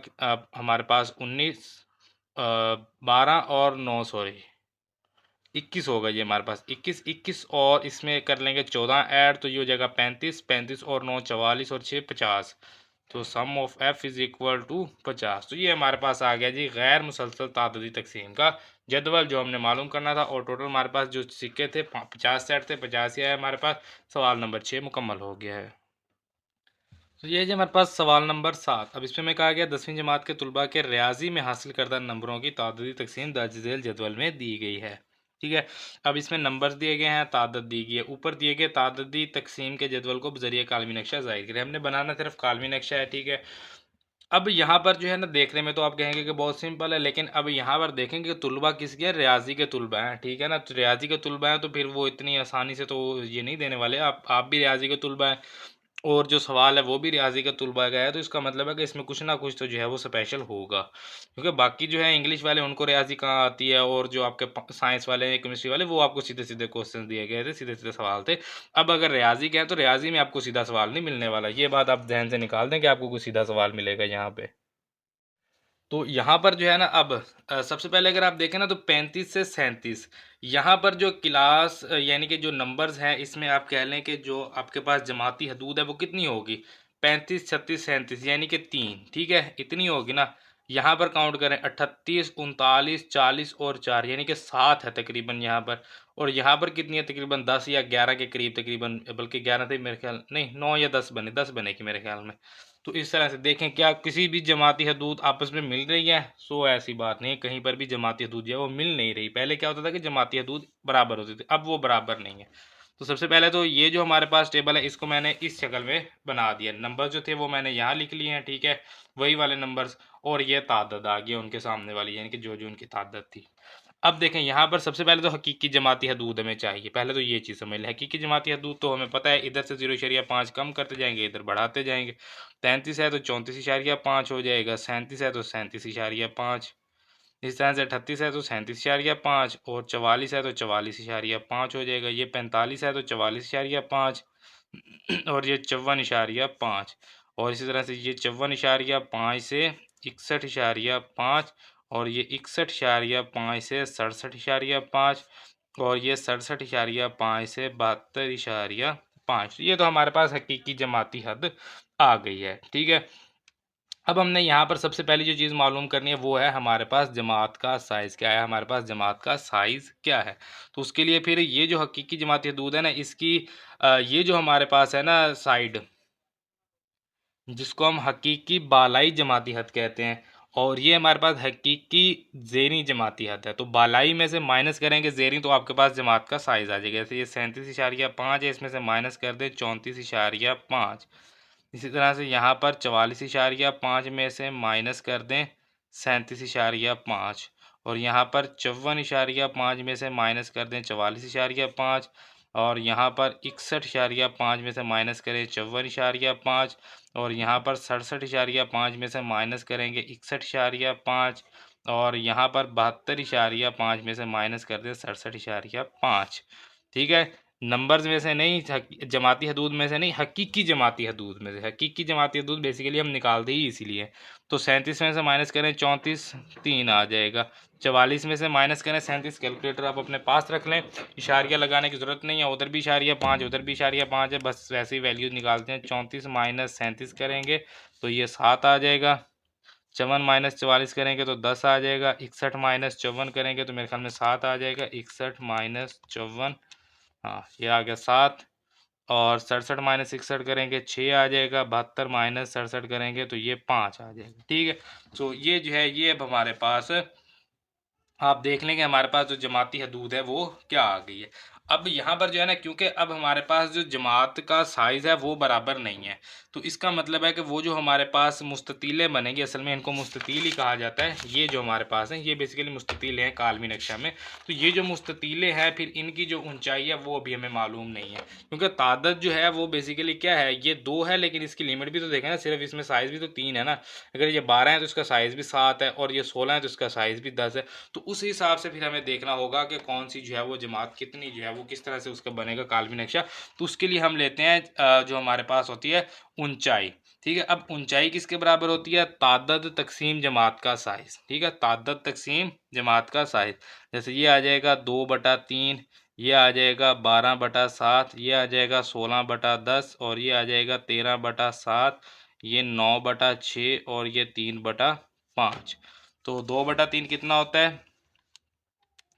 हमारे पास 19, 12 और 9 सॉरी 21 होगा ये हमारे पास 21 21, और इसमें कर लेंगे 14 ऐड, तो ये हो जाएगा 35, 35 और 9 44 और 6 50। तो sum of F is equal to 50। तो ये हमारे पास आ गया जी गैर मुसलसल ताददी तकसीम का जदवल जो हमने मालूम करना था। और टोटल हमारे पास जो सिक्के थे 50 सेट थे, 50 ही आए हमारे पास। सवाल नंबर 6 मुकम्मल हो गया है। तो ये जी हमारे पास सवाल नंबर 7। अब इसमें मैं कहा गया 10वीं जमात के तलबा के रियाजी में हासिल करदा नंबरों की तादादी तकसीम दर्ज झेल जदवल में दी गई है। ठीक है, अब इसमें नंबर्स दिए गए हैं, तादाद दी गई है। ऊपर दिए गए तादादी तकसीम के जदवल को बजरिए कालमी नक्शा ज़ाहिर करें। हमने बनाना सिर्फ कालमी नक्शा है। ठीक है, अब यहाँ पर जो है ना देखने में तो आप कहेंगे कि बहुत सिंपल है, लेकिन अब यहाँ पर देखेंगे कि तुलबा किसके हैं, रियाजी के तुलबा हैं, ठीक है ना। तो रियाजी के तुलबा हैं तो फिर वो इतनी आसानी से तो ये नहीं देने वाले। आप भी रियाजी के तुलबा हैं और जो सवाल है वो भी रियाजी का तुलबा का है, तो इसका मतलब है कि इसमें कुछ ना कुछ तो जो है वो स्पेशल होगा, क्योंकि बाकी जो है इंग्लिश वाले उनको रियाजी कहाँ आती है, और जो आपके साइंस वाले हैं, केमिस्ट्री वाले, वो आपको सीधे सीधे क्वेश्चन दिए गए थे, सीधे सीधे सवाल थे। अब अगर रियाजी के हैं तो रियाजी में आपको सीधा सवाल नहीं मिलने वाला, ये बात आप ध्यान से निकाल दें कि आपको कोई सीधा सवाल मिलेगा यहाँ पे। तो यहाँ पर जो है ना अब सबसे पहले अगर आप देखें ना तो 35 से 37 यहाँ पर जो क्लास यानी कि जो नंबर्स हैं, इसमें आप कह लें कि जो आपके पास जमाती हदूद है वो कितनी होगी, 35 36 37 यानी कि 3, ठीक है, इतनी होगी ना। यहाँ पर काउंट करें 38 39 40 और 4 यानी कि 7 है तकरीबन यहाँ पर। और यहाँ पर कितनी है, तकरीबन 10 या 11 के करीब तकरीबन, बल्कि 11 थे मेरे ख्याल, नहीं 9 या 10 बने, 10 बने कि मेरे ख्याल में। तो इस तरह से देखें क्या किसी भी जमाती हदूद आपस में मिल रही है, सो ऐसी बात नहीं है, कहीं पर भी जमाती हदूद जो है वो मिल नहीं रही। पहले क्या होता था कि जमाती हदूद बराबर होती थी, अब वो बराबर नहीं है। तो सबसे पहले तो ये जो हमारे पास टेबल है इसको मैंने इस शक्ल में बना दिया, नंबर जो थे वो मैंने यहाँ लिख लिए हैं, ठीक है, वही वाले नंबर्स। और ये तादाद आ गई उनके सामने वाली, यानी कि जो जो उनकी तादाद थी। अब देखें यहाँ पर सबसे पहले तो हकीकी जमाती हदूद हमें चाहिए, पहले तो ये चीज़ समझ लें। हकीकी जमाती हदूद तो हमें पता है, इधर से 0.5 कम करते जाएंगे, इधर बढ़ाते जाएंगे। 33 है तो 34.5 हो जाएगा, 37 है तो 37.5, इस तरह से 38 है तो 37.5, और 44 है तो 44.5 हो जाएगा। ये 45 है तो 44.5, और ये 54.5, और इसी तरह से ये 54.5 से 61.5, और ये 61.5 से 67.5, और ये 67.5 से 72.5। ये तो हमारे पास हकीकी जमाती हद आ गई है, ठीक है। अब हमने यहाँ पर सबसे पहली जो चीज़ मालूम करनी है वो है हमारे पास जमात का साइज़ क्या है, हमारे पास जमात का साइज़ क्या है। तो उसके लिए फिर ये जो हकीकी जमाती हदूद है ना, इसकी ये जो हमारे पास है ना साइड, जिसको हम हकीकी बालाई जमाती हद कहते हैं, और ये हमारे पास हकीकी ज़ेनी जमाती हद है। तो बालाई में से माइनस करेंगे ज़ेनी, तो आपके पास जमात का साइज़ आ जाएगा। जैसे ये 37.5 है, इसमें से माइनस कर दें 34.5। इसी तरह से यहाँ पर 44.5 में से माइनस कर दें 37.5, और यहाँ पर 54.5 में से माइनस कर दें 44.5, और यहाँ पर 61.5 में से माइनस करें 54.5, और यहाँ पर 67.5 में से माइनस करेंगे 61.5, और यहाँ पर 72.5 में से माइनस कर दें 67.5, ठीक है। नंबर्स में से नहीं, जमाती हदूद में से नहीं, हकीकी जमाती हदूद में से। हकीकी जमाती हदूद बेसिकली हम निकालते ही इसीलिए। तो 37 में से माइनस करें 34, 3 आ जाएगा। 44 में से माइनस करें 37, कैलकुलेटर आप अपने पास रख लें, इशारिया लगाने की ज़रूरत नहीं है, उधर भी इशारिया 5, उधर भी इशारिया 5 है, बस वैसे ही वैल्यूज निकालते हैं। 34 माइनस 37 करेंगे तो ये 7 आ जाएगा। 54 माइनस 44 करेंगे तो 10 आ जाएगा। 61 माइनस 54 करेंगे तो मेरे ख्याल में 7 आ जाएगा। 61 माइनस 54, हाँ ये आ गया 7। और 67 माइनस 61 करेंगे 6 आ जाएगा। 72 माइनस 67 करेंगे तो ये 5 आ जाएगा, ठीक है। तो ये जो है ये अब हमारे पास आप देख लेंगे हमारे पास जो जमाती हदूद है वो क्या आ गई है। अब यहाँ पर जो है ना, क्योंकि अब हमारे पास जो जमात का साइज़ है वो बराबर नहीं है, तो इसका मतलब है कि वो जो हमारे पास मुस्ततीलें बनेंगी, असल में इनको मुस्ततील ही कहा जाता है। ये जो हमारे पास हैं ये बेसिकली मुस्ततील हैं कालमी नक्शा में। तो ये जो मुस्ततीलें हैं फिर इनकी जो ऊंचाई है वो अभी हमें मालूम नहीं है, क्योंकि तादाद जो है वो बेसिकली क्या है, ये 2 है, लेकिन इसकी लिमिट भी तो देखें ना, सिर्फ इसमें साइज़ भी तो 3 है ना। अगर ये 12 है तो इसका साइज़ भी 7 है, और ये 16 है तो इसका साइज़ भी 10 है। तो उस हिसाब से फिर हमें देखना होगा कि कौन सी जो है वो जमात कितनी जो है वो किस तरह से उसका बनेगा कालमी नक्शा। तो उसके लिए हम लेते हैं जो हमारे पास होती है ऊंचाई, ठीक है। अब ऊंचाई किसके बराबर होती है, तादाद तकसीम जमात का साइज़, ठीक है, तादाद तकसीम जमात का साइज़। जैसे ये आ जाएगा 2/3, ये आ जाएगा 12/7, ये आ जाएगा 16/10, और ये आ जाएगा 13/7, ये 9/6, और ये 3/5। तो 2/3 कितना होता है,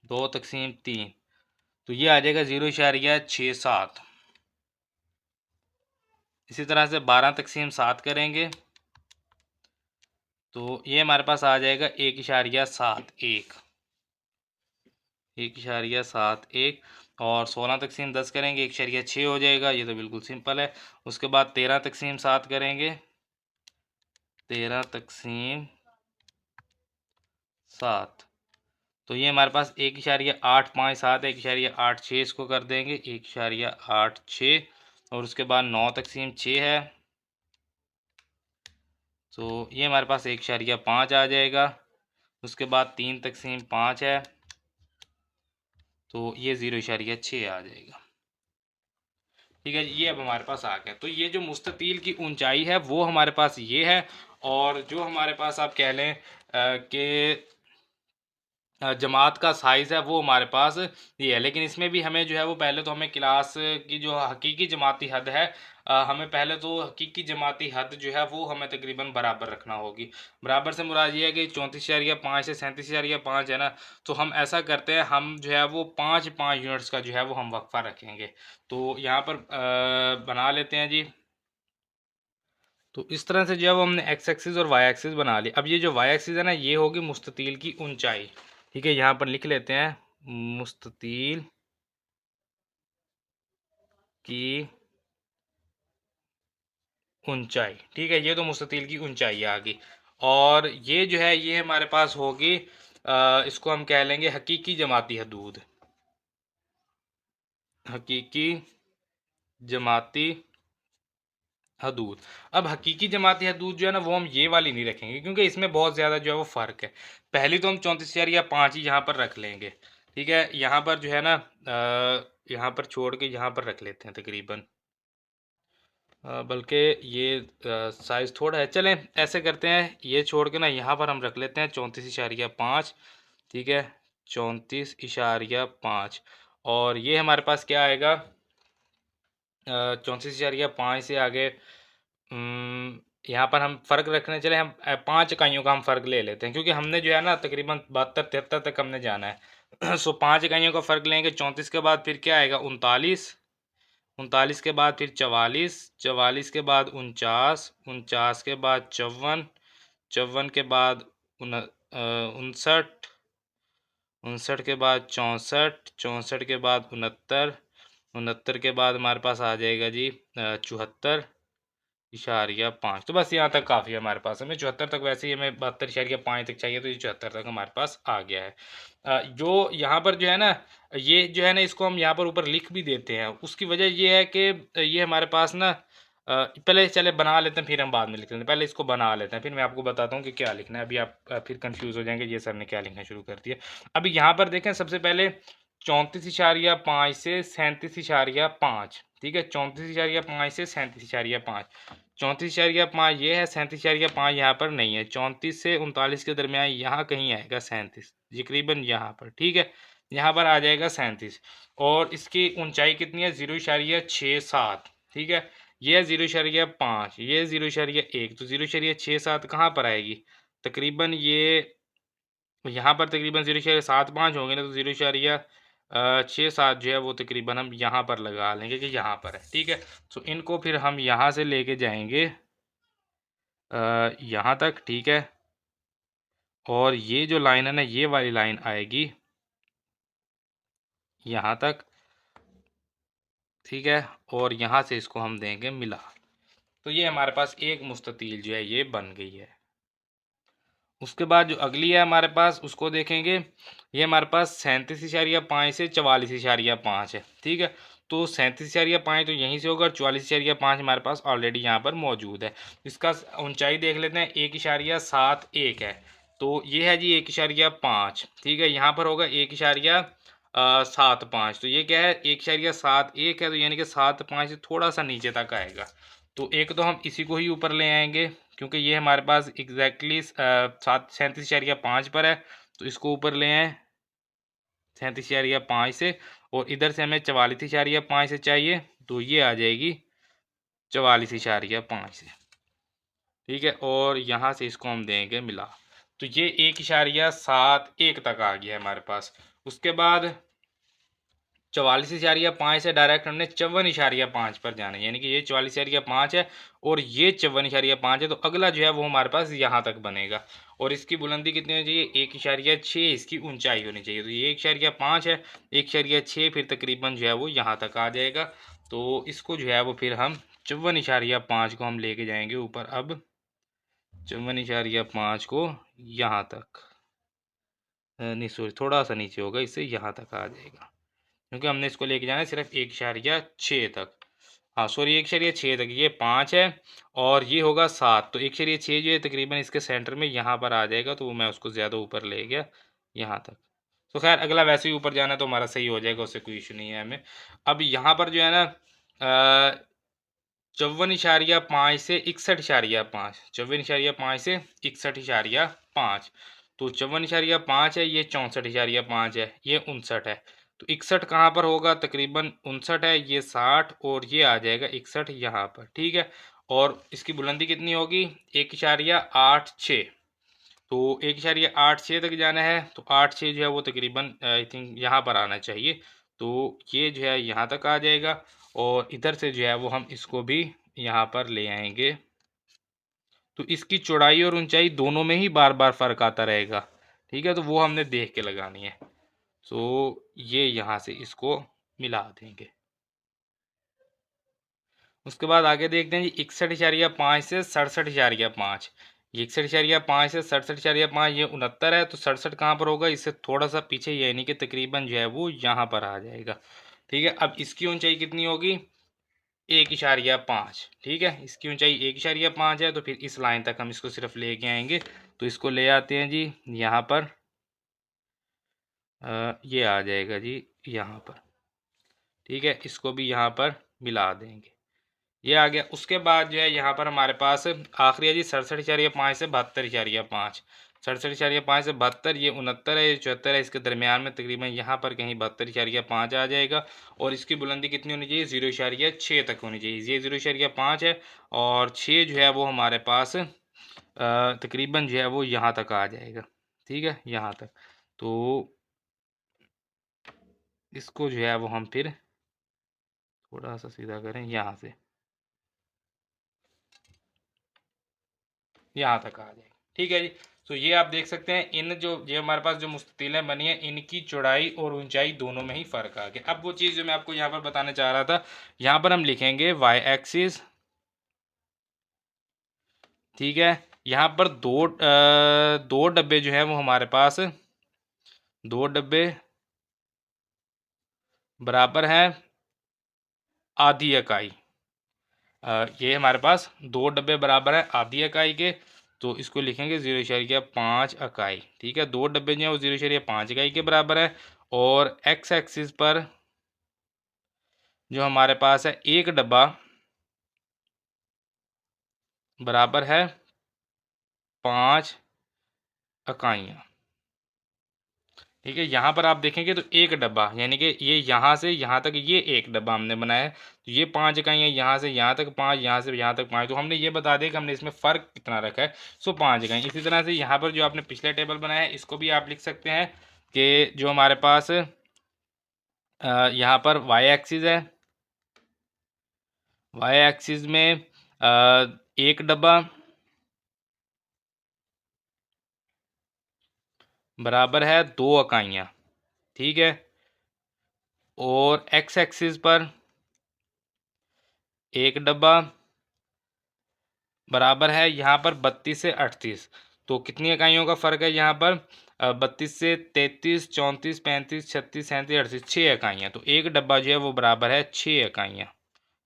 2 तकसीम 3, तो ये आ जाएगा 0.67। इसी तरह से 12 तकसीम 7 करेंगे तो ये हमारे पास आ जाएगा 1.71, 1.71। और 16 तकसीम 10 करेंगे 1.6 हो जाएगा, ये तो बिल्कुल सिंपल है। उसके बाद 13 तकसीम 7 करेंगे 13/7। तो ये हमारे पास 1.857 1.86 इसको कर देंगे 1.86 और उसके बाद 9/6 है, तो ये हमारे पास 1.5 आ जाएगा। उसके बाद 3/5 है, तो ये 0.6 आ जाएगा। ठीक है, ये अब हमारे पास आ गया। तो ये जो मुस्ततील की ऊंचाई है वो हमारे पास ये है, और जो हमारे पास आप कह लें कि जमात का साइज़ है वो हमारे पास ये है। लेकिन इसमें भी हमें जो है वो पहले तो हमें क्लास की जो हकीकी जमाती हद है, हमें पहले तो हकीकी जमाती हद जो है वो हमें तकरीबन बराबर रखना होगी। बराबर से मुराद ये है कि 34.5 से 37.5 है ना, तो हम ऐसा करते हैं, हम जो है वो 5-5 यूनिट्स का जो है वो हम वक्फा रखेंगे। तो यहाँ पर बना लेते हैं जी। तो इस तरह से जो है वो हमने एक्स एक्सिस और वाई एक्सिस बना ली। अब ये जो वाई एक्सिस है ना, ये होगी मुस्ततील की ऊंचाई। ठीक है, यहाँ पर लिख लेते हैं मुस्ततील की ऊंचाई। ठीक है, ये तो मुस्ततील की ऊंचाई आ गई। और ये जो है ये हमारे पास होगी, इसको हम कह लेंगे हकीकी जमाती हदूद। हकीकी जमाती हदूद। अब हकीकी जमाती हदूद जो है ना वो हम ये वाली नहीं रखेंगे, क्योंकि इसमें बहुत ज़्यादा जो है वो फ़र्क है। पहली तो हम 34.5 ही यहाँ पर रख लेंगे। ठीक है, यहाँ पर जो है ना यहाँ पर छोड़ के यहाँ पर रख लेते हैं तकरीबन, बल्कि ये साइज़ थोड़ा है, चलें ऐसे करते हैं, ये छोड़ के ना यहाँ पर हम रख लेते हैं 34.5। ठीक है, 34.5। और ये हमारे पास क्या आएगा, 34.5 से आगे यहाँ पर हम फ़र्क रखने चले, हम 5 इकाइयों का हम फ़र्क ले लेते हैं, क्योंकि हमने जो है ना तकरीबन 72-73 तक हमने जाना है। सो 5 इकाइयों का फ़र्क लेंगे। 34 के बाद फिर क्या आएगा 39, 39 के बाद फिर 44, 44 के बाद 49, 49 के बाद 54, 54 के बाद 59, 59 के बाद 64, 64 के बाद 69, 69 के बाद हमारे पास आ जाएगा जी 74.5। तो बस यहाँ तक काफ़ी है हमारे पास, हमें 74 तक, वैसे ही हमें 72.5 तक चाहिए, तो ये 74 तक हमारे पास आ गया है। जो यहाँ पर जो है ना, ये जो है ना इसको हम यहाँ पर ऊपर लिख भी देते हैं। उसकी वजह ये है कि ये हमारे पास ना पहले चले बना लेते हैं, फिर हम बाद में लिख लेते हैं। पहले इसको बना लेते हैं, फिर मैं आपको बताता हूँ कि क्या लिखना है। अभी आप फिर कंफ्यूज हो जाएंगे, ये सर ने क्या लिखना शुरू कर दिया। अभी यहाँ पर देखें, सबसे पहले 34.5 से 37.5। ठीक है, 34.5 से 37.5। 34.5 ये है, 37.5 यहाँ पर नहीं है। 34 से 39 के दरमियान यहाँ कहीं आएगा 37, तकरीबन यहाँ पर। ठीक है, यहाँ पर आ जाएगा 37। और इसकी ऊंचाई कितनी है, 0.67। ठीक है, ये है 0.5, ये 0.1, तो 0.67 कहाँ पर आएगी, तकरीबन ये यहाँ पर तकरीबन 0.75 होंगे ना, तो 0.67 जो है वो तकरीबन हम यहाँ पर लगा लेंगे कि यहाँ पर है। ठीक है, तो इनको फिर हम यहाँ से लेके जाएंगे यहाँ तक। ठीक है, और ये जो लाइन है ना, ये वाली लाइन आएगी यहाँ तक। ठीक है, और यहाँ से इसको हम देंगे मिला, तो ये हमारे पास एक मुस्ततील जो है ये बन गई है। उसके बाद जो अगली है हमारे पास, उसको देखेंगे। ये हमारे पास 37.5 से 44.5 है। ठीक है, तो 37.5 तो यहीं से होगा, और 44.5 हमारे पास ऑलरेडी यहाँ पर मौजूद है। इसका ऊंचाई देख लेते हैं, 1.71 है, तो ये है जी 1.5। ठीक है, यहाँ पर होगा 1.75, तो ये क्या है 1.71 है, तो यानी कि 7.5 से थोड़ा सा नीचे तक आएगा। तो एक तो हम इसी को ही ऊपर ले आएंगे, क्योंकि ये हमारे पास एग्जैक्टली 37.5 पर है, तो इसको ऊपर ले आए 37.5 से, और इधर से हमें 44.5 से चाहिए, तो ये आ जाएगी 44.5 से। ठीक है, और यहाँ से इसको हम देंगे मिला, तो ये 1.71 तक आ गया है हमारे पास। उसके बाद 44.5 से डायरेक्ट हमने 54.5 पर जाना है, यानी कि ये 44.5 है और ये 54.5 है, तो अगला जो है वो हमारे पास यहाँ तक बनेगा। और इसकी बुलंदी कितनी होनी चाहिए, 1.6 इसकी ऊंचाई होनी चाहिए। तो ये 1.5 है, 1.6 फिर तकरीबन जो है वो यहाँ तक आ जाएगा। तो इसको जो है वो फिर हम 54.5 को हम लेके जाएंगे ऊपर अब 54.5 को यहाँ तक, नहीं सॉरी थोड़ा सा नीचे होगा, इससे यहाँ तक आ जाएगा, क्योंकि हमने इसको लेके जाना है सिर्फ 1.6 तक। हाँ सॉरी 1.6 तक, ये 5 है और ये होगा 7, तो 1.6 जो है तकरीबन इसके सेंटर में यहाँ पर आ जाएगा, तो मैं उसको ज़्यादा ऊपर ले गया यहाँ तक। तो खैर अगला वैसे ही ऊपर जाना तो हमारा सही हो जाएगा, उससे कोई इशू नहीं है हमें। अब यहाँ पर जो है ना 54.5 से 61.5, 54.5 से 61.5, तो 54.5 है, ये 64.5 है, ये 59 है, तो 61 कहाँ पर होगा, तकरीबन 59 है, ये 60 और ये आ जाएगा 61 यहाँ पर, ठीक है। और इसकी बुलंदी कितनी होगी, 1.86, तो 1.86 तक जाना है, तो 86 जो है वो तकरीबन आई थिंक यहाँ पर आना चाहिए, तो ये जो है यहाँ तक आ जाएगा, और इधर से जो है वो हम इसको भी यहाँ पर ले आएंगे, तो इसकी चौड़ाई और ऊंचाई दोनों में ही बार बार फ़र्क आता रहेगा, ठीक है, तो वो हमने देख के लगानी है। तो ये यहाँ से इसको मिला देंगे। उसके बाद आगे देखते हैं जी 61.5 से 67.5, ये 61.5 से 67.5, ये 69 है, तो 67 कहाँ पर होगा, इससे थोड़ा सा पीछे, यानी कि तकरीबन जो है वो यहाँ पर आ जाएगा, ठीक है। अब इसकी ऊंचाई कितनी होगी, 1.5, ठीक है, इसकी ऊंचाई 1.5 है, तो फिर इस लाइन तक हम इसको सिर्फ लेके आएंगे, तो इसको ले आते हैं जी यहाँ पर, ये आ जाएगा जी यहाँ पर, ठीक है, इसको भी यहाँ पर मिला देंगे, ये आ गया। उसके बाद जो है यहाँ पर हमारे पास आखिरी है जी 67.5 से 72.5, 67.5 से 72, ये 69 है, ये 74 है, इसके दरमियान में तकरीबन यहाँ पर कहीं 72.5 आ जाएगा, और इसकी बुलंदी कितनी होनी चाहिए, 0.6 तक होनी चाहिए, ये 0.5 है, और 6 जो है वो हमारे पास तकरीबन जो है वो यहाँ तक आ जाएगा, ठीक है, यहाँ तक। तो इसको जो है वो हम फिर थोड़ा सा सीधा करें, यहाँ से यहाँ तक आ जाएगा, ठीक है जी। तो ये आप देख सकते हैं, इन जो ये हमारे पास जो मुस्ततिलें बनी है, इनकी चौड़ाई और ऊंचाई दोनों में ही फ़र्क आ गया। अब वो चीज़ जो मैं आपको यहाँ पर बताने चाह रहा था, यहाँ पर हम लिखेंगे वाई एक्सिस, ठीक है, यहाँ पर दो डब्बे जो है वो हमारे पास, दो डब्बे बराबर हैं आधी इकाई, ये हमारे पास दो डब्बे बराबर है आधी इकाई के, तो इसको लिखेंगे 0.5 इकाई, ठीक है, दो डब्बे जो है वो 0.5 इकाई के बराबर है, और एक्स एक्सिस पर जो हमारे पास है एक डब्बा बराबर है 5 इकाइयाँ, ठीक है। यहाँ पर आप देखेंगे तो एक डब्बा, यानी कि ये यहाँ से यहाँ तक ये एक डब्बा हमने बनाया है, तो ये 5 इकाइयाँ, यहाँ से यहाँ तक 5, यहाँ से यहाँ तक 5, तो हमने ये बता दिया कि हमने इसमें फ़र्क कितना रखा है, सो 5 इकाई। इसी तरह से यहाँ पर जो आपने पिछले टेबल बनाया है, इसको भी आप लिख सकते हैं कि जो हमारे पास यहाँ पर वाई एक्सिस है, वाई एक्सिस में एक डब्बा बराबर है 2 इकाइयाँ, ठीक है, और एक्स एक्सिस पर एक डब्बा बराबर है यहाँ पर 32 से 38, तो कितनी इकाइयों का फ़र्क है यहाँ पर, 32 से 33, 34, 35, 36, 37, 38, 6 इकाइयाँ, तो एक डब्बा जो है वो बराबर है 6 इकाइयाँ,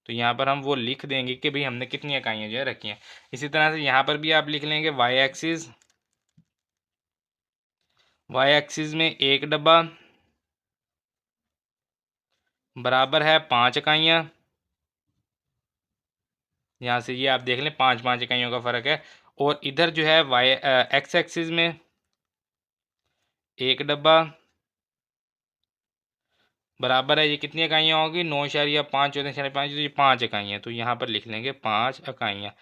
तो यहाँ पर हम वो लिख देंगे कि भाई हमने कितनी इकाइयाँ जो है रखी हैं। इसी तरह से यहाँ पर भी आप लिख लेंगे वाई एक्सिस, वाई एक्सिस में एक डब्बा बराबर है 5 इकाइयाँ, यहाँ से ये आप देख लें 5 इकाइयों का फ़र्क है, और इधर जो है वाई एक्स एक्सिस में एक डब्बा बराबर है, ये कितनी इकाइयाँ होंगी, 9.5, 14.5, तो ये 5 इकाइयाँ, तो यहाँ पर लिख लेंगे 5 इकाइयाँ।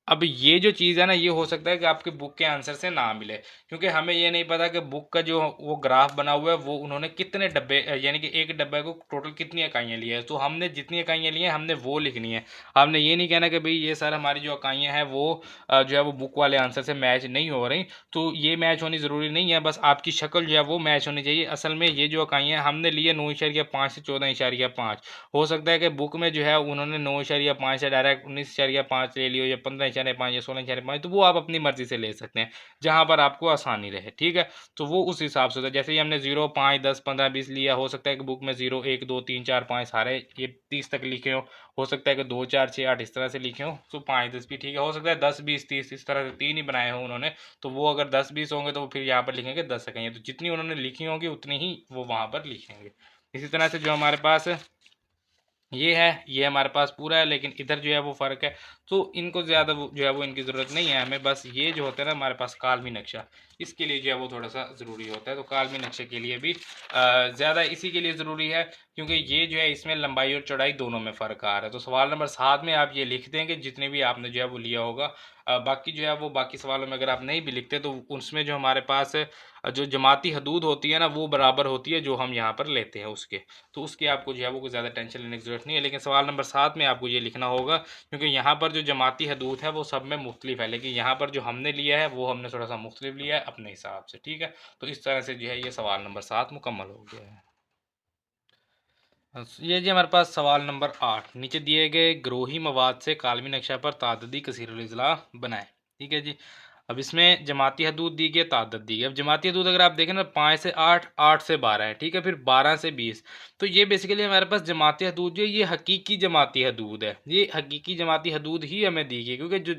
अब ये जो चीज़ है ना, ये हो सकता है कि आपके बुक के आंसर से ना मिले, क्योंकि हमें ये नहीं पता कि बुक का जो वो ग्राफ बना हुआ है वो उन्होंने कितने डब्बे, यानी कि एक डब्बे को टोटल कितनी इकाइयाँ ली है, तो हमने जितनी इकाइयाँ ली हैं हमने वो लिखनी है। हमने ये नहीं कहना कि भाई ये सर हमारी जो इकाइयाँ हैं वो जो है वो बुक वाले आंसर से मैच नहीं हो रही, तो ये मैच होनी ज़रूरी नहीं है, बस आपकी शक्ल जो है वो मैच होनी चाहिए। असल में ये जो इकाइयाँ हमने ली है 9.5 से 14.5, हो सकता है कि बुक में जो है उन्होंने 9.5 से डायरेक्ट 19.5 ले ली हो, या 15.5 या 16.5, तो वो आप अपनी मर्जी से ले सकते हैं, जहाँ पर आपको आसानी रहे, ठीक है। तो वो उस हिसाब से होता है। जैसे ही हमने 0, 5, 10, 15, 20 लिया, हो सकता है कि बुक में 0, 1, 2, 3, 4, 5 सारे ये 30 तक लिखे हो सकता है कि 2, 4, 6, 8 इस तरह से लिखे हो, तो 5, 10 भी ठीक है। हो सकता है 10, 20, 30 इस तरह से 3 ही बनाए हों उन्होंने, तो वो अगर 10, 20 होंगे तो फिर यहाँ पर लिखेंगे 10 इकाइयाँ, तो जितनी उन्होंने लिखी होंगी उतनी ही वो वहाँ पर लिखेंगे। इसी तरह से जो हमारे पास ये है, ये हमारे पास पूरा है, लेकिन इधर जो है वो फ़र्क है, तो इनको ज़्यादा जो है वो इनकी ज़रूरत नहीं है हमें। बस ये जो होता है ना हमारे पास कालमी नक्शा, इसके लिए जो है वो थोड़ा सा ज़रूरी होता है। तो कालमी नक्शे के लिए भी ज़्यादा इसी के लिए ज़रूरी है क्योंकि ये जो है इसमें लंबाई और चौड़ाई दोनों में फ़र्क आ रहा है। तो सवाल नंबर 7 में आप ये लिख देंगे जितने भी आपने जो है वो लिया होगा। बाकी जो है वो बाकी सवालों में अगर आप नहीं भी लिखते तो उसमें जो हमारे पास जो जमाती हदूद होती है ना वो बराबर होती है जो हम यहाँ पर लेते हैं उसके, तो उसकी आपको जो है वो कोई ज़्यादा टेंशन लेने की ज़रूरत नहीं है। लेकिन सवाल नंबर 7 में आपको ये लिखना होगा क्योंकि यहाँ पर जो जमाती हदूद है वो सब में मुख्तलिफ है, लेकिन यहाँ पर जो हमने लिया है वो हमने थोड़ा सा मुख्तलिफ लिया है अपने हिसाब से, ठीक है। तो इस तरह से जो है ये सवाल नंबर 7 मुकम्मल हो गया है। ये जी हमारे पास सवाल नंबर 8, नीचे दिए गए ग्रोही मवाद से कालमी नक्शा पर ताददी कसीरुल इज़ला बनाएं, ठीक है जी। अब इसमें जमाती हदूद दी गई, तादद दी गई। अब जमाती हदूद अगर आप देखें ना 5 से 8, 8 से 12 है, ठीक है, फिर 12 से 20, तो ये बेसिकली हमारे पास जमाती हदूद जो है ये हकीकी जमाती हदूद है। ये हकीकी जमाती हदूद ही हमें दी गई क्योंकि जो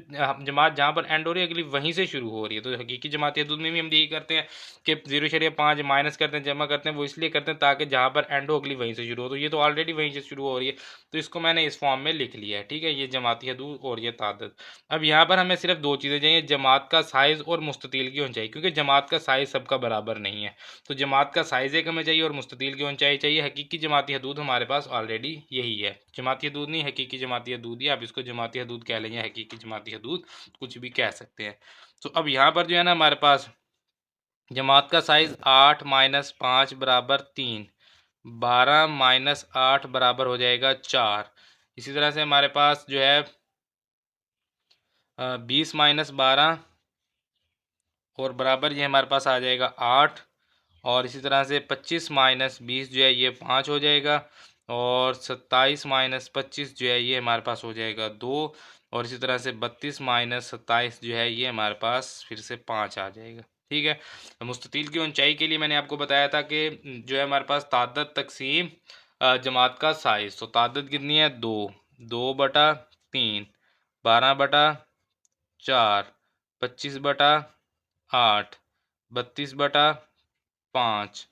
जमात जहाँ पर एंड हो रही है अगली वहीं से शुरू हो रही है। तो हकीकी जमाती हदूद में भी हम यही करते हैं कि 0.5 माइनस करते हैं, जमा करते हैं, वो इसलिए करते हैं ताकि जहाँ पर एंड हो अगली वहीं से शुरू हो। तो ये तो ऑलरेडी वहीं से शुरू हो रही है, तो इसको मैंने इस फॉर्म में लिख लिया है, ठीक है। ये जमाती हदूद और ये तादद। अब यहाँ पर हमें सिर्फ 2 चीज़ें चाहिए, जमात का साइज़ और मुस्ततील की ऊंचाई, क्योंकि जमात का साइज़ सबका बराबर नहीं है। तो जमात का साइज़ एक हमें चाहिए और मुस्ततील की ऊंचाई चाहिए। हकीकी जमाती हदूद हमारे पास ऑलरेडी यही है, जमाती हदूद नहीं हकीकी जमाती हदूद ही, आप इसको जमाती हदूद कह लेंगे, हकीकी जमाती हदूद कुछ भी कह सकते हैं। तो अब यहाँ पर जो है ना हमारे पास जमात का साइज़ 8 माइनस 5 बराबर 3, 12 माइनस 8 बराबर हो जाएगा 4। इसी तरह से हमारे पास जो है 20 माइनस 12 और बराबर ये हमारे पास आ जाएगा 8, और इसी तरह से 25 माइनस 20 जो है ये 5 हो जाएगा, और 27 माइनस 25 जो है ये हमारे पास हो जाएगा 2, और इसी तरह से 32 माइनस 27 जो है ये हमारे पास फिर से 5 आ जाएगा, ठीक है। मुस्ततील की ऊंचाई के लिए मैंने आपको बताया था कि जो है हमारे पास तादद तकसीम जमात का साइज़, तो तादद कितनी है 2, 2/3, 12/4, 25/8, 32/5,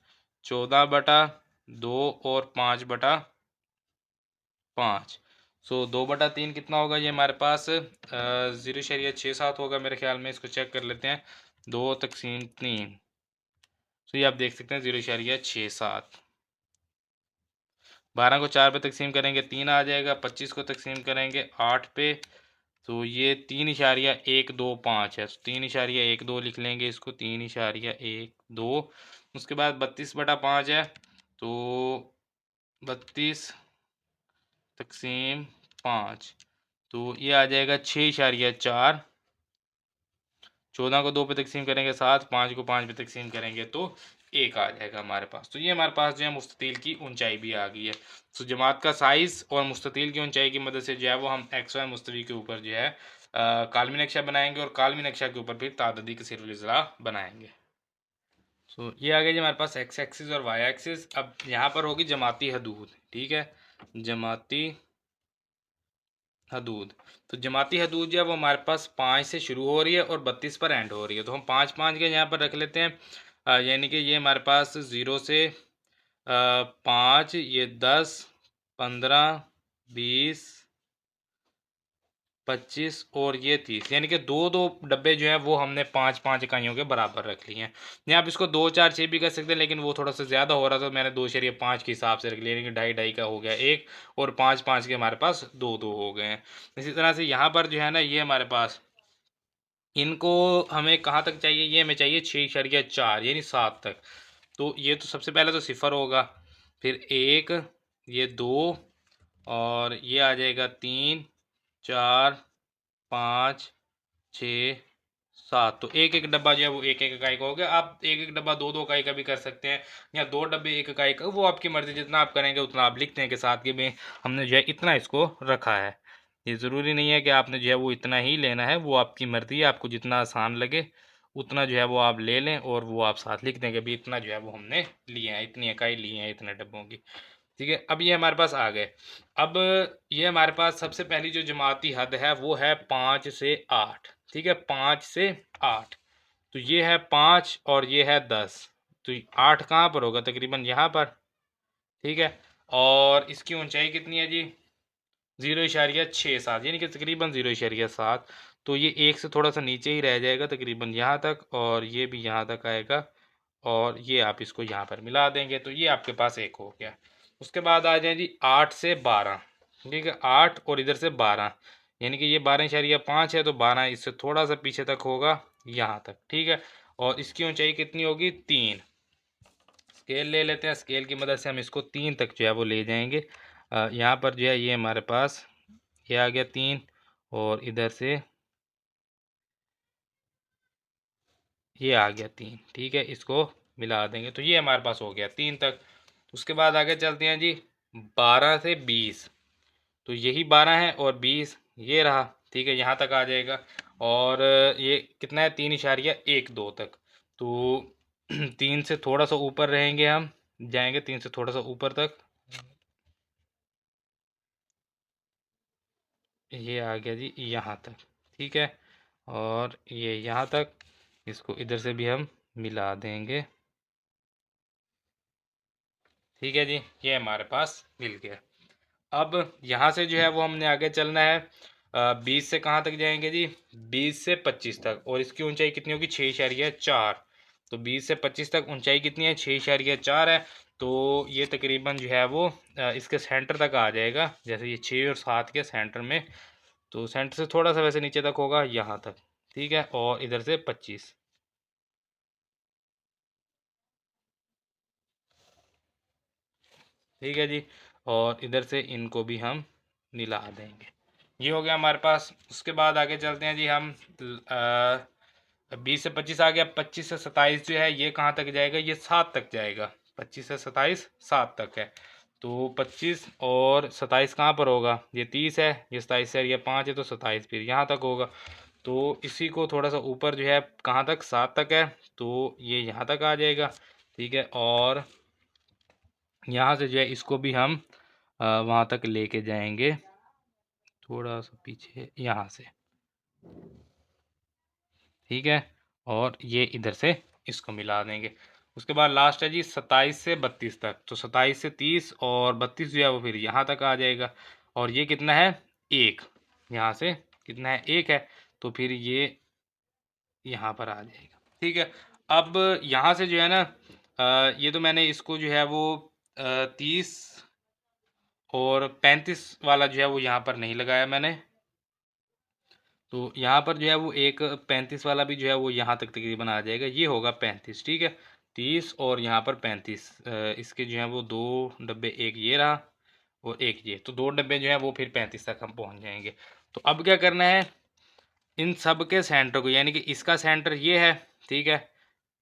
14/2 और 5/5। सो 2/3 कितना होगा ये हमारे पास 0.67 होगा मेरे ख्याल में। इसको चेक कर लेते हैं, 2/3। तो ये आप देख सकते हैं 0.67। 12 को 4 पे तकसीम करेंगे 3 आ जाएगा, 25 को तकसीम करेंगे 8 पे तो ये 3.125 है। 3.12 लिख लेंगे इसको, 3.12। उसके बाद 32/5 है, तो 32 तकसीम 5, तो ये आ जाएगा 6.4। 14 को 2 पे तकसीम करेंगे 7, 5 को 5 पे तकसीम करेंगे तो 1 आ जाएगा हमारे पास। तो ये हमारे पास जो है मुस्ततील की ऊंचाई भी आ गई है। तो जमात का साइज़ और मुस्ततील की ऊंचाई की मदद से जो है वो हम एक्स वाई मुस्तवी के ऊपर जो है कालमी नक्शा बनाएंगे, और कालमी नक्शा के ऊपर फिर ताददी कसीरुल इज़ला बनाएंगे। सो ये आ गया जी हमारे पास एक्स एक्सिस और वाई एक्सिस। अब यहाँ पर होगी जमाती हदूद, ठीक है, जमाती हदूद। तो जमाती हदूद जो है वो हमारे पास 5 से शुरू हो रही है और 32 पर एंड हो रही है, तो हम 5 5 के यहाँ पर रख लेते हैं। यानी कि ये हमारे पास 0 से 5, ये 10, 15, 20, 25 और ये 30, यानी कि 2 2 डब्बे जो हैं वो हमने 5 5 इकाइयों के बराबर रख लिए हैं। या आप इसको 2 4 6 भी कर सकते हैं, लेकिन वो थोड़ा सा ज़्यादा हो रहा था तो मैंने 2.5 के हिसाब से रख लिया, यानी कि 2.5 का हो गया 1, और 5 5 के हमारे पास 2 2 हो गए हैं। इसी तरह से यहाँ पर जो है ना ये हमारे पास इनको हमें कहाँ तक चाहिए, ये हमें चाहिए 6.4 यानी 7 तक। तो ये तो सबसे पहले तो सिफर होगा, फिर 1, ये 2, और ये आ जाएगा 3, 4, 5, 6, 7। तो एक एक डब्बा जो है वो एक एक इकाई का हो गया। आप एक एक डब्बा 2 2 इकाई का भी कर सकते हैं, या 2 डब्बे 1 इकाई का, वो आपकी मर्ज़ी, जितना आप करेंगे उतना आप लिखते हैं कि साथ के में हमने जो है इतना इसको रखा है। ये ज़रूरी नहीं है कि आपने जो है वो इतना ही लेना है, वो आपकी मर्ज़ी है, आपको जितना आसान लगे उतना जो है वो आप ले लें और वो आप साथ लिख दें कि भाई इतना जो है वो हमने लिए हैं, इतनी इकाई ली हैं इतने डब्बों की। ठीक है, अब ये हमारे पास आ गए। अब ये हमारे पास सबसे पहली जो जमाती हद है वो है 5 से 8। ठीक है, 5 से 8। तो ये है 5 और ये है 10। तो 8 कहाँ पर होगा? तकरीबन यहाँ पर। ठीक है, और इसकी ऊंचाई कितनी है जी? 0,67, यानी कि तकरीबन 0,7। तो ये एक से थोड़ा सा नीचे ही रह जाएगा तकरीबन यहाँ तक, और ये भी यहाँ तक आएगा, और ये आप इसको यहाँ पर मिला देंगे तो ये आपके पास एक हो गया। उसके बाद आ जाए जी 8 से 12। ठीक है, 8 और इधर से 12, यानी कि ये 12,5 है, तो 12 इससे थोड़ा सा पीछे तक होगा यहाँ तक। ठीक है, और इसकी ऊंचाई कितनी होगी? 3। स्केल ले लेते हैं, स्केल की मदद से हम इसको 3 तक जो है वो ले जाएंगे। यहाँ पर जो है ये हमारे पास ये आ गया 3, और इधर से ये आ गया 3। ठीक है, इसको मिला देंगे तो ये हमारे पास हो गया 3 तक। उसके बाद आगे चलते हैं जी 12 से 20। तो यही 12 है और 20 ये रहा। ठीक है, यहाँ तक आ जाएगा, और ये कितना है? 3,12 तक। तो 3 से थोड़ा सा ऊपर रहेंगे, हम जाएंगे 3 से थोड़ा सा ऊपर तक। ये आ गया जी यहाँ तक। ठीक है, और ये यहाँ तक, इसको इधर से भी हम मिला देंगे। ठीक है जी, ये हमारे पास मिल गया। अब यहाँ से जो है वो हमने आगे चलना है। 20 से कहाँ तक जाएंगे जी? 20 से 25 तक, और इसकी ऊंचाई कितनी होगी? 6,4। तो 20 से 25 तक ऊंचाई कितनी है? 6,4 है। तो ये तकरीबन जो है वो इसके सेंटर तक आ जाएगा, जैसे ये 6 और 7 के सेंटर में। तो सेंटर से थोड़ा सा वैसे नीचे तक होगा यहाँ तक। ठीक है, और इधर से 25। ठीक है जी, और इधर से इनको भी हम मिला देंगे। ये हो गया हमारे पास। उसके बाद आगे चलते हैं जी हम। 20 से 25 आ गया। 25 से 27 जो है ये कहाँ तक जाएगा? ये 7 तक जाएगा। 25 से 27 7 तक है। तो 25 और 27 कहाँ पर होगा? ये 30 है, ये 27 है, ये 5 है, तो 27 फिर यहाँ तक होगा। तो इसी को थोड़ा सा ऊपर जो है कहाँ तक? 7 तक है, तो ये यहाँ तक आ जाएगा। ठीक है, और यहाँ से जो है इसको भी हम वहाँ तक लेके जाएंगे, थोड़ा सा पीछे यहाँ से। ठीक है, और ये इधर से इसको मिला देंगे। उसके बाद लास्ट है जी 27 से 32 तक। तो 27 से 30 और 32 जो है वो फिर यहाँ तक आ जाएगा, और ये कितना है? 1। यहाँ से कितना है? 1 है, तो फिर ये यहाँ पर आ जाएगा। ठीक है, अब यहाँ से जो है ना ये तो मैंने इसको जो है वो 30 और 35 वाला जो है वो यहाँ पर नहीं लगाया मैंने। तो यहाँ पर जो है वो एक 35 वाला भी जो है वो यहाँ तक तकरीबन आ जाएगा, ये होगा 35। ठीक है, 30 और यहाँ पर 35, इसके जो है वो 2 डब्बे, एक ये रहा और एक ये, तो 2 डब्बे जो है वो फिर 35 तक हम पहुँच जाएंगे। तो अब क्या करना है? इन सब के सेंटर को, यानी कि इसका सेंटर ये है। ठीक है,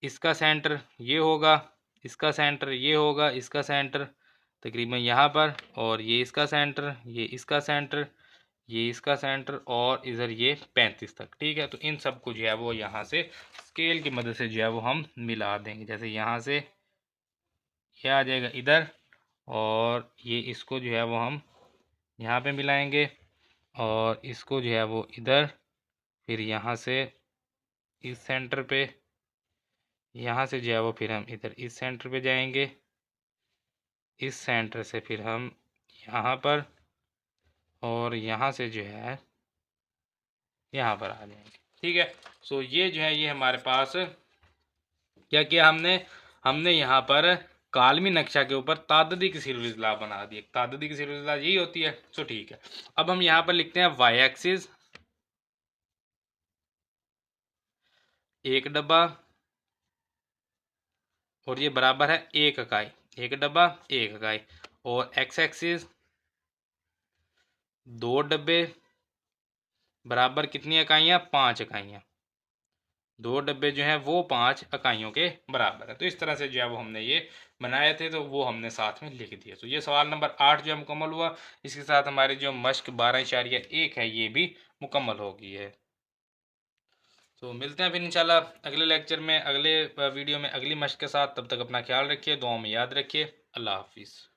इसका सेंटर ये होगा, इसका सेंटर ये होगा, इसका सेंटर तकरीबन यहाँ पर, और ये इसका सेंटर, ये इसका सेंटर, ये इसका सेंटर, और इधर ये 35 तक। ठीक है, तो इन सब को जो है वो यहाँ से स्केल की मदद से जो है वो हम मिला देंगे। जैसे यहाँ से ये आ जाएगा इधर, और ये इसको जो है वो हम यहाँ पे मिलाएंगे, और इसको जो है वो इधर, फिर यहाँ से इस सेंटर पे, यहाँ से जो है वो फिर हम इधर इस सेंटर पे जाएंगे, इस सेंटर से फिर हम यहाँ पर, और यहाँ से जो है यहाँ पर आ जाएंगे। ठीक है, सो ये जो है ये हमारे पास क्या किया हमने? हमने यहाँ पर कालमी नक्शा के ऊपर ताददी की सिलसिला बना दी। ताददी की सिलसिला यही होती है। सो ठीक है, अब हम यहाँ पर लिखते हैं वाई एक्सिस 1 डब्बा, और ये बराबर है 1 इकाई। 1 डब्बा 1 इकाई, और एक्स एक्सिस 2 डब्बे बराबर कितनी इकाइयाँ? 5 इकाइयाँ। 2 डब्बे जो हैं वो 5 इकाइयों के बराबर है। तो इस तरह से जो है वो हमने ये बनाए थे, तो वो हमने साथ में लिख दिया। तो ये सवाल नंबर 8 जो है मुकम्मल हुआ। इसके साथ हमारी जो मश्क 12.1 है ये भी मुकम्मल हो गई है। तो मिलते हैं फिर इंशाल्लाह अगले लेक्चर में, अगले वीडियो में, अगली मश्क के साथ। तब तक अपना ख्याल रखिए, दुआओं में याद रखिए। अल्लाह हाफिज़।